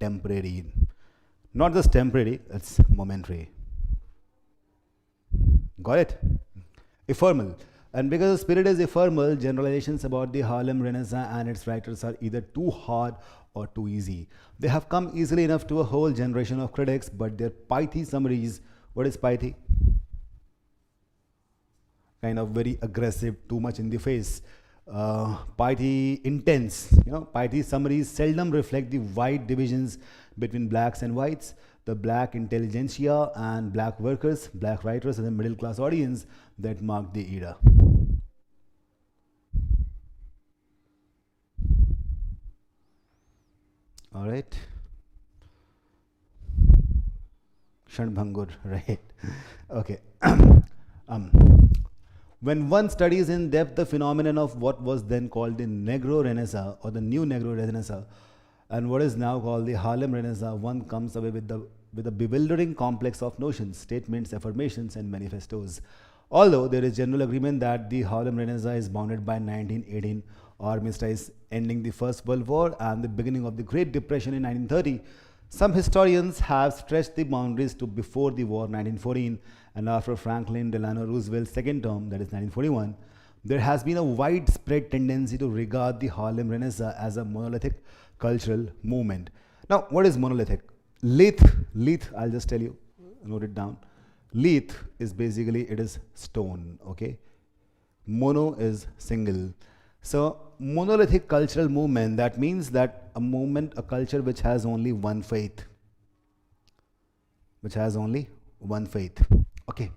temporary. Not just temporary, it's momentary. Got it? Ephemeral. And because the spirit is ephemeral, generalizations about the Harlem Renaissance and its writers are either too hard or too easy. They have come easily enough to a whole generation of critics, but their pithy summaries, what is pithy? Kind of very aggressive, too much in the face. Pithy, intense, you know, pithy summaries seldom reflect the wide divisions between blacks and whites, the black intelligentsia and black workers, black writers and the middle class audience that marked the era. All right. Kshanbhangur, right? Okay. When one studies in depth the phenomenon of what was then called the Negro Renaissance or the New Negro Renaissance and what is now called the Harlem Renaissance, one comes away with a bewildering complex of notions, statements, affirmations, and manifestos. Although there is general agreement that the Harlem Renaissance is bounded by 1918 armistice ending the First World War and the beginning of the Great Depression in 1930, some historians have stretched the boundaries to before the war 1914 and after Franklin Delano Roosevelt's second term, that is 1941. There has been a widespread tendency to regard the Harlem Renaissance as a monolithic cultural movement. Now, what is monolithic? Lith, I'll just tell you, note it down. Lith is basically, it is stone, okay? Mono is single. So, monolithic cultural movement, that means that a movement, a culture which has only one faith. Which has only one faith, okay?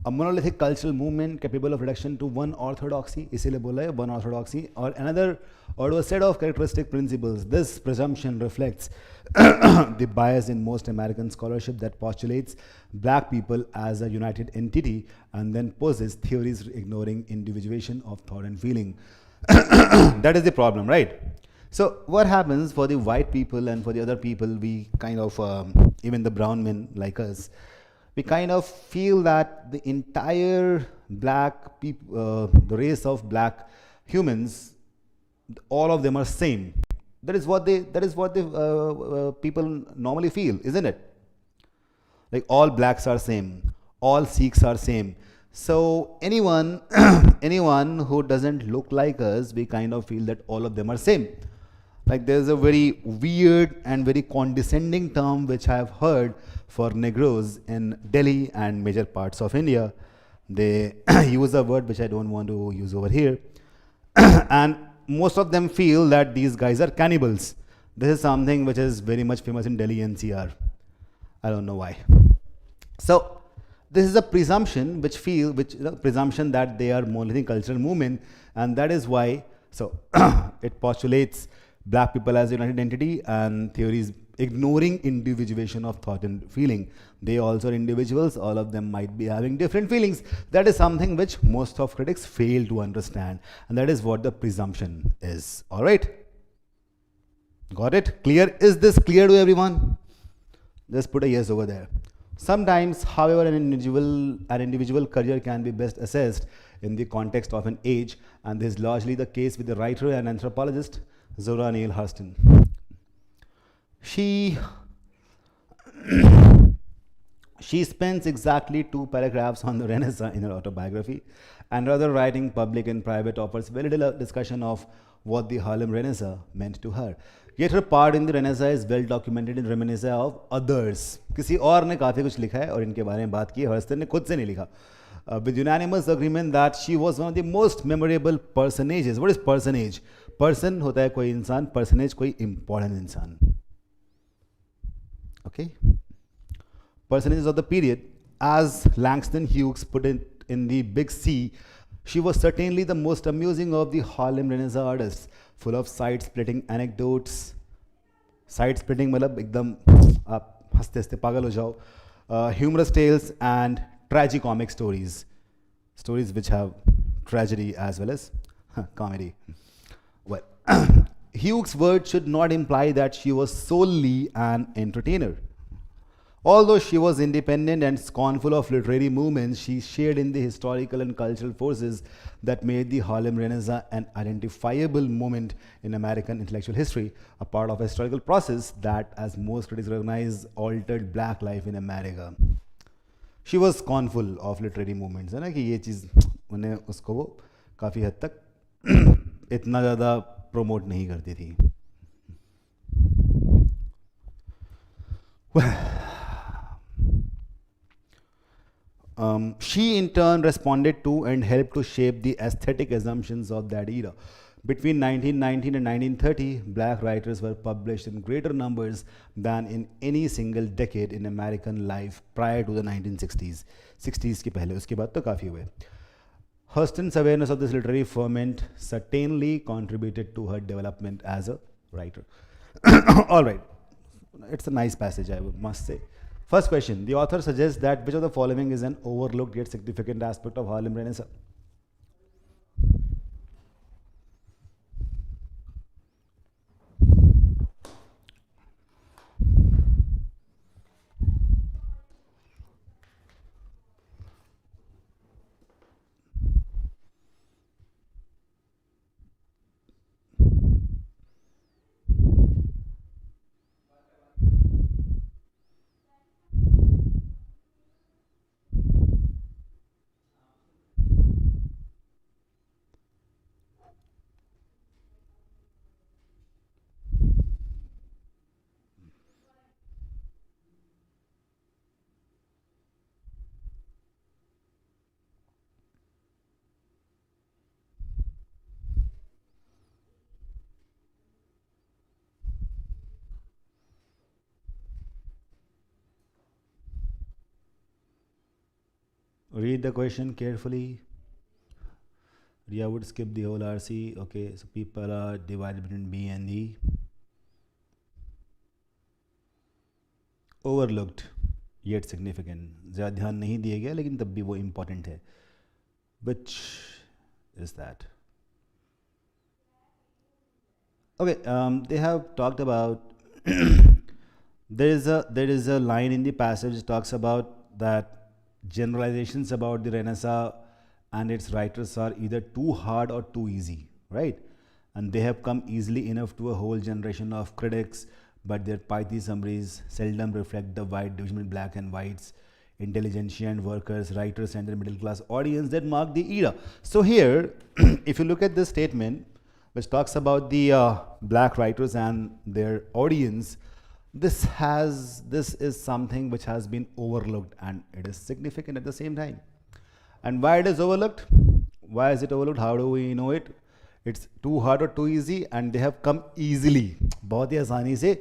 A monolithic cultural movement capable of reduction to one orthodoxy, इसीलिए बोला है one orthodoxy, or another, or to a set of characteristic principles. This presumption reflects the bias in most American scholarship that postulates black people as a united entity and then poses theories ignoring individuation of thought and feeling. That is the problem, right? So what happens for the white people and for the other people, we kind of, even the brown men like us, we kind of feel that the entire black people, the race of black humans, all of them are same. That is what the people normally feel, isn't it? Like all blacks are same, all Sikhs are same. So anyone, anyone who doesn't look like us, we kind of feel that all of them are same. Like there's a very weird and very condescending term which I have heard for Negroes in Delhi and major parts of India. They use a word which I don't want to use over here. And most of them feel that these guys are cannibals. This is something which is very much famous in Delhi NCR. I don't know why. So this is a presumption presumption that they are monolithic cultural movement, and that is why, so it postulates black people as a united entity, and theories ignoring individuation of thought and feeling. They also are individuals, all of them might be having different feelings. That is something which most of critics fail to understand, and that is what the presumption is. All right? Got it? Clear? Is this clear to everyone? Just put a yes over there. Sometimes, however, an individual career can be best assessed in the context of an age, and this is largely the case with the writer and anthropologist Zora Neale Hurston. She spends exactly 2 paragraphs on the Renaissance in her autobiography, and rather writing public and private offers very little discussion of what the Harlem Renaissance meant to her. Yet her part in the Renaissance is well documented in reminiscence of others. किसी और ने काफ़ी कुछ लिखा है और इनके बारे में बात की है, हर्स्टन ने खुद से नहीं लिखा. With unanimous agreement that she was one of the most memorable personages. What is personage? Person होता है कोई इंसान, personage कोई important इंसान. Okay? Personages of the period, as Langston Hughes put it in the Big C, she was certainly the most amusing of the Harlem Renaissance artists, full of side-splitting anecdotes. Side-splitting मतलब एकदम आप हंसते हंसते पागल हो जाओ. Humorous tales and tragicomic stories. Stories which have tragedy as well as comedy. Well, Hughes' words should not imply that she was solely an entertainer. Although she was independent and scornful of literary movements, she shared in the historical and cultural forces that made the Harlem Renaissance an identifiable moment in American intellectual history, a part of a historical process that, as most critics recognize, altered black life in America. She was scornful of literary movements, है ना कि ये चीज़ उन्हें उसको वो काफ़ी हद तक इतना ज़्यादा promote नहीं करती थी. She in turn responded to and helped to shape the aesthetic assumptions of that era. Between 1919 and 1930, black writers were published in greater numbers than in any single decade in American life prior to the 1960s. 60s के पहले, उसके बाद तो काफ़ी हुए. Hurston's awareness of this literary ferment certainly contributed to her development as a writer. All right, it's a nice passage, I must say. First question, the author suggests that which of the following is an overlooked yet significant aspect of Harlem Renaissance? Read the question carefully. Ria would skip the whole RC. Okay, so people are divided between B and E. Overlooked yet significant. ज़्यादा ध्यान नहीं दिया गया लेकिन तब भी वो important है. Which is that? Okay, they have talked about there is a line in the passage that talks about that generalizations about the Renaissance and its writers are either too hard or too easy, right? And they have come easily enough to a whole generation of critics, but their pithy summaries seldom reflect the wide division between black and whites, intelligentsia and workers, writers and the middle class audience that marked the era. So here, if you look at this statement, which talks about the black writers and their audience, this is something which has been overlooked, and it is significant at the same time. And why it is overlooked? Why is it overlooked? How do we know it? It's too hard or too easy, and they have come easily. बहुत ही आसानी से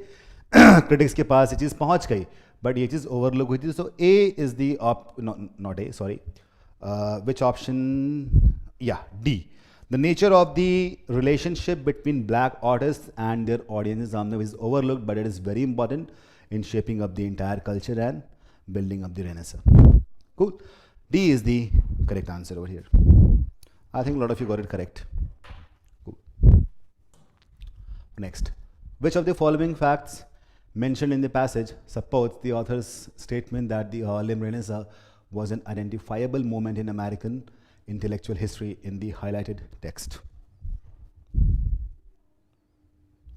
critics के पास ये चीज़ पहुँच गई, but ये चीज़ overlook हुई थी. So A is the not A, sorry. Which option? Yeah, D. The nature of the relationship between black artists and their audiences is overlooked, but it is very important in shaping up the entire culture and building up the Renaissance. Cool. D is the correct answer over here. I think a lot of you got it correct. Cool. Next. Which of the following facts mentioned in the passage supports the author's statement that the Harlem Renaissance was an identifiable moment in American intellectual history in the highlighted text?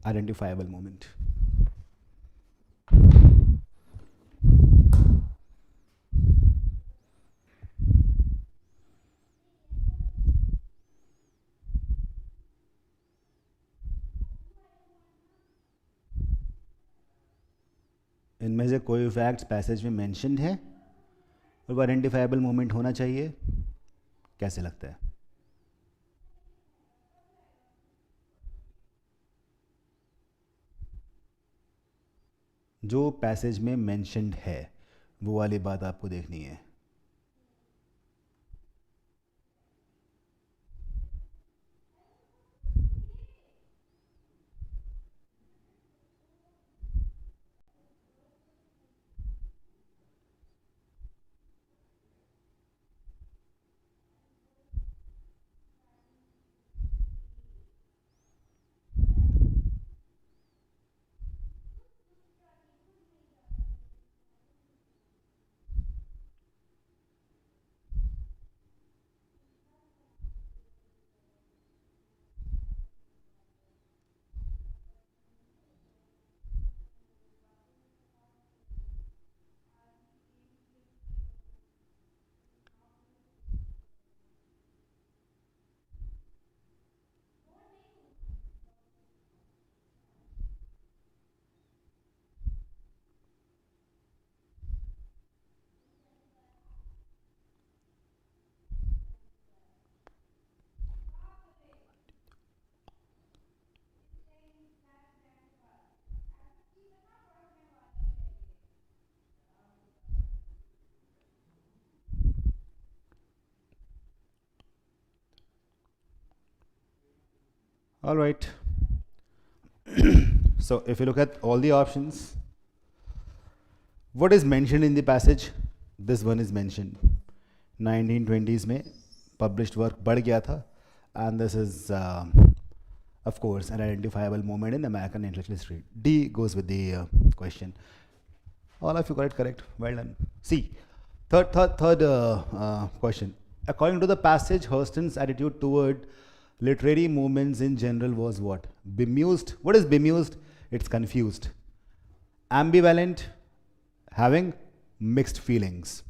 Identifiable moment. इनमें से कोई facts passage में mentioned है और वो identifiable moment होना चाहिए, कैसे लगता है? जो पैसेज में मेंशन्ड है वो वाली बात आपको देखनी है. All right. So if you look at all the options, what is mentioned in the passage? This one is mentioned. 1920s में published work बढ़ गया था, and this is of course an identifiable moment in American intellectual history. D goes with the question. All of you got it correct. Well done. C. Third question. According to the passage, Hurston's attitude toward literary movements in general was what? Bemused. What is bemused? It's confused. Ambivalent, having mixed feelings.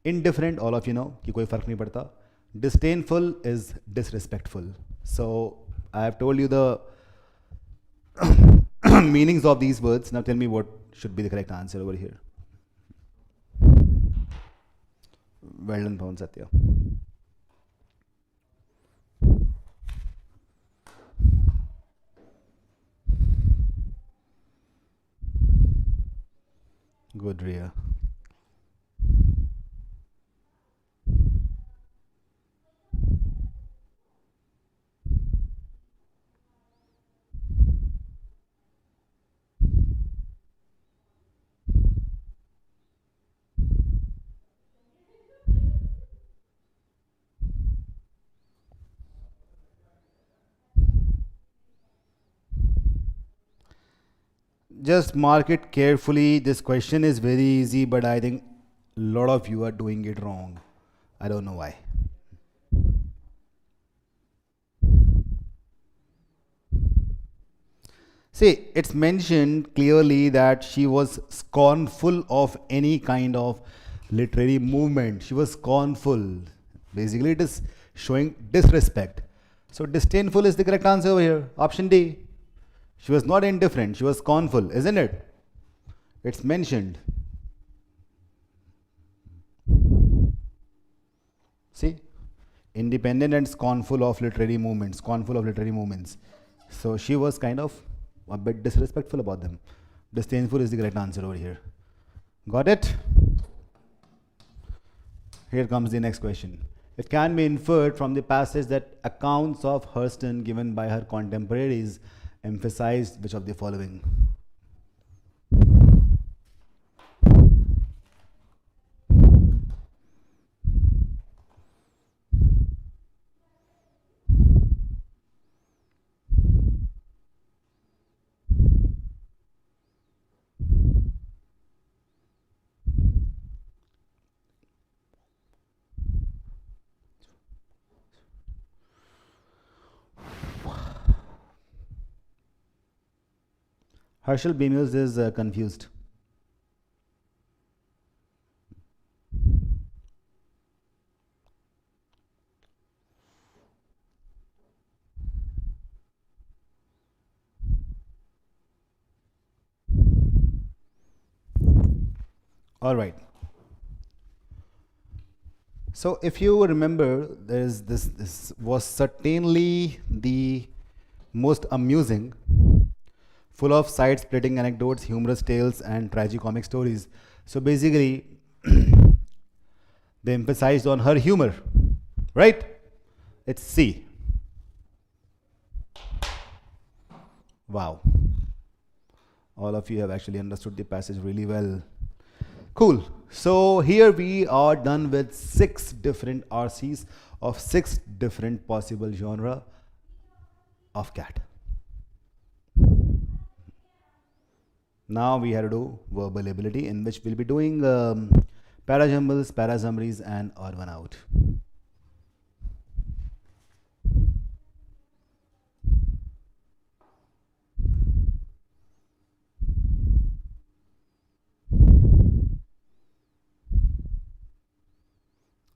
Indifferent, all of you know, कि कोई फर्क नहीं पड़ता. Disdainful is disrespectful. So I have told you the meanings of these words. Now tell me what should be the correct answer over here. Well done, Pawan Satya. Good, Ria. Just mark it carefully. This question is very easy, but I think a lot of you are doing it wrong. I don't know why. See, it's mentioned clearly that she was scornful of any kind of literary movement. She was scornful. Basically, it is showing disrespect. So disdainful is the correct answer over here. Option D. She was not indifferent, she was scornful, isn't it? It's mentioned. See? Independent and scornful of literary movements, scornful of literary movements. So she was kind of a bit disrespectful about them. Disdainful is the correct answer over here. Got it? Here comes the next question. It can be inferred from the passage that accounts of Hurston given by her contemporaries emphasized which of the following? Herschel Bemus is confused. All right. So if you remember, there's this was certainly the most amusing, full of side-splitting anecdotes, humorous tales, and tragicomic stories. So basically, they emphasized on her humor, right? It's C. Wow. All of you have actually understood the passage really well. Cool. So here we are done with 6 different RCs of 6 different possible genre of cat. Now we have to do verbal ability, in which we'll be doing parajumbles, parasummaries, and odd one out.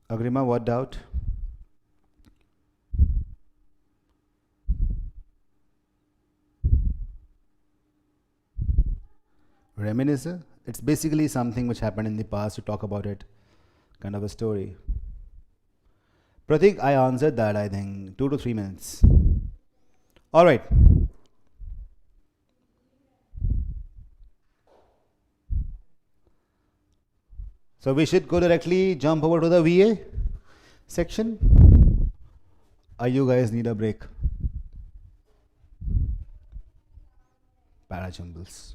Agrima, what doubt? Reminiscer? It's basically something which happened in the past, to talk about it, kind of a story. Pratik, I answered that, I think 2 to 3 minutes. All right. So we should go directly jump over to the VA section. Or you guys need a break? Parajumbles.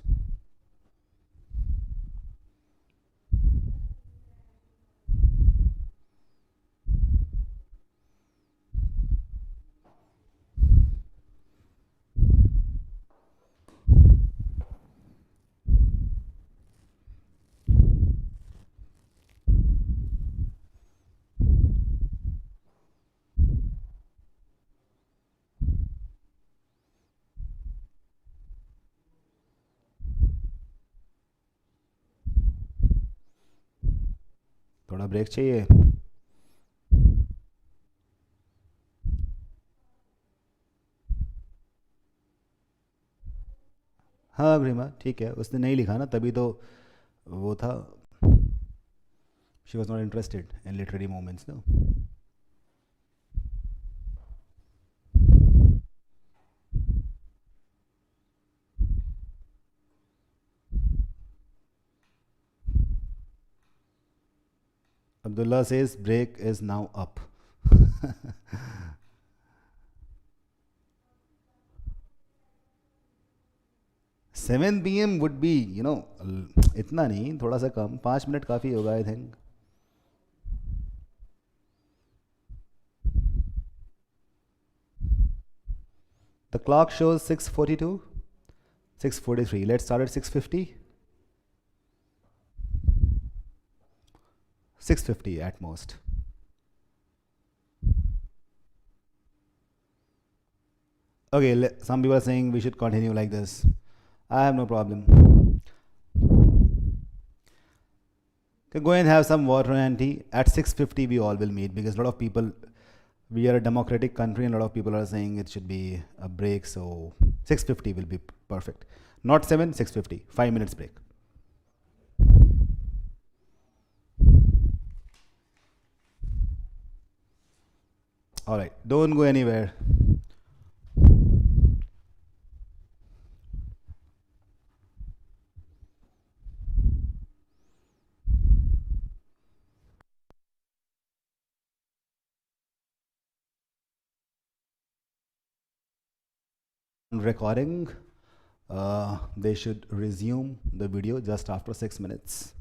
थोड़ा break चाहिए. हाँ गरिमा ठीक है, उसने नहीं लिखा ना, तभी तो वो था. She was not interested in literary moments, no. Abdullah says break is now up. 7 PM would be, इतना नहीं, थोड़ा सा कम, 5 मिनट काफ़ी होगा I think. The clock shows 6:42, 6:43. Let's start at 6:50. 6:50 at most. Okay, some people are saying we should continue like this. I have no problem. Okay, go and have some water and tea. At 6:50 we all will meet, because a lot of people, we are a democratic country and a lot of people are saying it should be a break, so 6:50 will be perfect. Not 7, 6:50. 5 minutes break. All right, don't go anywhere. recording, they should resume the video just after 6 minutes.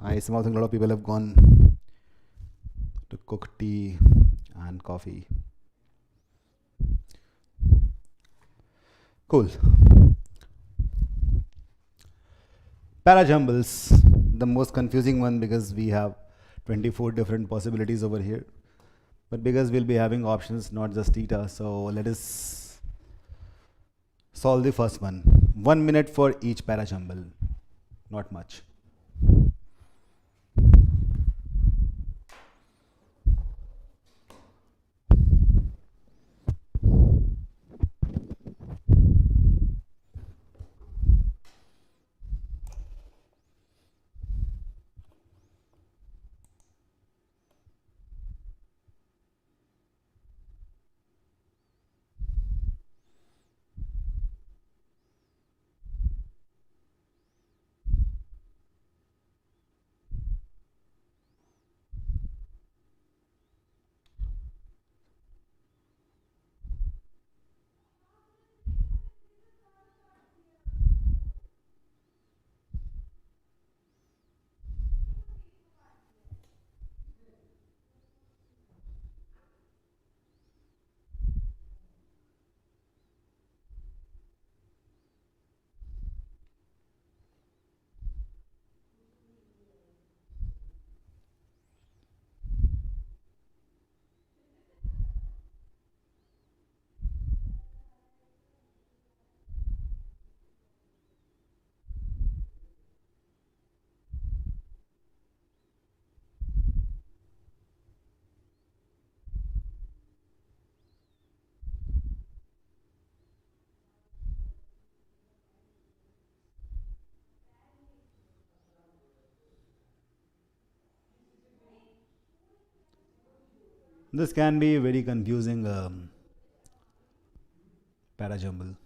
I somehow think a lot of people have gone to cook tea and coffee. Cool. Parajumbles, the most confusing one because we have 24 different possibilities over here. But because we'll be having options, not just theta, so let us solve the first one. 1 minute for each parajumble. Not much. This can be very confusing parajumble.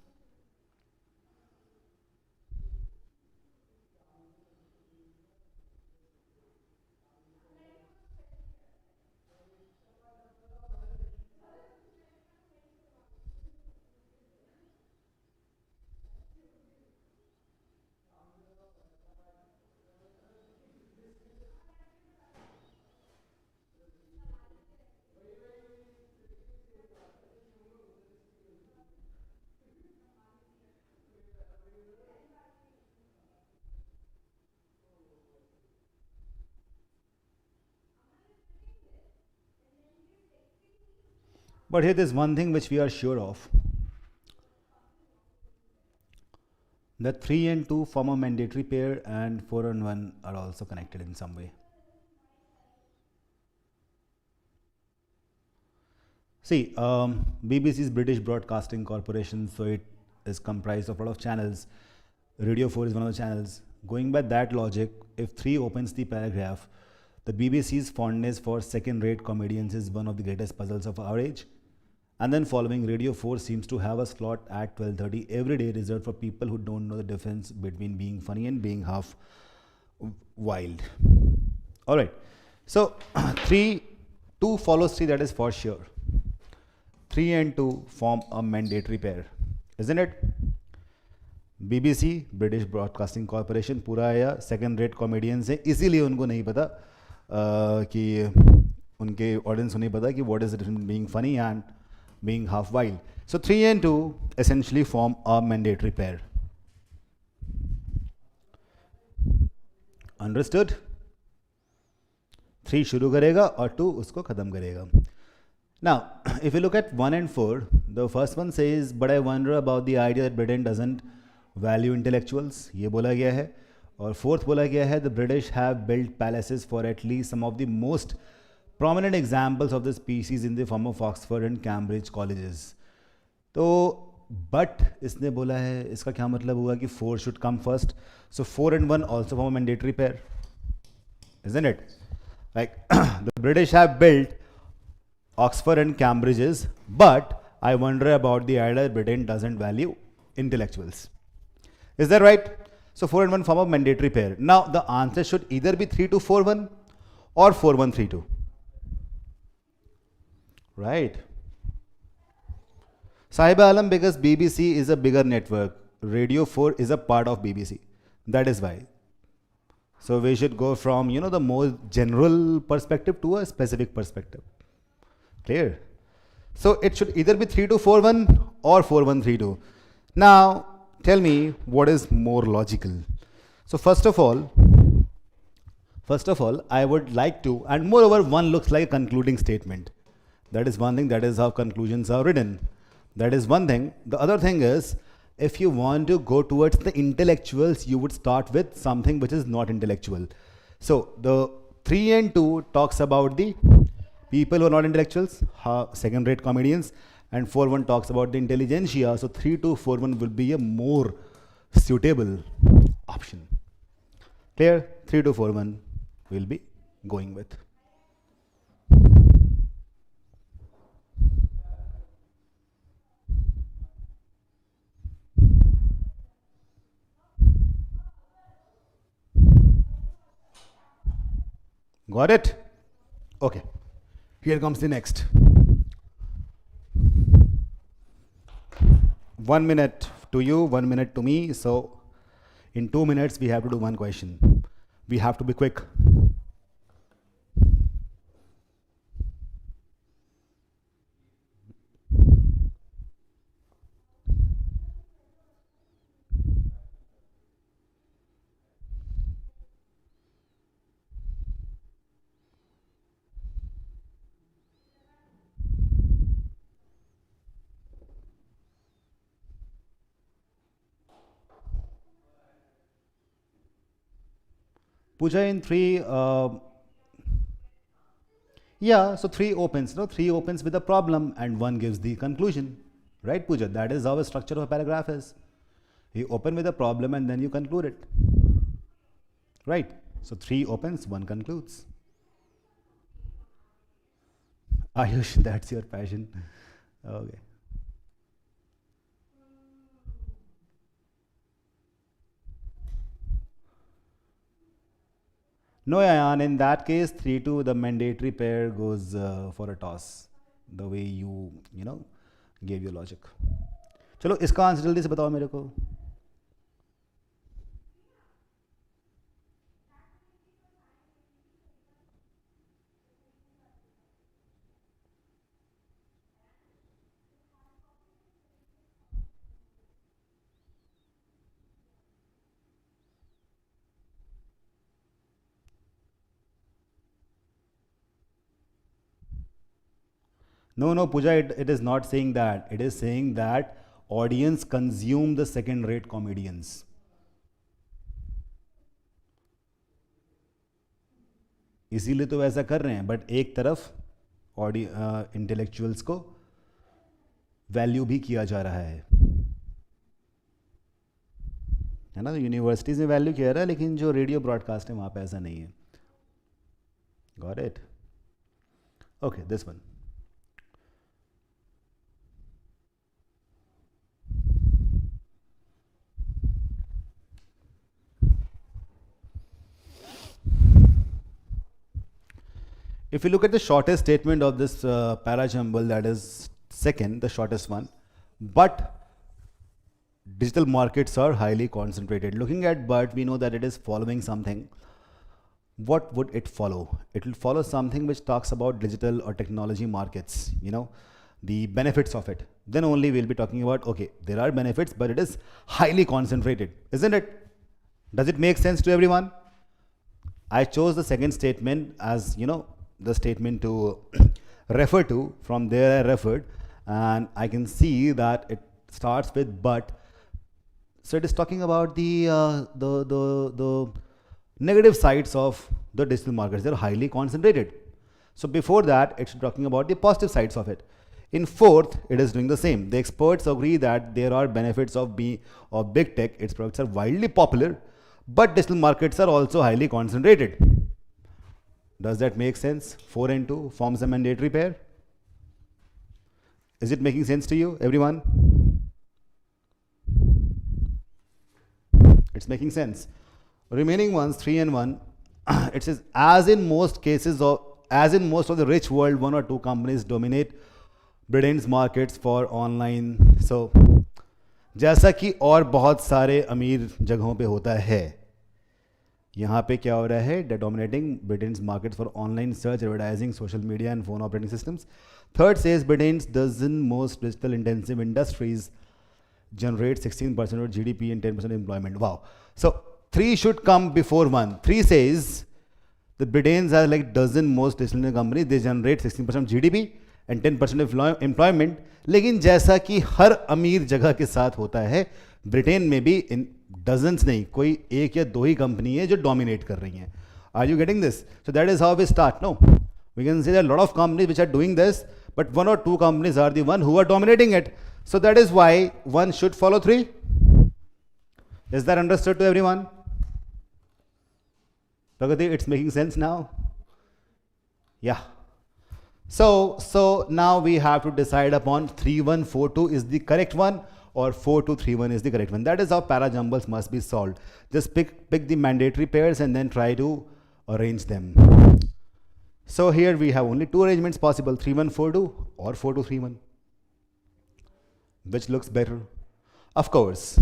But here there's one thing which we are sure of, that 3 and 2 form a mandatory pair and 4 and 1 are also connected in some way. See, BBC is British Broadcasting Corporation, so it is comprised of a lot of channels. Radio 4 is one of the channels. Going by that logic, if 3 opens the paragraph, the BBC's fondness for second-rate comedians is one of the greatest puzzles of our age. And then following, Radio 4 seems to have a slot at 12:30 every day reserved for people who don't know the difference between being funny and being half wild. Alright, so 2 follows 3, that is for sure. 3 and 2 form a mandatory pair, isn't it? BBC, British Broadcasting Corporation, पूरा आया second rate comedians है, इसीलिए उनको नहीं पता कि उनके audience को नहीं पता कि what is the difference between being funny and being half wild. So 3 and 2 essentially form a mandatory pair. Understood? 3 शुरू करेगा और 2 उसको ख़त्म करेगा. Now, if you look at 1 and 4, the first one says, but I wonder about the idea that Britain doesn't value intellectuals. ये बोला गया है. और fourth बोला गया है, the British have built palaces for at least some of the most prominent examples of the species in the form of Oxford and Cambridge colleges. तो but इसने बोला है, इसका क्या मतलब हुआ कि 4 should come first. So 4 and 1 also form a mandatory pair, isn't it? Like the British have built Oxford and Cambridges, but I wonder about the idea that Britain doesn't value intellectuals. Is that right? So 4 and 1 form a mandatory pair. Now the answer should either be 3-2-4-1 or 4-1-3-2. Right? Sahiba Alam, because BBC is a bigger network. Radio 4 is a part of BBC. That is why. So we should go from, the more general perspective to a specific perspective. Clear? So it should either be 3241 or 4132. Now, tell me what is more logical. So first of all, I would like to, and moreover, one looks like a concluding statement. That is one thing, that is how conclusions are written. That is one thing. The other thing is, if you want to go towards the intellectuals, you would start with something which is not intellectual. So the 3 and 2 talks about the people who are not intellectuals, second-rate comedians, and 4-1 talks about the intelligentsia. So 3-2-4-1 will be a more suitable option. Clear? 3-2-4-1 will be going with. Got it? Okay. Here comes the next. 1 minute to you, 1 minute to me. So in 2 minutes, we have to do one question. We have to be quick. Pooja, in 3, yeah, so 3 opens, 3 opens with a problem and 1 gives the conclusion. Right, Pooja? That is how a structure of a paragraph is. You open with a problem and then you conclude it. Right? So 3 opens, 1 concludes. Ayush, that's your passion. Okay. No, Ayan, in that case, 3-2, the mandatory pair goes for a toss. The way you gave your logic. चलो इसका answer जल्दी से बताओ मेरे को. No, Pooja, it is not saying that. It is saying that audience consume the second-rate comedians. इसीलिए तो वैसा कर रहे हैं, बट एक तरफ इंटेलेक्चुअल्स को वैल्यू भी किया जा रहा है ना. तो यूनिवर्सिटीज में वैल्यू किया रहा है, लेकिन जो रेडियो ब्रॉडकास्ट है वहाँ पे ऐसा नहीं है. Got it? Okay, this one. If you look at the shortest statement of this parajumble, that is second, the shortest one, but digital markets are highly concentrated. Looking at but, we know that it is following something. What would it follow? It will follow something which talks about digital or technology markets, the benefits of it. Then only we'll be talking about, okay, there are benefits, but it is highly concentrated, isn't it? Does it make sense to everyone? I chose the second statement as, the statement to refer to. From there I referred, and I can see that it starts with but. So it is talking about the negative sides of the digital markets. They're highly concentrated. So before that, it's talking about the positive sides of it. In fourth, it is doing the same. The experts agree that there are benefits of big tech. Its products are widely popular, but digital markets are also highly concentrated. Does that make sense? 4 and 2 forms a mandatory pair. Is it making sense to you, everyone? It's making sense. Remaining ones, 3 and 1, it says, as in most of the rich world, 1 or 2 companies dominate Britain's markets for online. So, जैसा कि और बहुत सारे अमीर जगहों पे होता है, यहाँ पे क्या हो रहा है? They're dominating Britain's markets for online search, advertising, social media, and phone operating systems. Third says Britain's dozen most digital intensive industries generate 16% of GDP and 10% employment. Wow. So 3 should come before 1. 3 says the Britain's are like dozen most digital companies. They generate 16% of GDP and 10% of employment. लेकिन जैसा कि हर अमीर जगह के साथ होता है, Britain में भी इन डजन्स नहीं, कोई एक या दो ही कंपनी है जो डोमिनेट कर रही हैं. Are you getting this? So that is how we start. No, we can say lot of companies which are doing this, but 1 or 2 companies are the one who are dominating it. So that is why one should follow 3. Is that understood to everyone? Pragati, it's making sense now? Yeah. So now we have to decide upon 3142 is the correct one or 4231 is the correct one. That is how para jumbles must be solved. Just pick the mandatory pairs and then try to arrange them. So here we have only 2 arrangements possible, 3142 or 4231. Which looks better? Of course,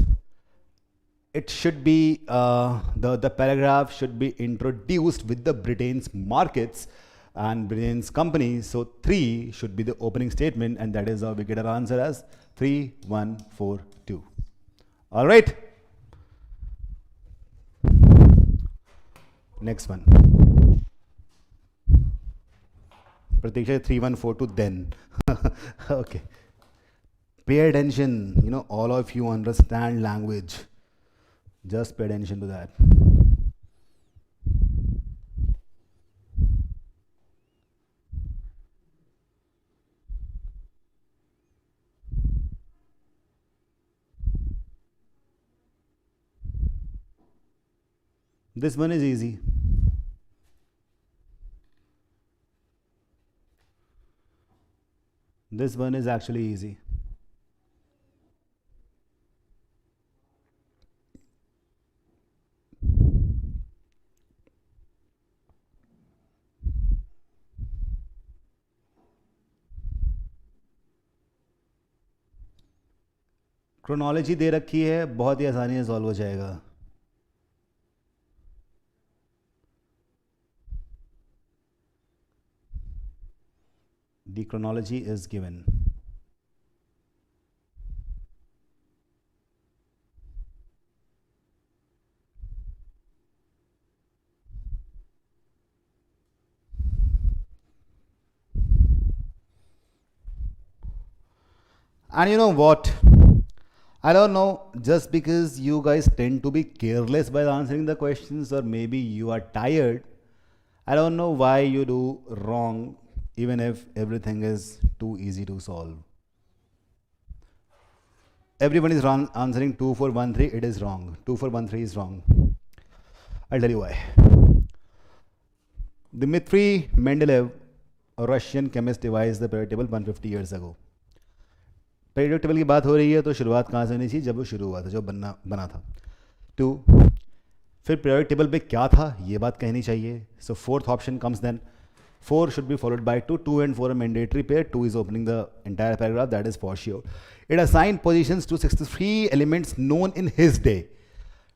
it should be, the paragraph should be introduced with the Britain's markets and Britain's companies. So 3 should be the opening statement, and that is how we get our answer as 3142. All right. Next one. Pratiksha 3142 then. Okay. Pay attention. You know, all of you understand language. Just pay attention to that. This one is easy. This one is actually easy. Chronology दे रखी है, बहुत ही आसानी से solve हो जाएगा. The chronology is given. And you know what? I don't know, just because you guys tend to be careless while answering the questions, or maybe you are tired, I don't know why you do wrong even if everything is too easy to solve. Everyone is answering 2413. It is wrong. 2413 is wrong. I'll tell you why. Dmitry Mendeleev, a Russian chemist, devised the periodic table 150 years ago. Periodic table की बात हो रही है तो शुरुआत कहाँ से होनी चाहिए? जब वो शुरू हुआ था, जब बना था. 2. फिर periodic table पे क्या था, ये बात कहनी चाहिए. So 4th option comes then. 4 should be followed by 2. 2 and 4 are mandatory pair. 2 is opening the entire paragraph. That is for sure. It assigned positions to 63 elements known in his day.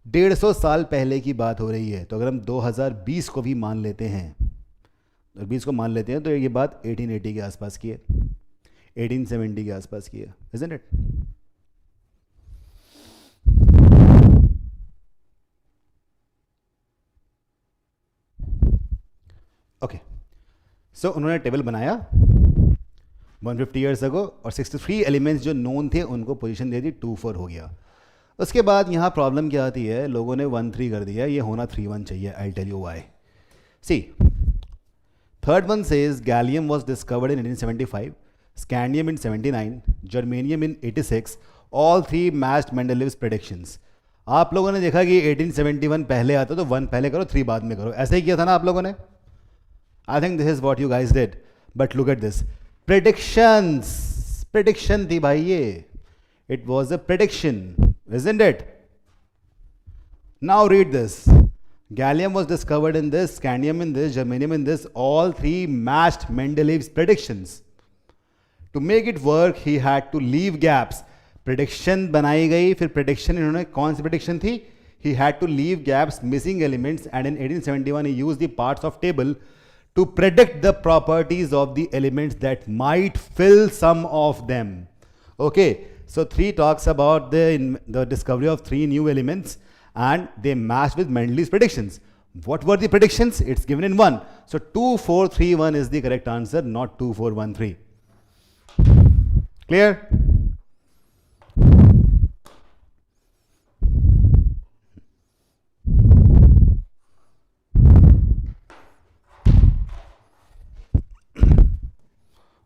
150 साल पहले की बात हो रही है. तो अगर हम 2020 को भी मान लेते हैं, 20 को मान लेते हैं, तो ये बात 1880 के आसपास की है, 1870 के आसपास की है. Isn't it? Okay. So उन्होंने टेबल बनाया 150 ईयर्स अगो और 63 एलिमेंट्स जो नोन थे उनको पोजीशन दे दी. 2-4 हो गया. उसके बाद यहाँ प्रॉब्लम क्या आती है? लोगों ने 1-3 कर दिया, ये होना 3-1 चाहिए. I tell you why. See, third one says gallium was discovered in 1875, scandium in 79, germanium in 86. All 3 matched Mendeleev's predictions. आप लोगों ने देखा कि 1871 पहले आता तो 1 पहले करो, 3 बाद में करो. ऐसे ही किया था ना आप लोगों ने? I think this is what you guys did. But look at this. Predictions. Prediction थी भाई ये. It was a prediction, isn't it? Now read this. Gallium was discovered in this, scandium in this, germanium in this. All 3 matched Mendeleev's predictions. To make it work, he had to leave gaps. Prediction बनाई गई, फिर prediction इन्होंने कौन सी prediction थी? he had to leave gaps, missing elements, and in 1871 he used the parts of table to predict the properties of the elements that might fill some of them. Okay, so 3 talks about the discovery of 3 new elements and they match with Mendeley's predictions. What were the predictions? It's given in 1. So 2431 is the correct answer, not 2413. Clear?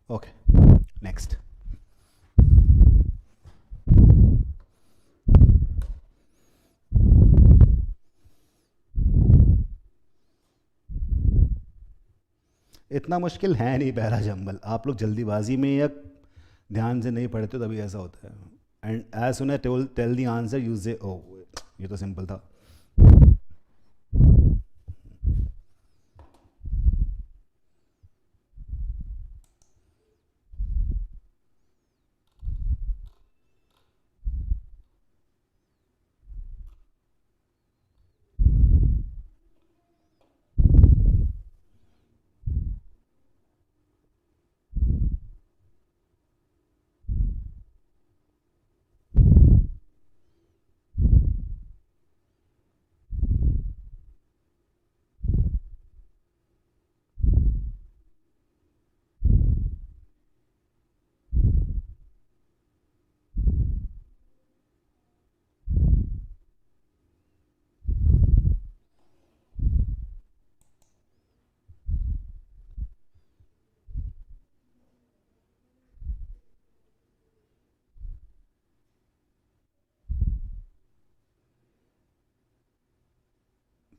Okay, next. इतना मुश्किल है नहीं पहला jumble, आप लोग जल्दीबाजी में या ध्यान से नहीं पढ़ते तभी ऐसा होता है. And as soon I tell the answer you say ओ ये तो सिंपल था.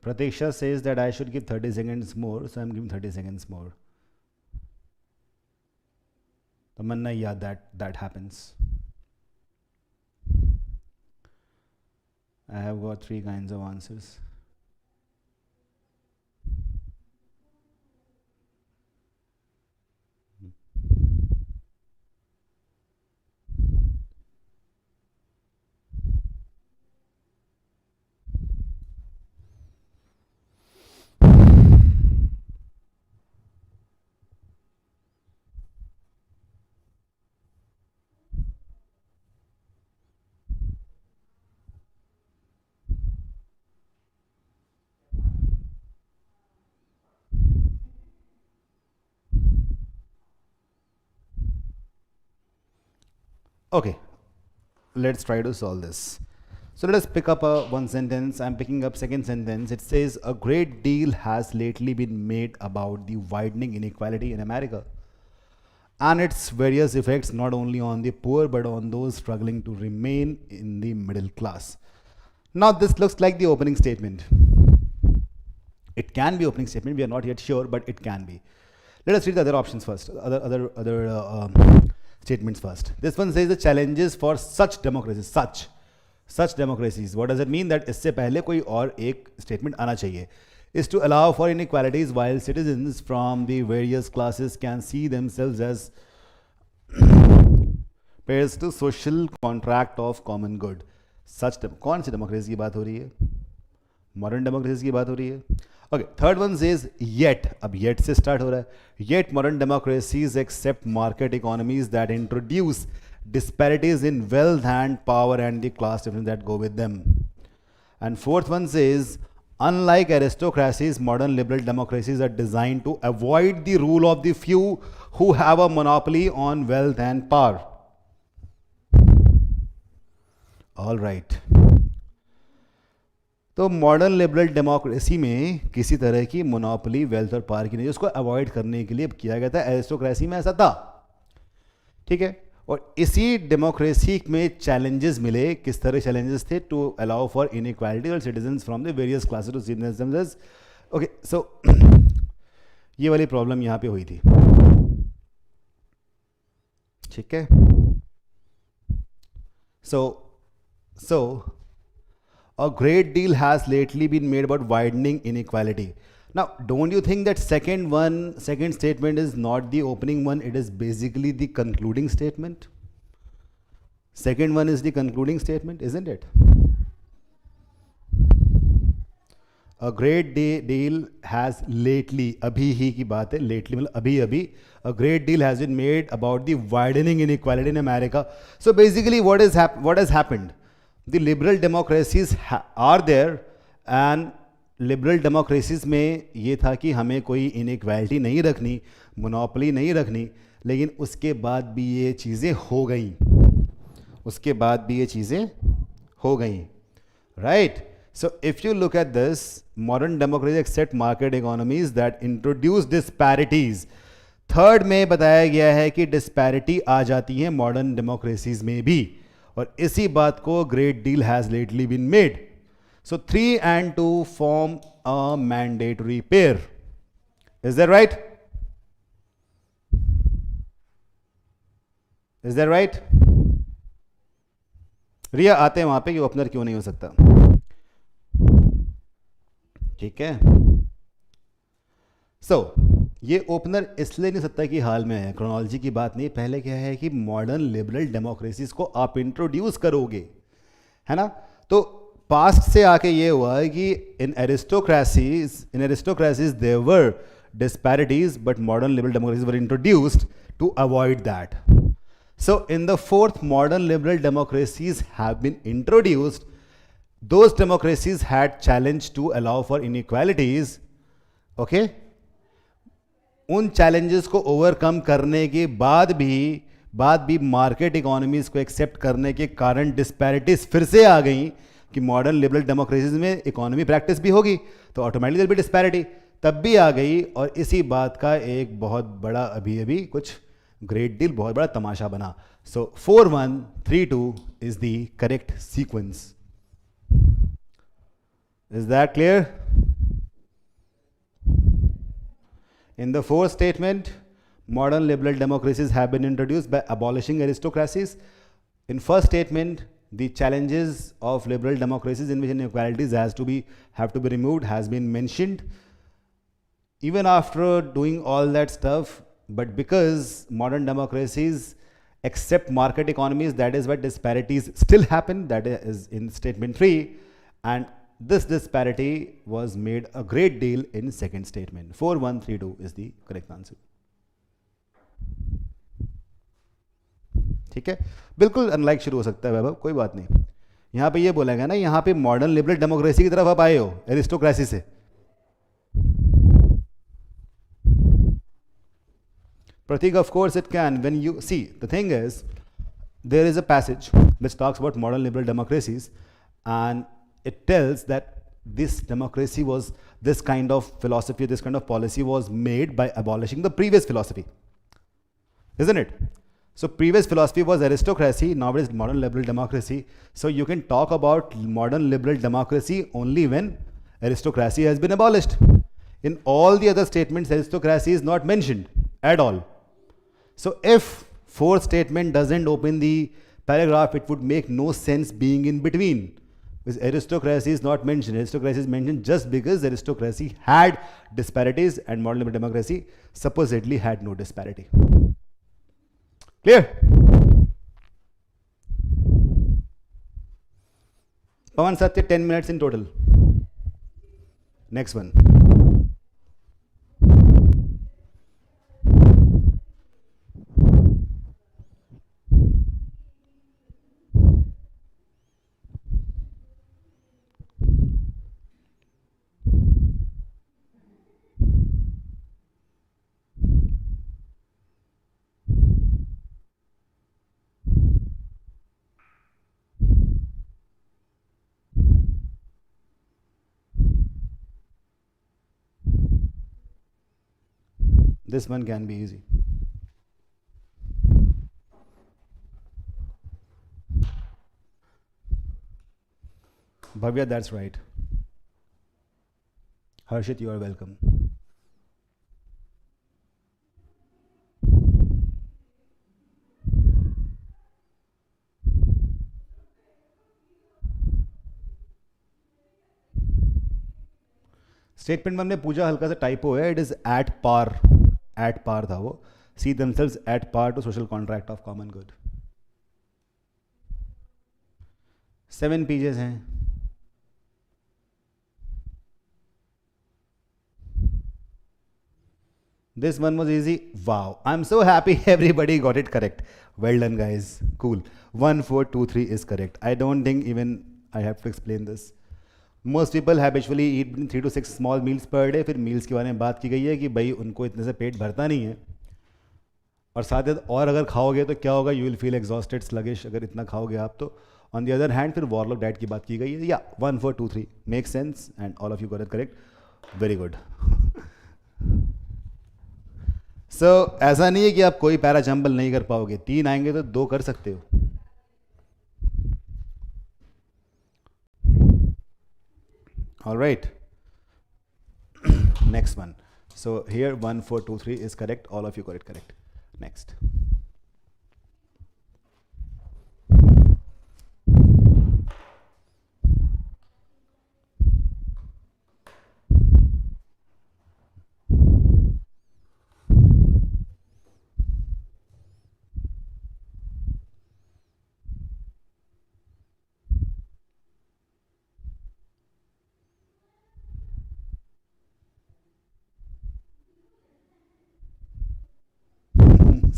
Pratiksha says that I should give 30 seconds more, so I'm giving 30 seconds more. Tamanna, yeah, that happens. I have got 3 kinds of answers. Okay, let's try to solve this. So let us pick up one sentence. I'm picking up second sentence. It says a great deal has lately been made about the widening inequality in America and its various effects not only on the poor but on those struggling to remain in the middle class. Now this looks like the opening statement. It can be opening statement. We are not yet sure, but it can be. Let us read the other options first. Other statements first. This one says the challenges for such democracies. Such democracies. What does it mean? That इससे पहले कोई और एक statement आना चाहिए. Is to allow for inequalities while citizens from the various classes can see themselves as pairs to social contract of common good. Such कौन सी democracy की बात हो रही है? Modern democracy की बात हो रही है. Okay, third one says yet. अब yet से start हो रहा है. Yet modern democracies accept market economies that introduce disparities in wealth and power and the class difference that go with them. And fourth one says, unlike aristocracies, modern liberal democracies are designed to avoid the rule of the few who have a monopoly on wealth and power. All right. तो modern liberal democracy में किसी तरह की monopoly wealth और power की नहीं, उसको avoid करने के लिए किया गया था. एरिस्टोक्रेसी में ऐसा था, ठीक है. और इसी डेमोक्रेसी में चैलेंजेस मिले. किस तरह चैलेंजेस थे? टू अलाउ फॉर इनइक्वालिटी और citizens from the various classes to see themselves. Okay, so ये वाली प्रॉब्लम यहाँ पे हुई थी, ठीक है. So a great deal has lately been made about widening inequality. Now, don't you think that second statement is not the opening one, it is basically the concluding statement? Second one is the concluding statement, isn't it? A great deal has lately, अभी ही की बात है, lately मतलब अभी अभी, a great deal has been made about the widening inequality in America. So basically what has happened? The liberal democracies are there, and liberal democracies में ये था कि हमें कोई इनइक्वालिटी नहीं रखनी, मोनोपोली नहीं रखनी, लेकिन उसके बाद भी ये चीज़ें हो गई, उसके बाद भी ये चीज़ें हो गई, right. So if you look at this, modern democracy accept market economies that introduce disparities. Third में बताया गया है कि डिस्पैरिटी आ जाती है मॉडर्न डेमोक्रेसीज में भी, और इसी बात को great deal has lately been made. So 3 and 2 form a mandatory pair. Is that right? Is that right? रिया आते हैं वहां पे कि ओपनर क्यों नहीं हो सकता. ठीक है. So ये ओपनर इसलिए नहीं सकता कि हाल में है, क्रोनोलॉजी की बात नहीं. पहले क्या है कि मॉडर्न लिबरल डेमोक्रेसीज को आप इंट्रोड्यूस करोगे, है ना. तो पास्ट से आके ये हुआ है कि in aristocracies there were disparities, but modern liberal democracies were introduced to avoid that. So in the fourth, modern liberal democracies have been introduced. Those democracies had challenged to allow for inequalities. Okay? उन challenges को overcome करने के बाद भी market economies को accept करने के कारण डिस्पैरिटीज फिर से आ गई कि मॉडर्न लिबरल डेमोक्रेसीज में इकोनॉमी प्रैक्टिस भी होगी तो ऑटोमेटिकली भी डिस्पैरिटी तब भी आ गई. और इसी बात का एक बहुत बड़ा अभी कुछ ग्रेट डील, बहुत बड़ा तमाशा बना. सो 4132 is the correct sequence. Is that clear? In the fourth statement, modern liberal democracies have been introduced by abolishing aristocracies. In first statement, the challenges of liberal democracies in which inequalities have to be removed has been mentioned. Even after doing all that stuff, but because modern democracies accept market economies, that is why disparities still happen. That is in statement 3, and this disparity was made a great deal in second statement. 4132 is the correct answer. ठीक है, बिल्कुल unlike शुरू हो सकता है वैभव, कोई बात नहीं. यहां पे ये बोला गया ना, यहां पे मॉडर्न लिबरल डेमोक्रेसी की तरफ आप आए हो एरिस्टोक्रेसी से. Pratik, of course it can. When you see, the thing is, there is a passage which talks about modern liberal democracies, and it tells that this democracy was, this kind of philosophy, this kind of policy was made by abolishing the previous philosophy, isn't it? So previous philosophy was aristocracy, now it is modern liberal democracy. So you can talk about modern liberal democracy only when aristocracy has been abolished. In all the other statements, aristocracy is not mentioned at all. So if fourth statement doesn't open the paragraph, it would make no sense being in between. Because aristocracy is not mentioned. Aristocracy is mentioned just because aristocracy had disparities and modern liberal democracy supposedly had no disparity. Clear? Pawan Satya, 10 minutes in total. Next one. This one can be easy. Bhavya, that's right. Harshit, you are welcome. Statement हमने पूछा, हल्का सा typo है. It is at par था वो. सी themselves at par to social contract of common good. 7 pages हैं. This one was easy. Wow. I'm so happy everybody got it correct. Well done, guys. Cool. 1423 is correct. I don't think even I have to explain this. Most people habitually eat between 3 to 6 small meals per day. फिर meals के बारे में बात की गई है कि भाई उनको इतने से पेट भरता नहीं है और साथ ही और अगर खाओगे तो क्या होगा, you will feel exhausted sluggish अगर इतना खाओगे आप तो. ऑन द अदर हैंड फिर वॉरलॉक डाइट की बात की गई है. या 1423 make sense and all of you got it correct. Very good. So ऐसा नहीं है कि आप कोई पैरा जंबल नहीं कर पाओगे. 3 आएंगे तो 2 कर सकते हो. All right. Next one. So here 1423 is correct. All of you got it correct. Next.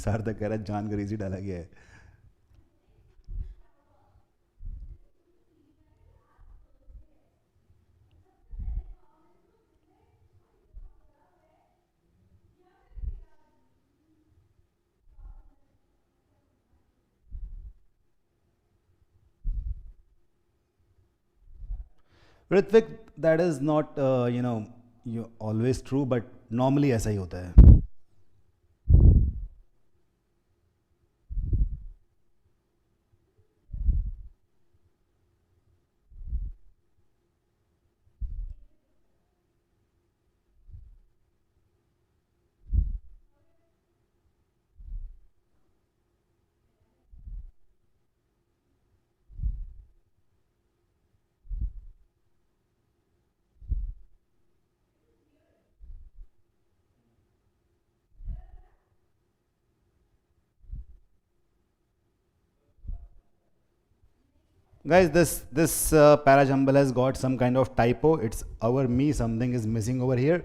सार्थक कह रहा है जान कर इजी डाला गया है. Ritvik, that is not you always true, but normally ऐसा ही होता है. Guys, this parajumble has got some kind of typo. It's our me. Something is missing over here.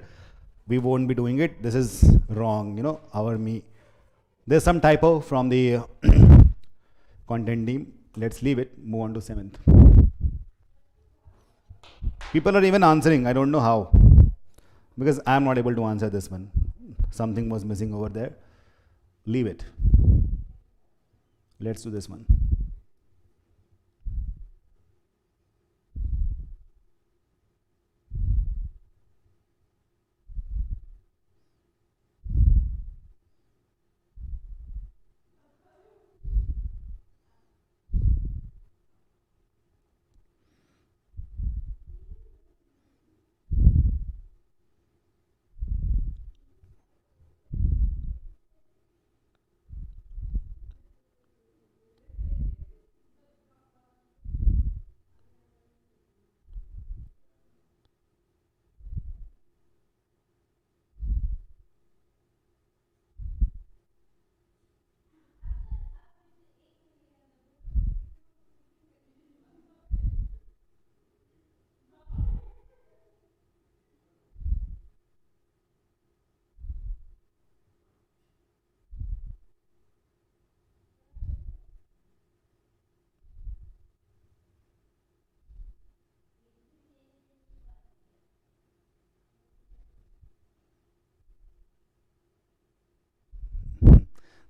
We won't be doing it. This is wrong. Our me. There's some typo from the content team. Let's leave it. Move on to 7th. People are even answering. I don't know how. Because I'm not able to answer this one. Something was missing over there. Leave it. Let's do this one.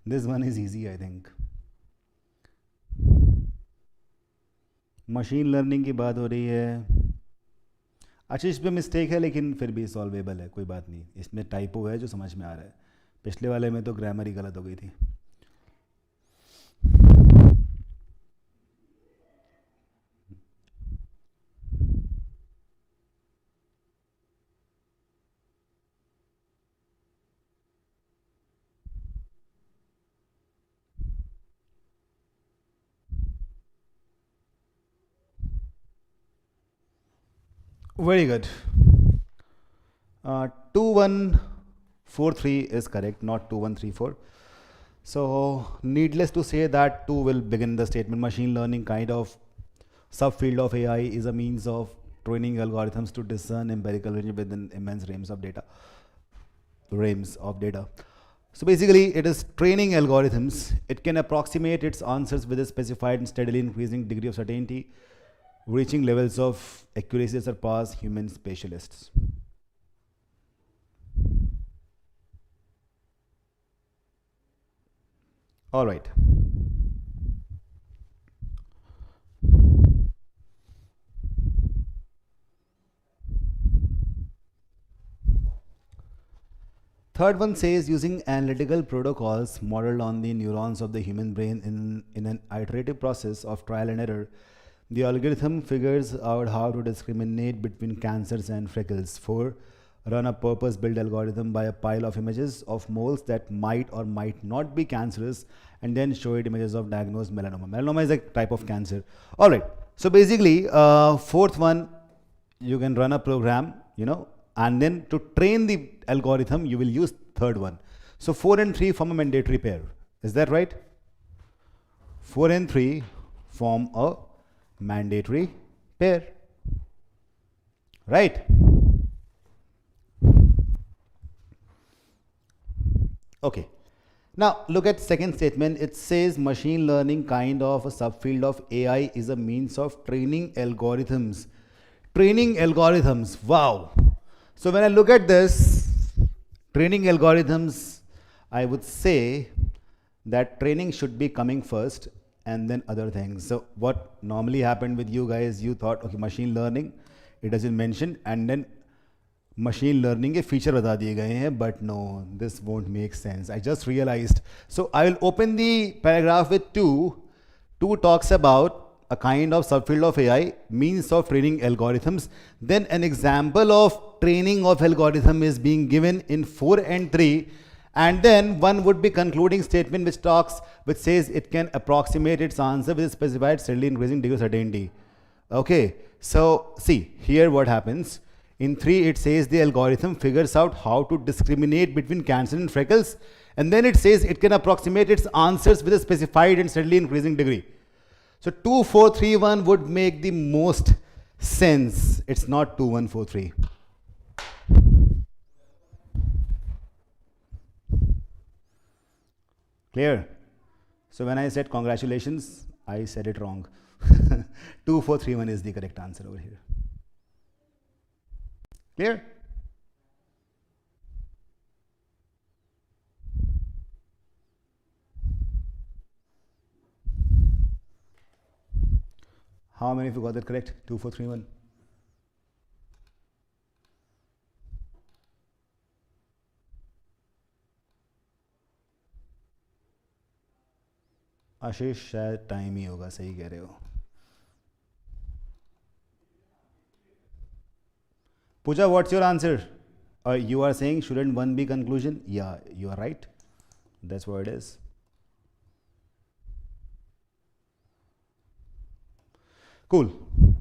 This one is easy, I think. Machine learning की बात हो रही है. अच्छा, इस पे mistake है लेकिन फिर भी सॉल्वेबल है, कोई बात नहीं. इसमें टाइपो है जो समझ में आ रहा है. पिछले वाले में तो ग्रामर ही गलत हो गई थी. Very good. 2143 is correct, not 2134. So, needless to say that 2 will begin the statement. Machine learning kind of subfield of AI is a means of training algorithms to discern empirical range within immense range of data. reams of data. So basically, it is training algorithms. It can approximate its answers with a specified and steadily increasing degree of certainty, reaching levels of accuracy that surpass human specialists. All right. Third one says using analytical protocols modeled on the neurons of the human brain in an iterative process of trial and error, the algorithm figures out how to discriminate between cancers and freckles. 4. Run a purpose built algorithm by a pile of images of moles that might or might not be cancerous and then show it images of diagnosed melanoma. Melanoma is a type of cancer. All right. So basically, fourth one, you can run a program, and then to train the algorithm, you will use third one. So 4 and 3 form a mandatory pair. Is that right? 4 and 3 form a mandatory pair. Right? Okay. Now look at second statement. It says machine learning, kind of a subfield of AI, is a means of training algorithms. Training algorithms. Wow. So when I look at this, training algorithms, I would say that training should be coming first and then other things. So what normally happened with you guys, you thought, okay, machine learning, it doesn't mention, and then machine learning के feature बता दिए गए हैं, but no, this won't make sense. I just realized. So I will open the paragraph with 2. 2 talks about a kind of subfield of AI, means of training algorithms. Then an example of training of algorithm is being given in 4 and 3. And then one would be concluding statement which says it can approximate its answer with a specified steadily increasing degree of certainty. Okay, so see here what happens. In 3 it says the algorithm figures out how to discriminate between cancer and freckles, and then it says it can approximate its answers with a specified and steadily increasing degree. So 2, 4, 3, 1 would make the most sense. It's not 2, 1, 4, 3. Clear? So when I said congratulations, I said it wrong. 2, 4, 3, 1 is the correct answer over here. Clear? How many of you got that correct? 2, 4, 3, 1. आशीष शायद time ही होगा, सही कह रहे हो. Pooja, what's your answer? You are saying shouldn't one be conclusion? Yeah, you are right. That's what it is. Cool.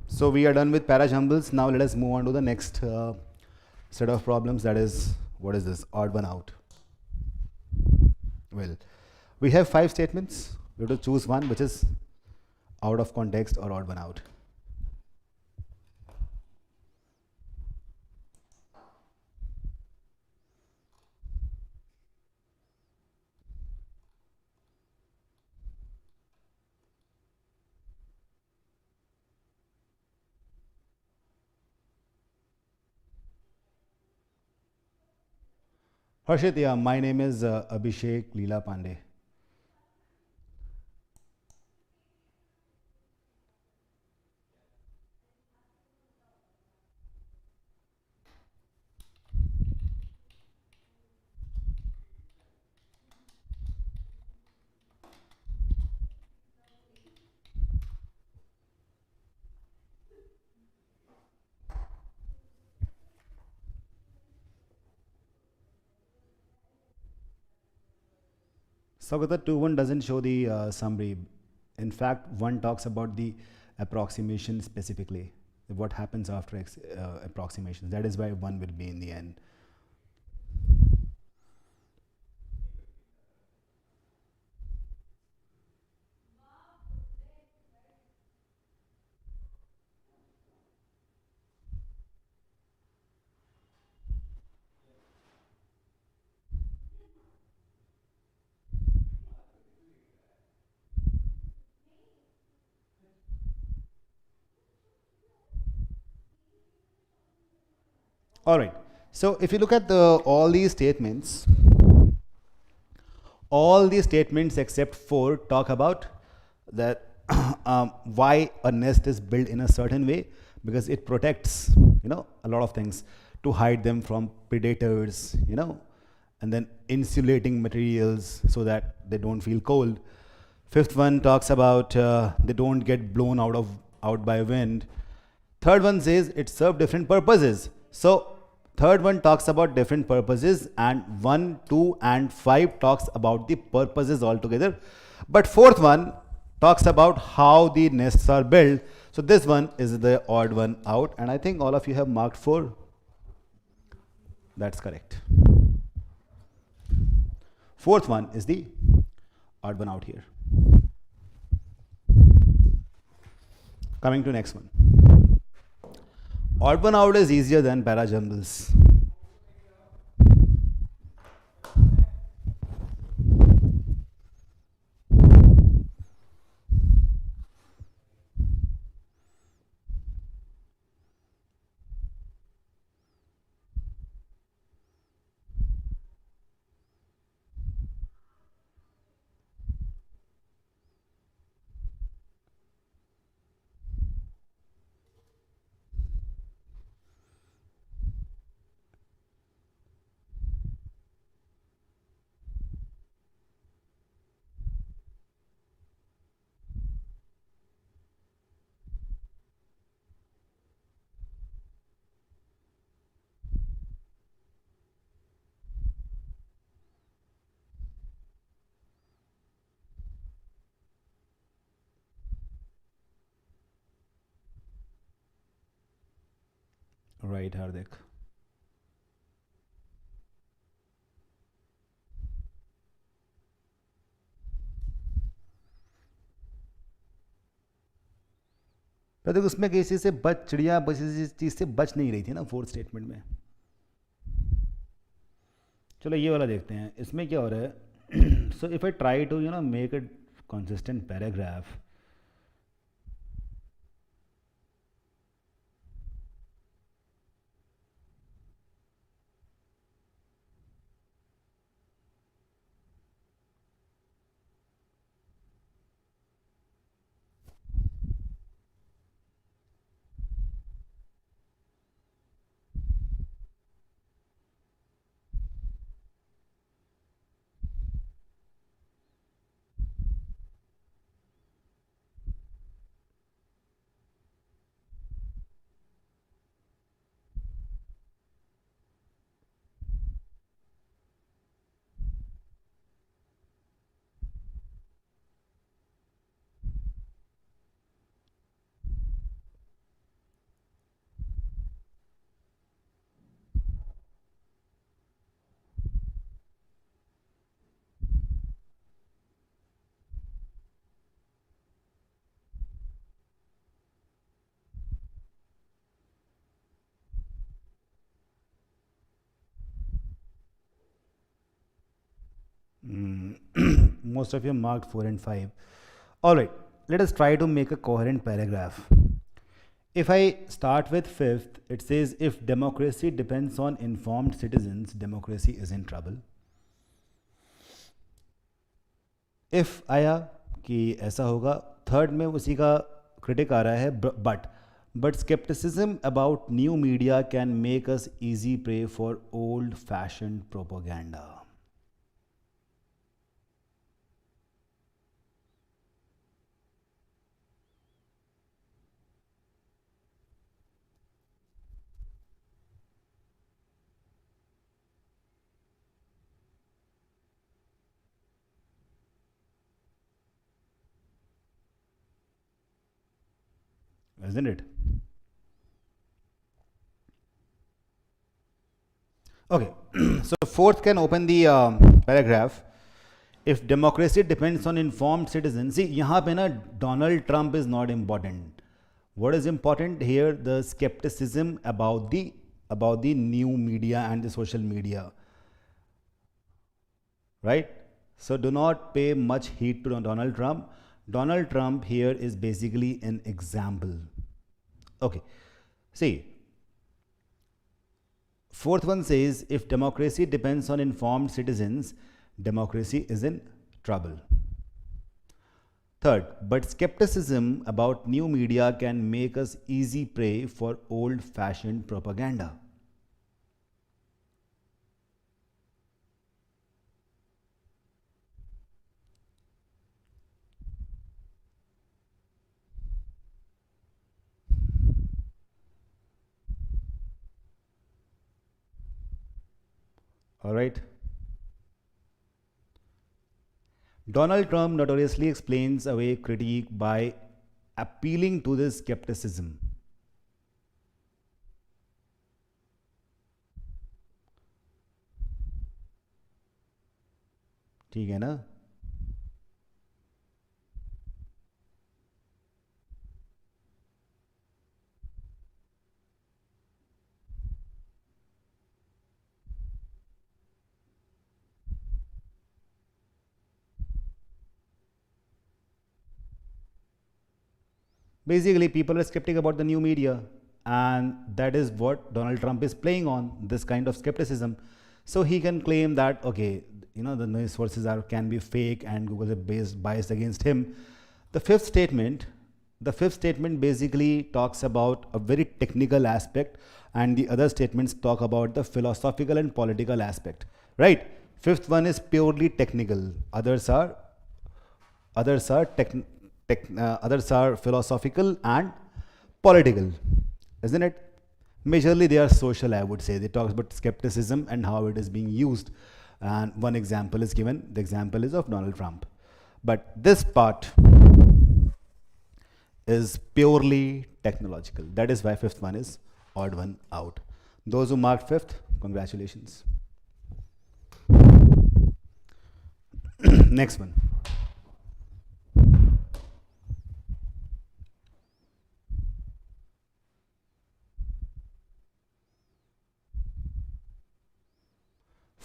So we are done with parajumbles. Now let us move on to the next set of problems. That is, what is this? Odd one out. Well, we have 5 statements. We have to choose one which is out of context or odd one out. Harshit, yeah, my name is Abhishek Leela Pandey. Saugata 2.1 doesn't show the summary. In fact, 1 talks about the approximation specifically, what happens after approximation. That is why 1 will be in the end. All right. So if you look at all these statements except four talk about that why a nest is built in a certain way, because it protects, a lot of things, to hide them from predators, and then insulating materials so that they don't feel cold. Fifth one talks about they don't get blown out by wind. Third one says it serves different purposes. So third one talks about different purposes, and 1, 2, and 5 talks about the purposes altogether. But fourth one talks about how the nests are built. So this one is the odd one out, and I think all of you have marked 4. That's correct. Fourth one is the odd one out here. Coming to next one. Odd one out is easier than parajumbles. Right, Hardik. पर देखो उसमें किसी से बच चिड़िया बस इस चीज़ से बच नहीं रही थी ना फोर्थ स्टेटमेंट में. चलो ये वाला देखते हैं. इसमें क्या हो रहा है? So if I try to make a consistent paragraph. Most of you marked 4 and 5. All right, let us try to make a coherent paragraph. If I start with fifth, it says if democracy depends on informed citizens, democracy is in trouble. If आया कि ऐसा होगा. Third में उसी का critic आ रहा है but skepticism about new media can make us easy prey for old fashioned propaganda. Isn't it? Okay, so fourth can open the paragraph. If democracy depends on informed citizens, see, यहाँ पे ना Donald Trump is not important. What is important here? The skepticism about the new media and the social media, right? So do not pay much heed to Donald Trump. Donald Trump here is basically an example. Okay, see, Fourth one says, if democracy depends on informed citizens, democracy is in trouble. Third, but skepticism about new media can make us easy prey for old fashioned propaganda. All right. Donald Trump notoriously explains away critique by appealing to this skepticism. ठीक है ना? Basically, people are skeptic about the new media, and that is what Donald Trump is playing on, this kind of skepticism. So he can claim that, okay, the news sources can be fake and Google is biased against him. The fifth statement, basically talks about a very technical aspect, and the other statements talk about the philosophical and political aspect. Right? Fifth one is purely technical. Others are others are philosophical and political, isn't it? Majorly they are social, I would say. They talk about skepticism and how it is being used, and one example is given. The example is of Donald Trump, but this part is purely technological. That is why fifth one is odd one out. Those who marked fifth, congratulations. Next one.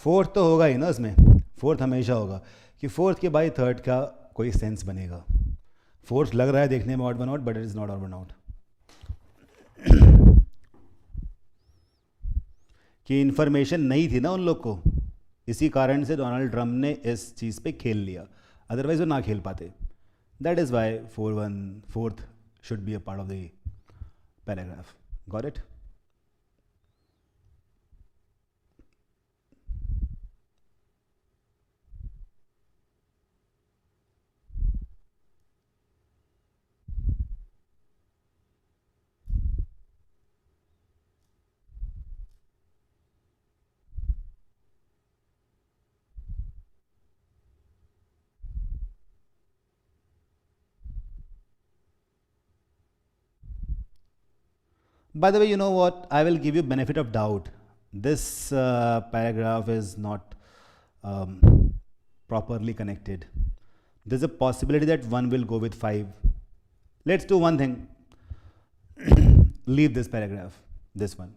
Fourth तो होगा ही ना इसमें, fourth हमेशा होगा कि fourth के by third का कोई सेंस बनेगा. फोर्थ लग रहा है देखने में odd one out, but it is not odd one out. कि इन्फॉर्मेशन नहीं थी ना उन लोग को, इसी कारण से डोनाल्ड ट्रम्प ने इस चीज़ पे खेल लिया, अदरवाइज वो ना खेल पाते. That is why fourth should be a part of the paragraph. Got it? By the way, you know what? I will give you benefit of doubt. This paragraph is not properly connected. There's a possibility that one will go with 5. Let's do one thing. Leave this paragraph, this one,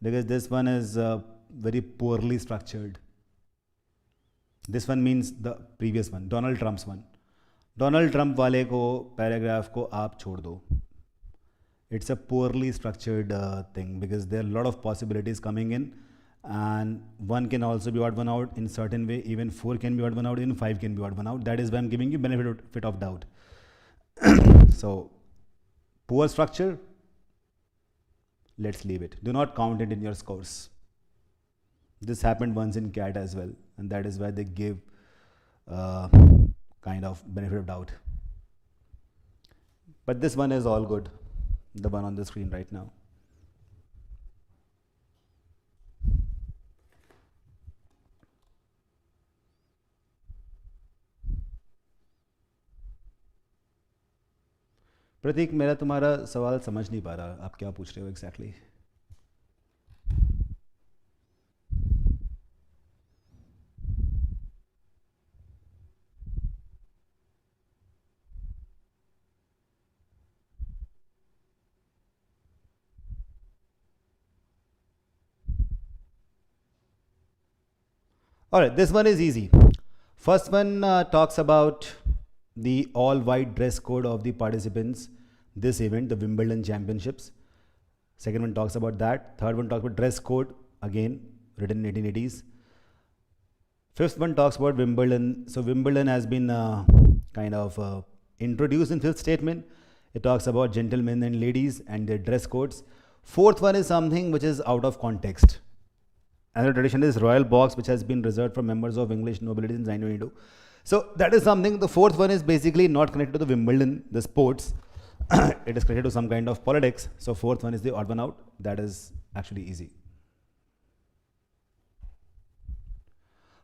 because this one is very poorly structured. This one means the previous one, Donald Trump's one. Donald Trump वाले को paragraph को आप छोड़ दो. It's a poorly structured thing, because there are a lot of possibilities coming in, and one can also be odd one out in certain way. Even 4 can be odd one out, even 5 can be odd one out. That is why I'm giving you benefit of doubt. So poor structure, let's leave it. Do not count it in your scores. This happened once in CAT as well, and that is why they give kind of benefit of doubt. But this one is all good, the one on the screen right now. प्रतीक, मेरा तुम्हारा सवाल समझ नहीं पा रहा, आप क्या पूछ रहे हो exactly? All right, this one is easy. First one talks about the all-white dress code of the participants this event, the Wimbledon Championships. Second one talks about that. Third one talks about dress code again written in 1880s. Fifth one talks about Wimbledon. So Wimbledon has been kind of introduced in fifth statement. It talks about gentlemen and ladies and their dress codes. Fourth one is something which is out of context. Another tradition is royal box, which has been reserved for members of English nobility since 1922. So that is something. The fourth one is basically not connected to the Wimbledon, the sports. It is connected to some kind of politics. So fourth one is the odd one out. That is actually easy.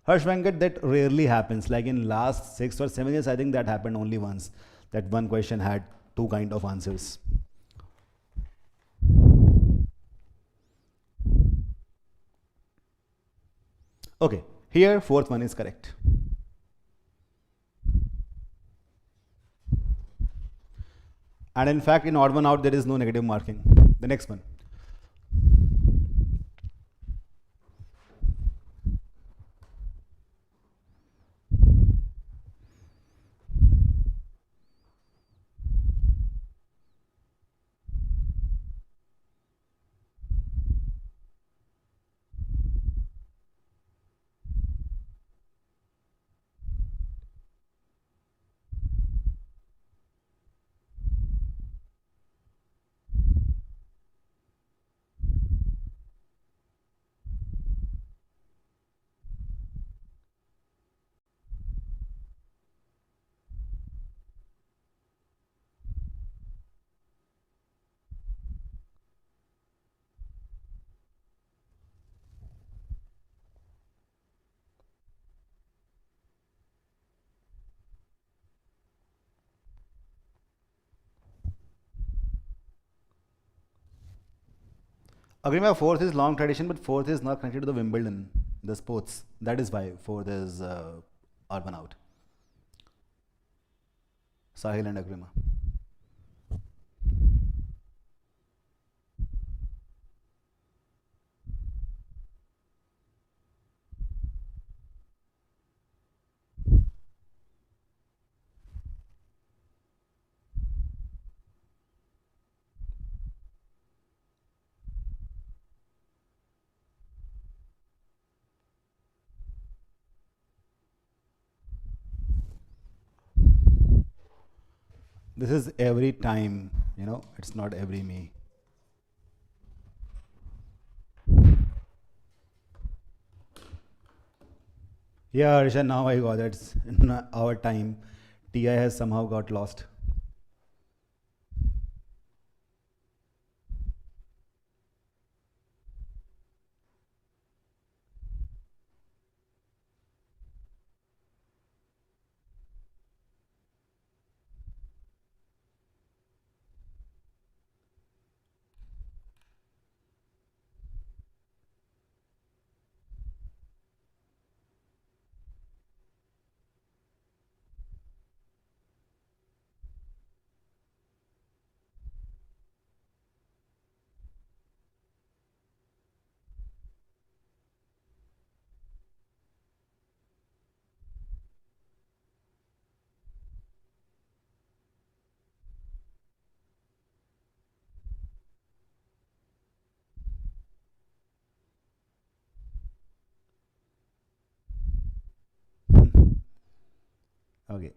Harsh Venkat, that rarely happens. Like in last 6 or 7 years, I think that happened only once. That one question had two kind of answers. Okay, here fourth one is correct. And in fact, in odd one out, there is no negative marking. The next one. Agree, my fourth is long tradition, but fourth is not connected to the Wimbledon, the sports. That is why fourth is odd one out. Sahil and Agrima. This is every time, it's not every me. Yeah, Harsha, now I got it. It's in our time. TI has somehow got lost. Okay.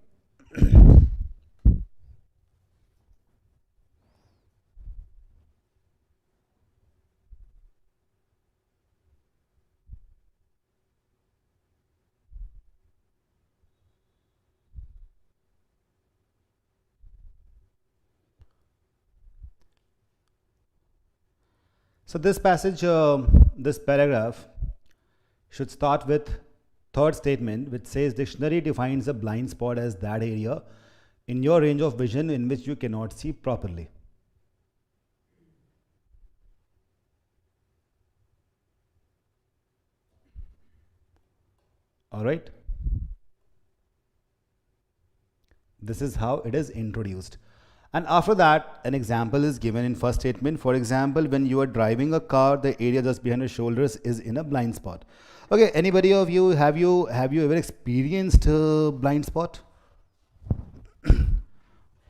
So this passage, this paragraph should start with third statement, which says dictionary defines a blind spot as that area in your range of vision in which you cannot see properly. All right. This is how it is introduced. And after that, an example is given in first statement. For example, when you are driving a car, the area just behind your shoulders is in a blind spot. Okay, anybody of you have you ever experienced a blind spot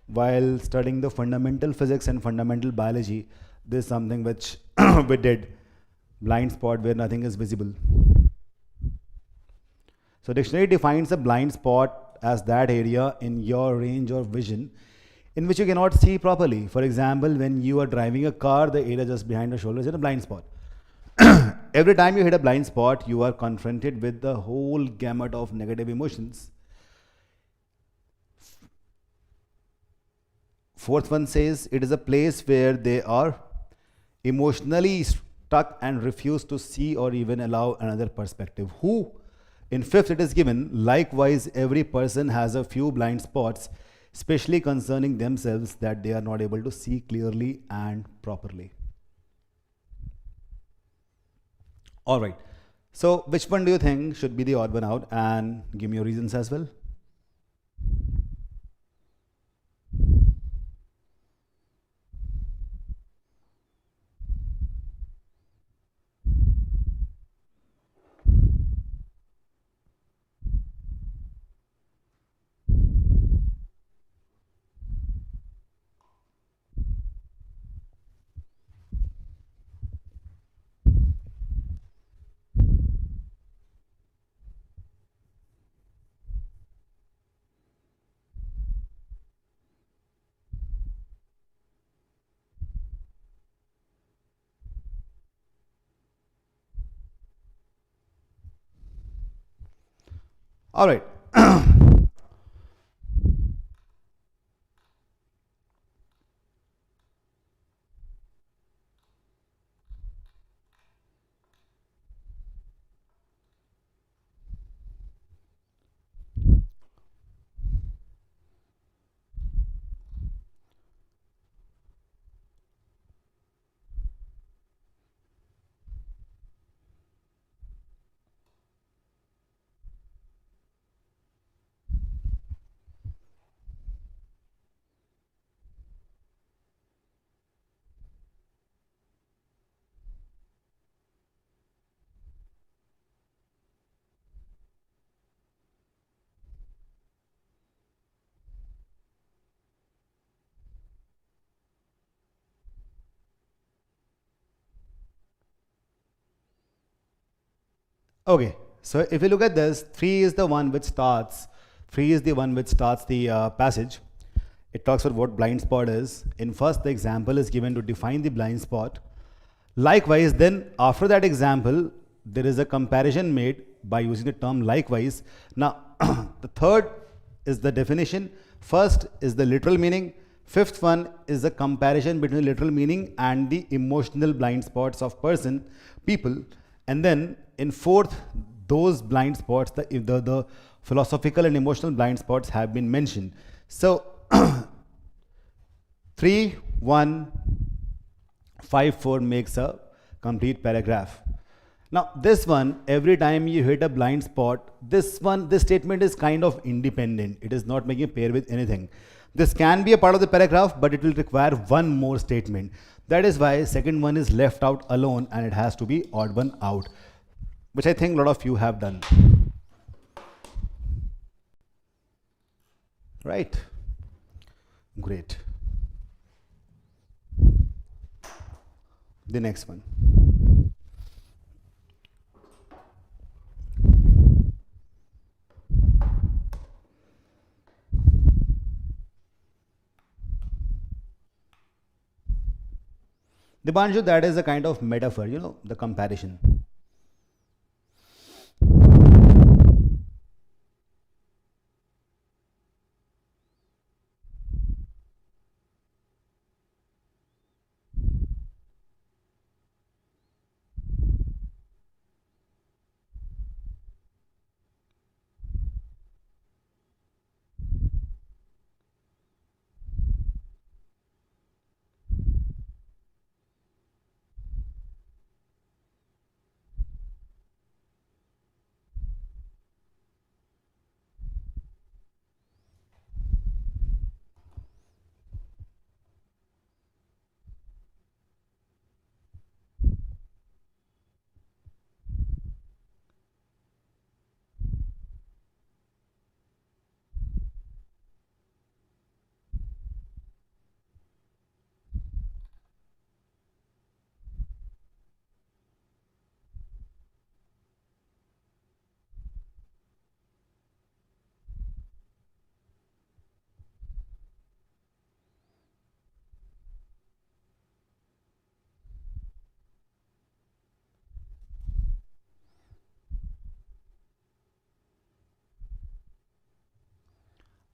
while studying the fundamental physics and fundamental biology? This is something which we did blind spot where nothing is visible. So dictionary defines a blind spot as that area in your range of vision in which you cannot see properly. For example, when you are driving a car, the area just behind the shoulder is in a blind spot. Every time you hit a blind spot, you are confronted with the whole gamut of negative emotions. Fourth one says it is a place where they are emotionally stuck and refuse to see or even allow another perspective. Who? In fifth, it is given, likewise, every person has a few blind spots, especially concerning themselves that they are not able to see clearly and properly. All right. So, which one do you think should be the odd one out? And give me your reasons as well. All right. Okay, so if you look at this, three is the one which starts. Three is the one which starts the passage. It talks about what blind spot is. In first, the example is given to define the blind spot. Likewise, then after that example, there is a comparison made by using the term likewise. Now, the third is the definition. First is the literal meaning. Fifth one is the comparison between literal meaning and the emotional blind spots of people. And then in fourth, those blind spots, the philosophical and emotional blind spots have been mentioned. So 3, 1, 5, 4 makes a complete paragraph. Now, this one, every time you hit a blind spot, this statement is kind of independent. It is not making a pair with anything. This can be a part of the paragraph, but it will require one more statement. That is why second one is left out alone and it has to be odd one out, which I think a lot of you have done. Right? Great. The next one. Dipanshu, that is a kind of metaphor, the comparison.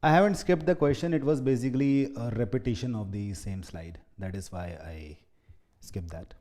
I haven't skipped the question. It was basically a repetition of the same slide. That is why I skipped that.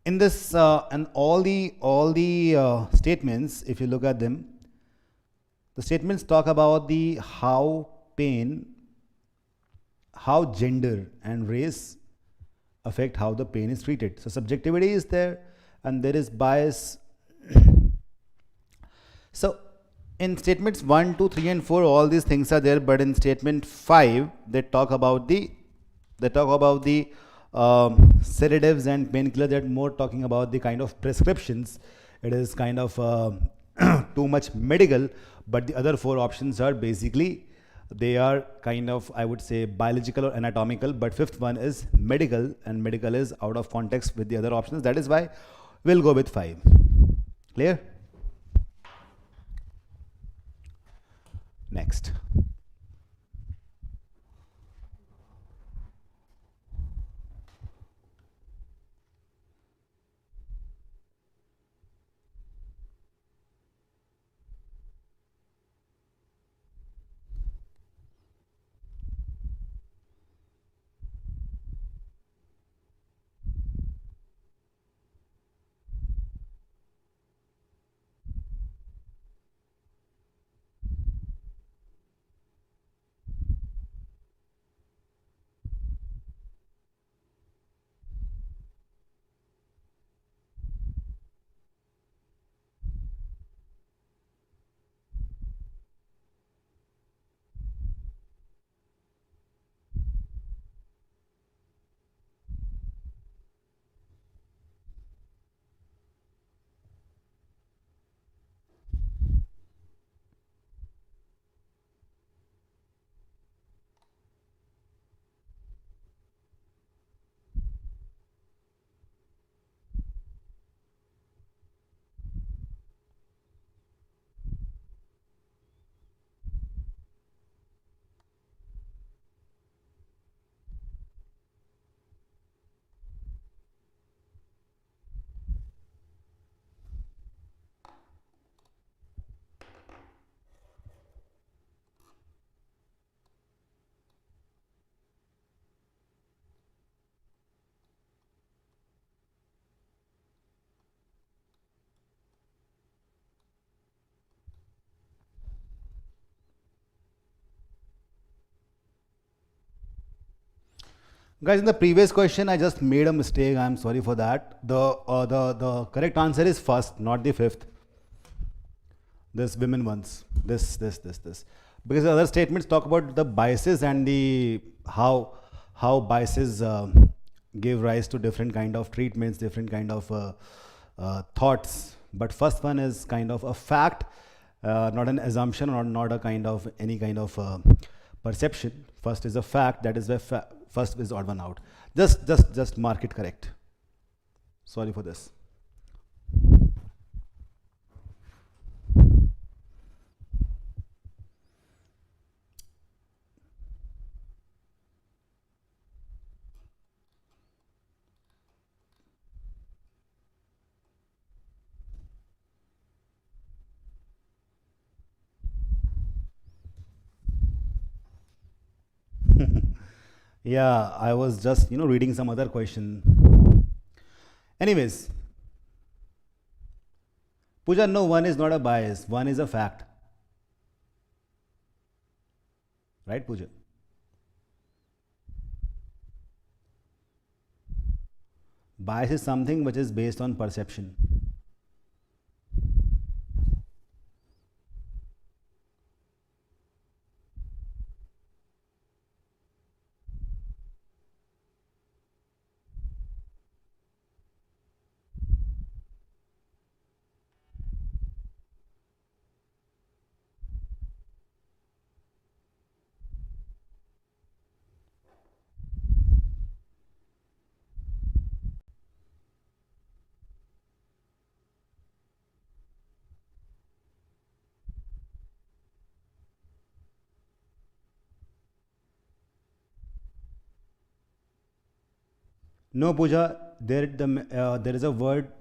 In this and all the statements, if you look at them, the statements talk about the how pain, how gender and race affect how the pain is treated. So subjectivity is there, and there is bias. So in statements 1, 2, 3, and 4, all these things are there, but in statement 5, they talk about the sedatives and painkillers. That more talking about the kind of prescriptions. It is kind of too much medical, but the other four options are basically, they are kind of, I would say, biological or anatomical, but fifth one is medical, and medical is out of context with the other options. That is why we'll go with 5. Clear? Next. Guys, in the previous question, I just made a mistake. I'm sorry for that. The correct answer is first, not the fifth. This women ones. This. Because the other statements talk about the biases and the how biases give rise to different kind of treatments, different kind of thoughts. But first one is kind of a fact, not an assumption or not a kind of any kind of perception. First is a fact. That is where first is odd one out. Just mark it correct. Sorry for this. Yeah, I was just reading some other question. Anyways, Pooja, no, one is not a bias. One is a fact, right, Pooja? Bias is something which is based on perception. No, Pooja, there is a word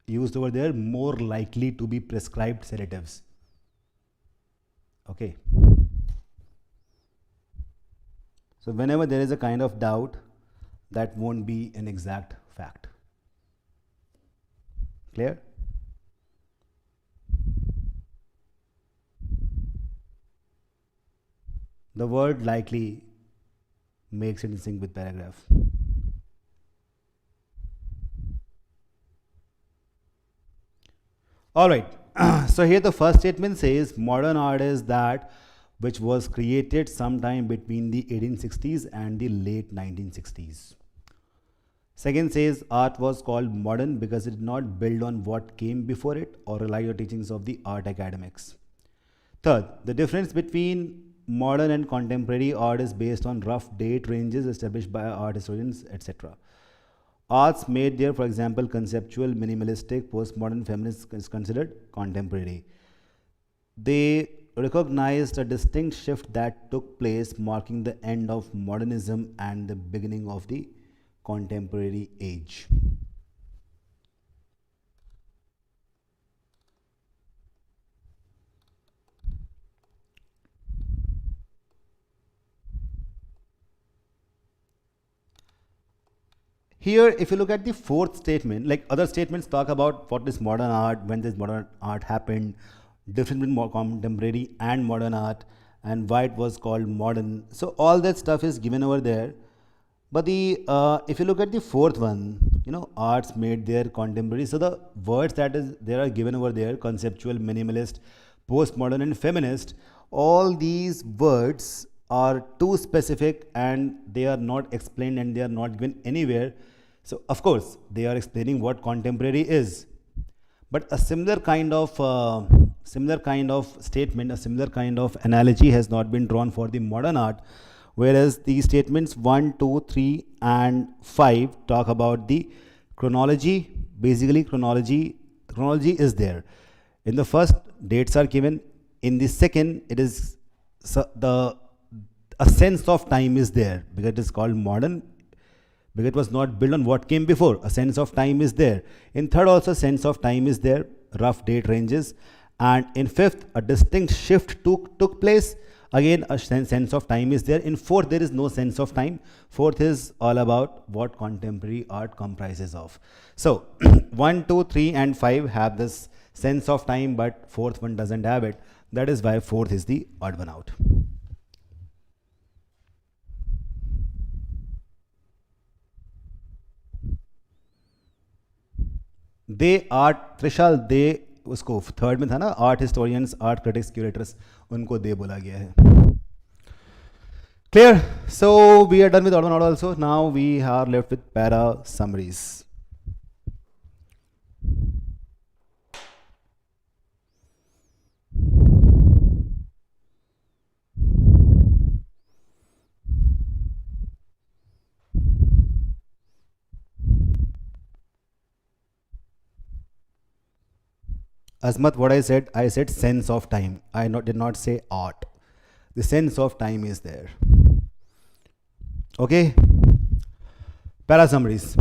used over there, more likely to be prescribed sedatives. Okay. So whenever there is a kind of doubt, that won't be an exact fact. Clear? The word likely makes it in sync with paragraph. All right. So here the first statement says modern art is that which was created sometime between the 1860s and the late 1960s. Second says art was called modern because it did not build on what came before it or rely on teachings of the art academics. Third, the difference between modern and contemporary art is based on rough date ranges established by art historians, etc. Arts made there, for example, conceptual, minimalistic, postmodern, feminist is considered contemporary. They recognized a distinct shift that took place, marking the end of modernism and the beginning of the contemporary age. Here, if you look at the fourth statement, like other statements talk about what is modern art, when this modern art happened, difference between more contemporary and modern art, and why it was called modern. So all that stuff is given over there. But the if you look at the fourth one, arts made their contemporary. So the words that is there are given over there: conceptual, minimalist, postmodern, and feminist. All these words are too specific and they are not explained and they are not given anywhere. So of course they are explaining what contemporary is, but a similar kind of statement, a similar kind of analogy has not been drawn for the modern art, whereas the statements 1, 2, 3, and 5 talk about the chronology. Basically, chronology is there. In the first, dates are given. In the second, it is the a sense of time is there because it is called modern, because it was not built on what came before. A sense of time is there. In third also sense of time is there, rough date ranges. And in fifth, a distinct shift took place. Again, a sense of time is there. In fourth, there is no sense of time. Fourth is all about what contemporary art comprises of. So 1, 2, 3, and 5 have this sense of time, but fourth one doesn't have it. That is why fourth is the odd one out. दे art Trishal दे उसको third में था ना, art historians, art critics, curators, उनको दे बोला गया है. Clear? So we are done with order also. Now we are left with para summaries. Asmat, what I said sense of time. Did not say art. The sense of time is there. Okay? Para summaries.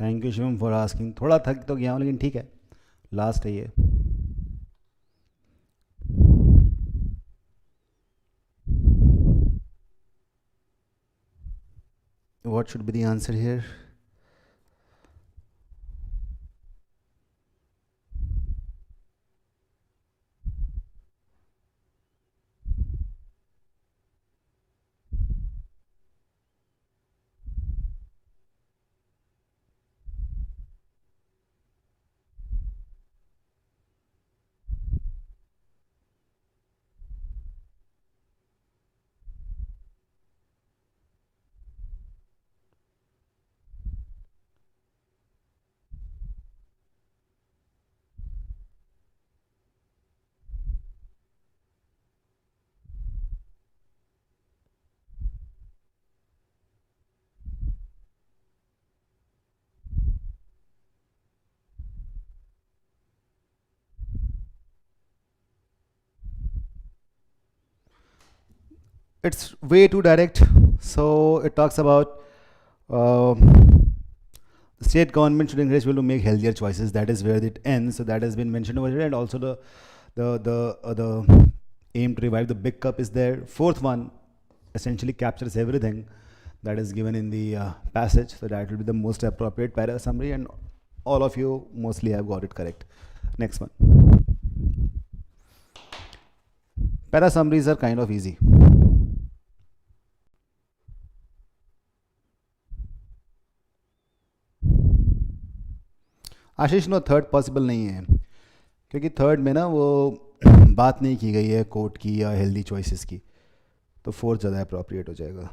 Thank you Shivam for asking. थोड़ा थक तो गया हूँ लेकिन ठीक है, last है ये. What should be the answer here? It's way too direct. So it talks about uh, the state government should encourage people to make healthier choices. That is where it ends. So that has been mentioned over here, and also the aim to revive the big cup is there. Fourth one essentially captures everything that is given in the passage. So that will be the most appropriate para summary, and all of you mostly have got it correct. Next one. Para summaries are kind of easy. Ashish no third possible नहीं है, क्योंकि third में ना वो बात नहीं की गई है कोर्ट की या हेल्दी चॉइसेस की, तो फोर्थ ज़्यादा अप्रोप्रिएट हो जाएगा.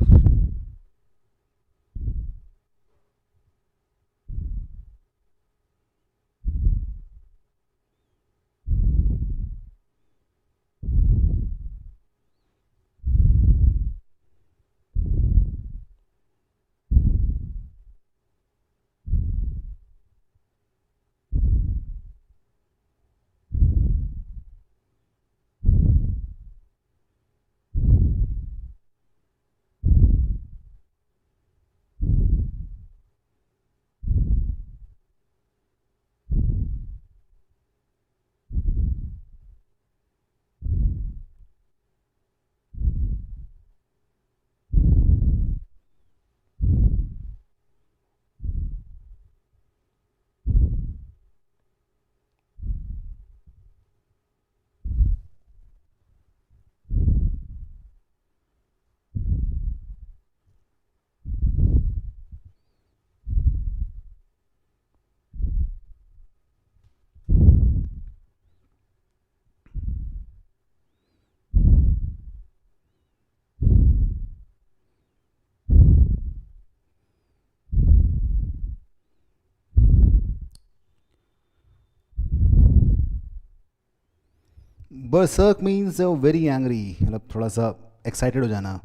बरसर्क मीन्स वेरी एंग्री, मतलब थोड़ा सा एक्साइटेड हो जाना.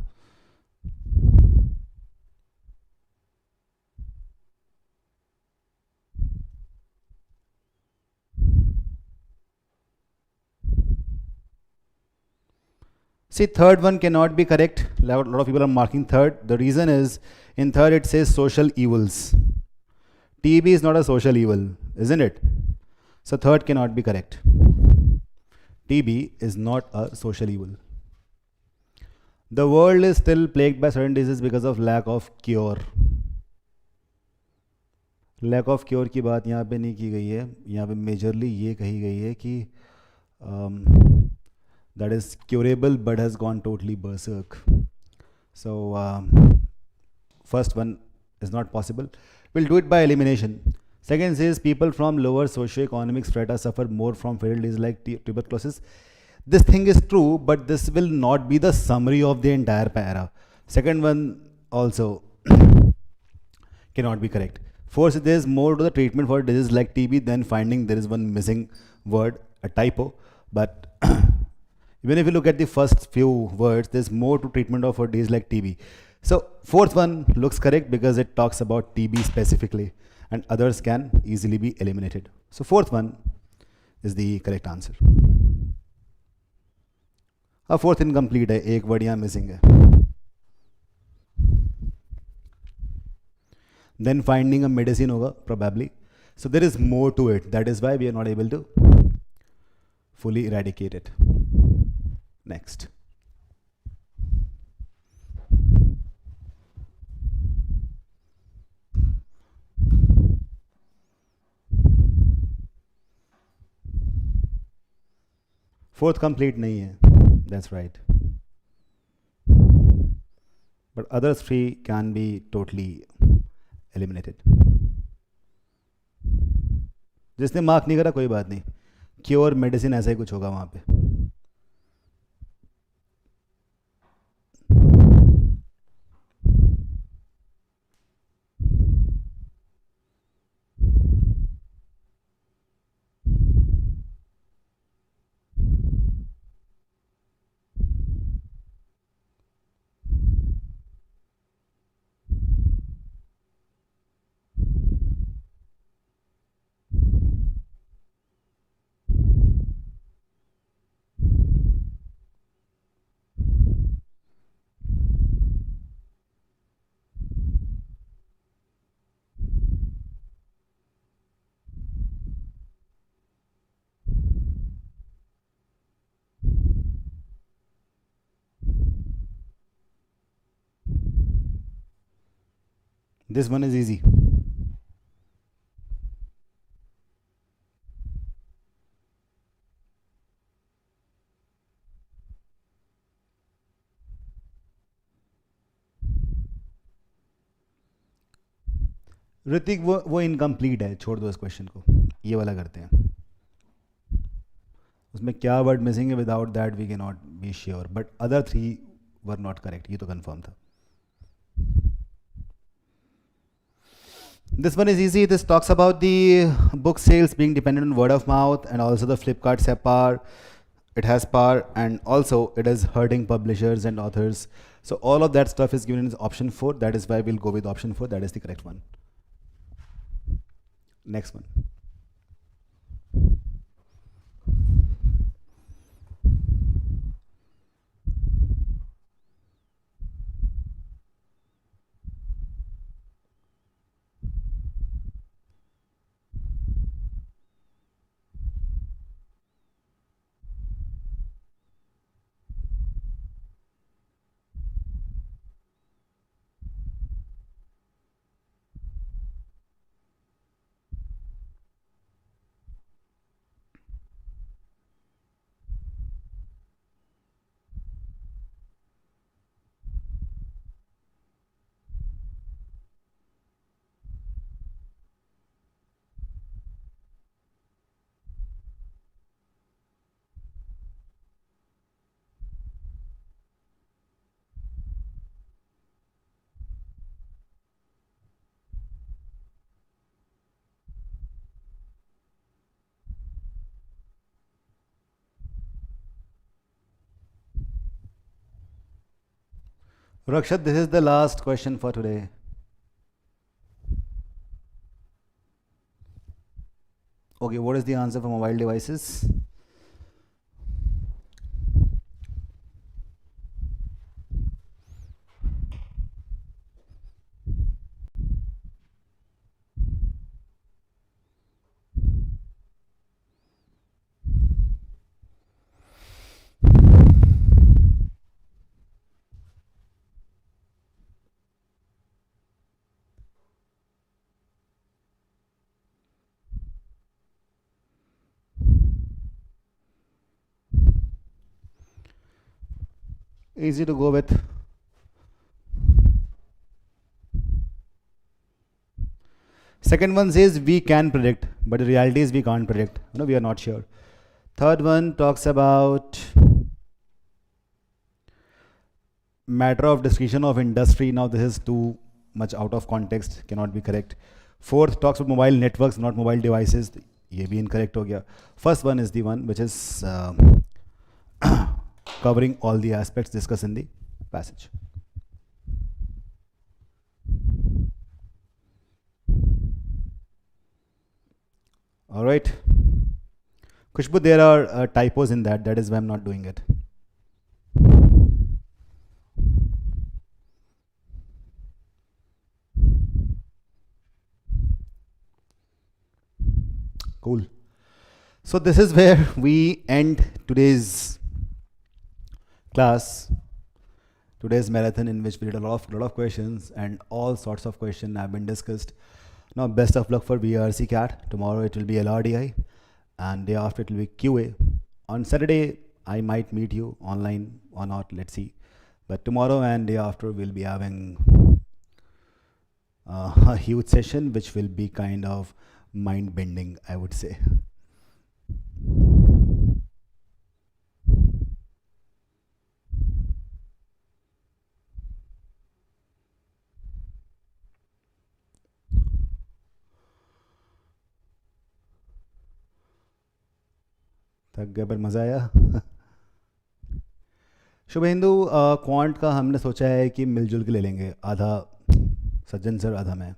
See, third one cannot be correct. A lot of people are marking third. The reason is, in third it says social evils. TB is not a social evil, isn't it? So third cannot be correct. TB is not a social evil. The world is still plagued by certain diseases because of lack of cure. Lack of cure की बात यहाँ पे नहीं की गई है. यहाँ पे मेजरली ये कही गई है कि that is curable but has gone totally berserk. So first one is not possible. We'll do it by elimination. Second says people from lower socio-economic strata suffer more from fatal diseases like tuberculosis. This thing is true, but this will not be the summary of the entire para. Second one also cannot be correct. Fourth, there is more to the treatment for diseases like TB than finding there is one missing word, a typo. But even if you look at the first few words, there's more to treatment of a disease like TB. So fourth one looks correct because it talks about TB specifically, and others can easily be eliminated. So fourth one is the correct answer. Fourth incomplete है, एक word यहाँ missing है. then finding a medicine hoga probably. So there is more to it. That is why we are not able to fully eradicate it. Next. Fourth complete nahi hai. That's right. But other three can be totally eliminated. जिसने mark नहीं करा कोई बात नहीं, cure medicine ऐसा ही कुछ होगा वहां पे. This one is easy. Hrithik वो इनकम्प्लीट है, छोड़ दो इस क्वेश्चन को, ये वाला करते हैं. उसमें क्या वर्ड मिसिंग है, without that we can not be sure, but other three were not correct, ये तो कंफर्म था. This one is easy. This talks about the book sales being dependent on word of mouth, and also the Flipkart SEPAR. It has PAR, and also it is hurting publishers and authors. So all of that stuff is given as option 4. That is why we'll go with option 4. That is the correct one. Next one. Rakshat, this is the last question for today. Okay, what is the answer for mobile devices? Easy to go with. Second one says we can predict, but the reality is we can't predict. No, we are not sure. Third one talks about matter of discretion of industry. Now this is too much out of context, cannot be correct. Fourth talks about mobile networks, not mobile devices. ये भी incorrect हो गया. First one is the one which is covering all the aspects discussed in the passage. All right. Khushbu, there are typos in that. That is why I'm not doing it. Cool. So this is where we end today's class, today's marathon, in which we did a lot of questions, and all sorts of questions have been discussed. Now, best of luck for VARC CAT. Tomorrow it will be LRDI, and day after it will be QA. On Saturday, I might meet you online or not, let's see. But tomorrow and day after, we'll be having a huge session, which will be kind of mind-bending, I would say. थक गए पर मज़ा आया. Suvendu, quant का हमने सोचा है कि मिलजुल के ले लेंगे, आधा सज्जन सर आधा मैं.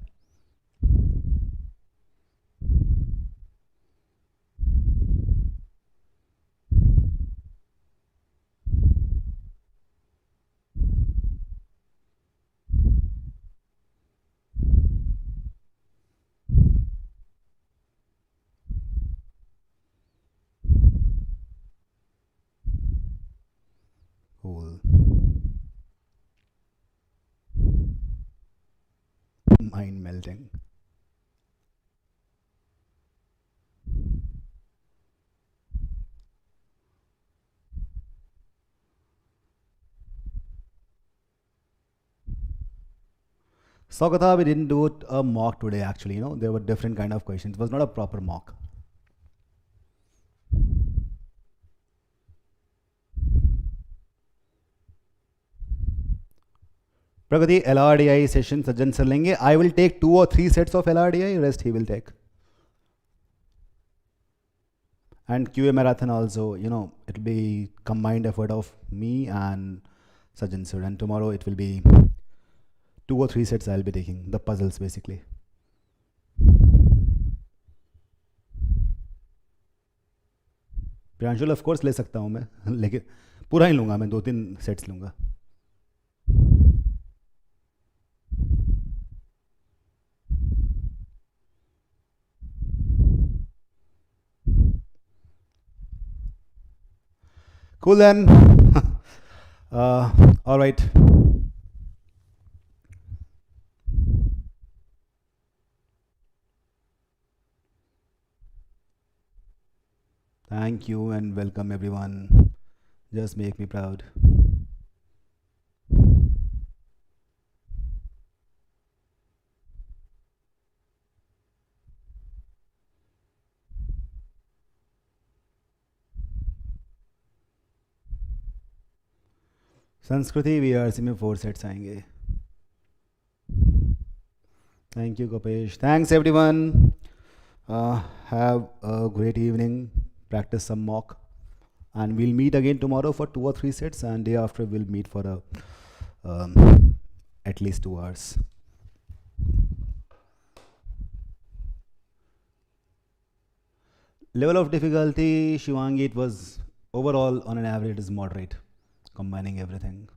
Cool. Mind melting. Saugata, we didn't do a mock today actually, there were different kind of questions. It was not a proper mock. Pragati, LRDI session Sajjan sir lenge. I will take 2 or 3 sets of LRDI, rest he will take. And QA marathon also, it'll be combined effort of me and Sajjan sir. And tomorrow it will be 2 or 3 sets I'll be taking, the puzzles basically. Priyanshul, of course ले सकता हूँ मैं, लेकिन पूरा ही लूँगा मैं, 2-3 sets लूँगा. Cool then. All right. Thank you and welcome everyone. Just make me proud. संस्कृति VRC में 4 sets आएंगे. Thank you, Gopesh. Thanks everyone. Have a great evening. Practice some mock. And we'll meet again tomorrow for 2 or 3 sets, and day after we'll meet for at least 2 hours. Level of difficulty, Shivangi, it was overall on an average is moderate, combining everything.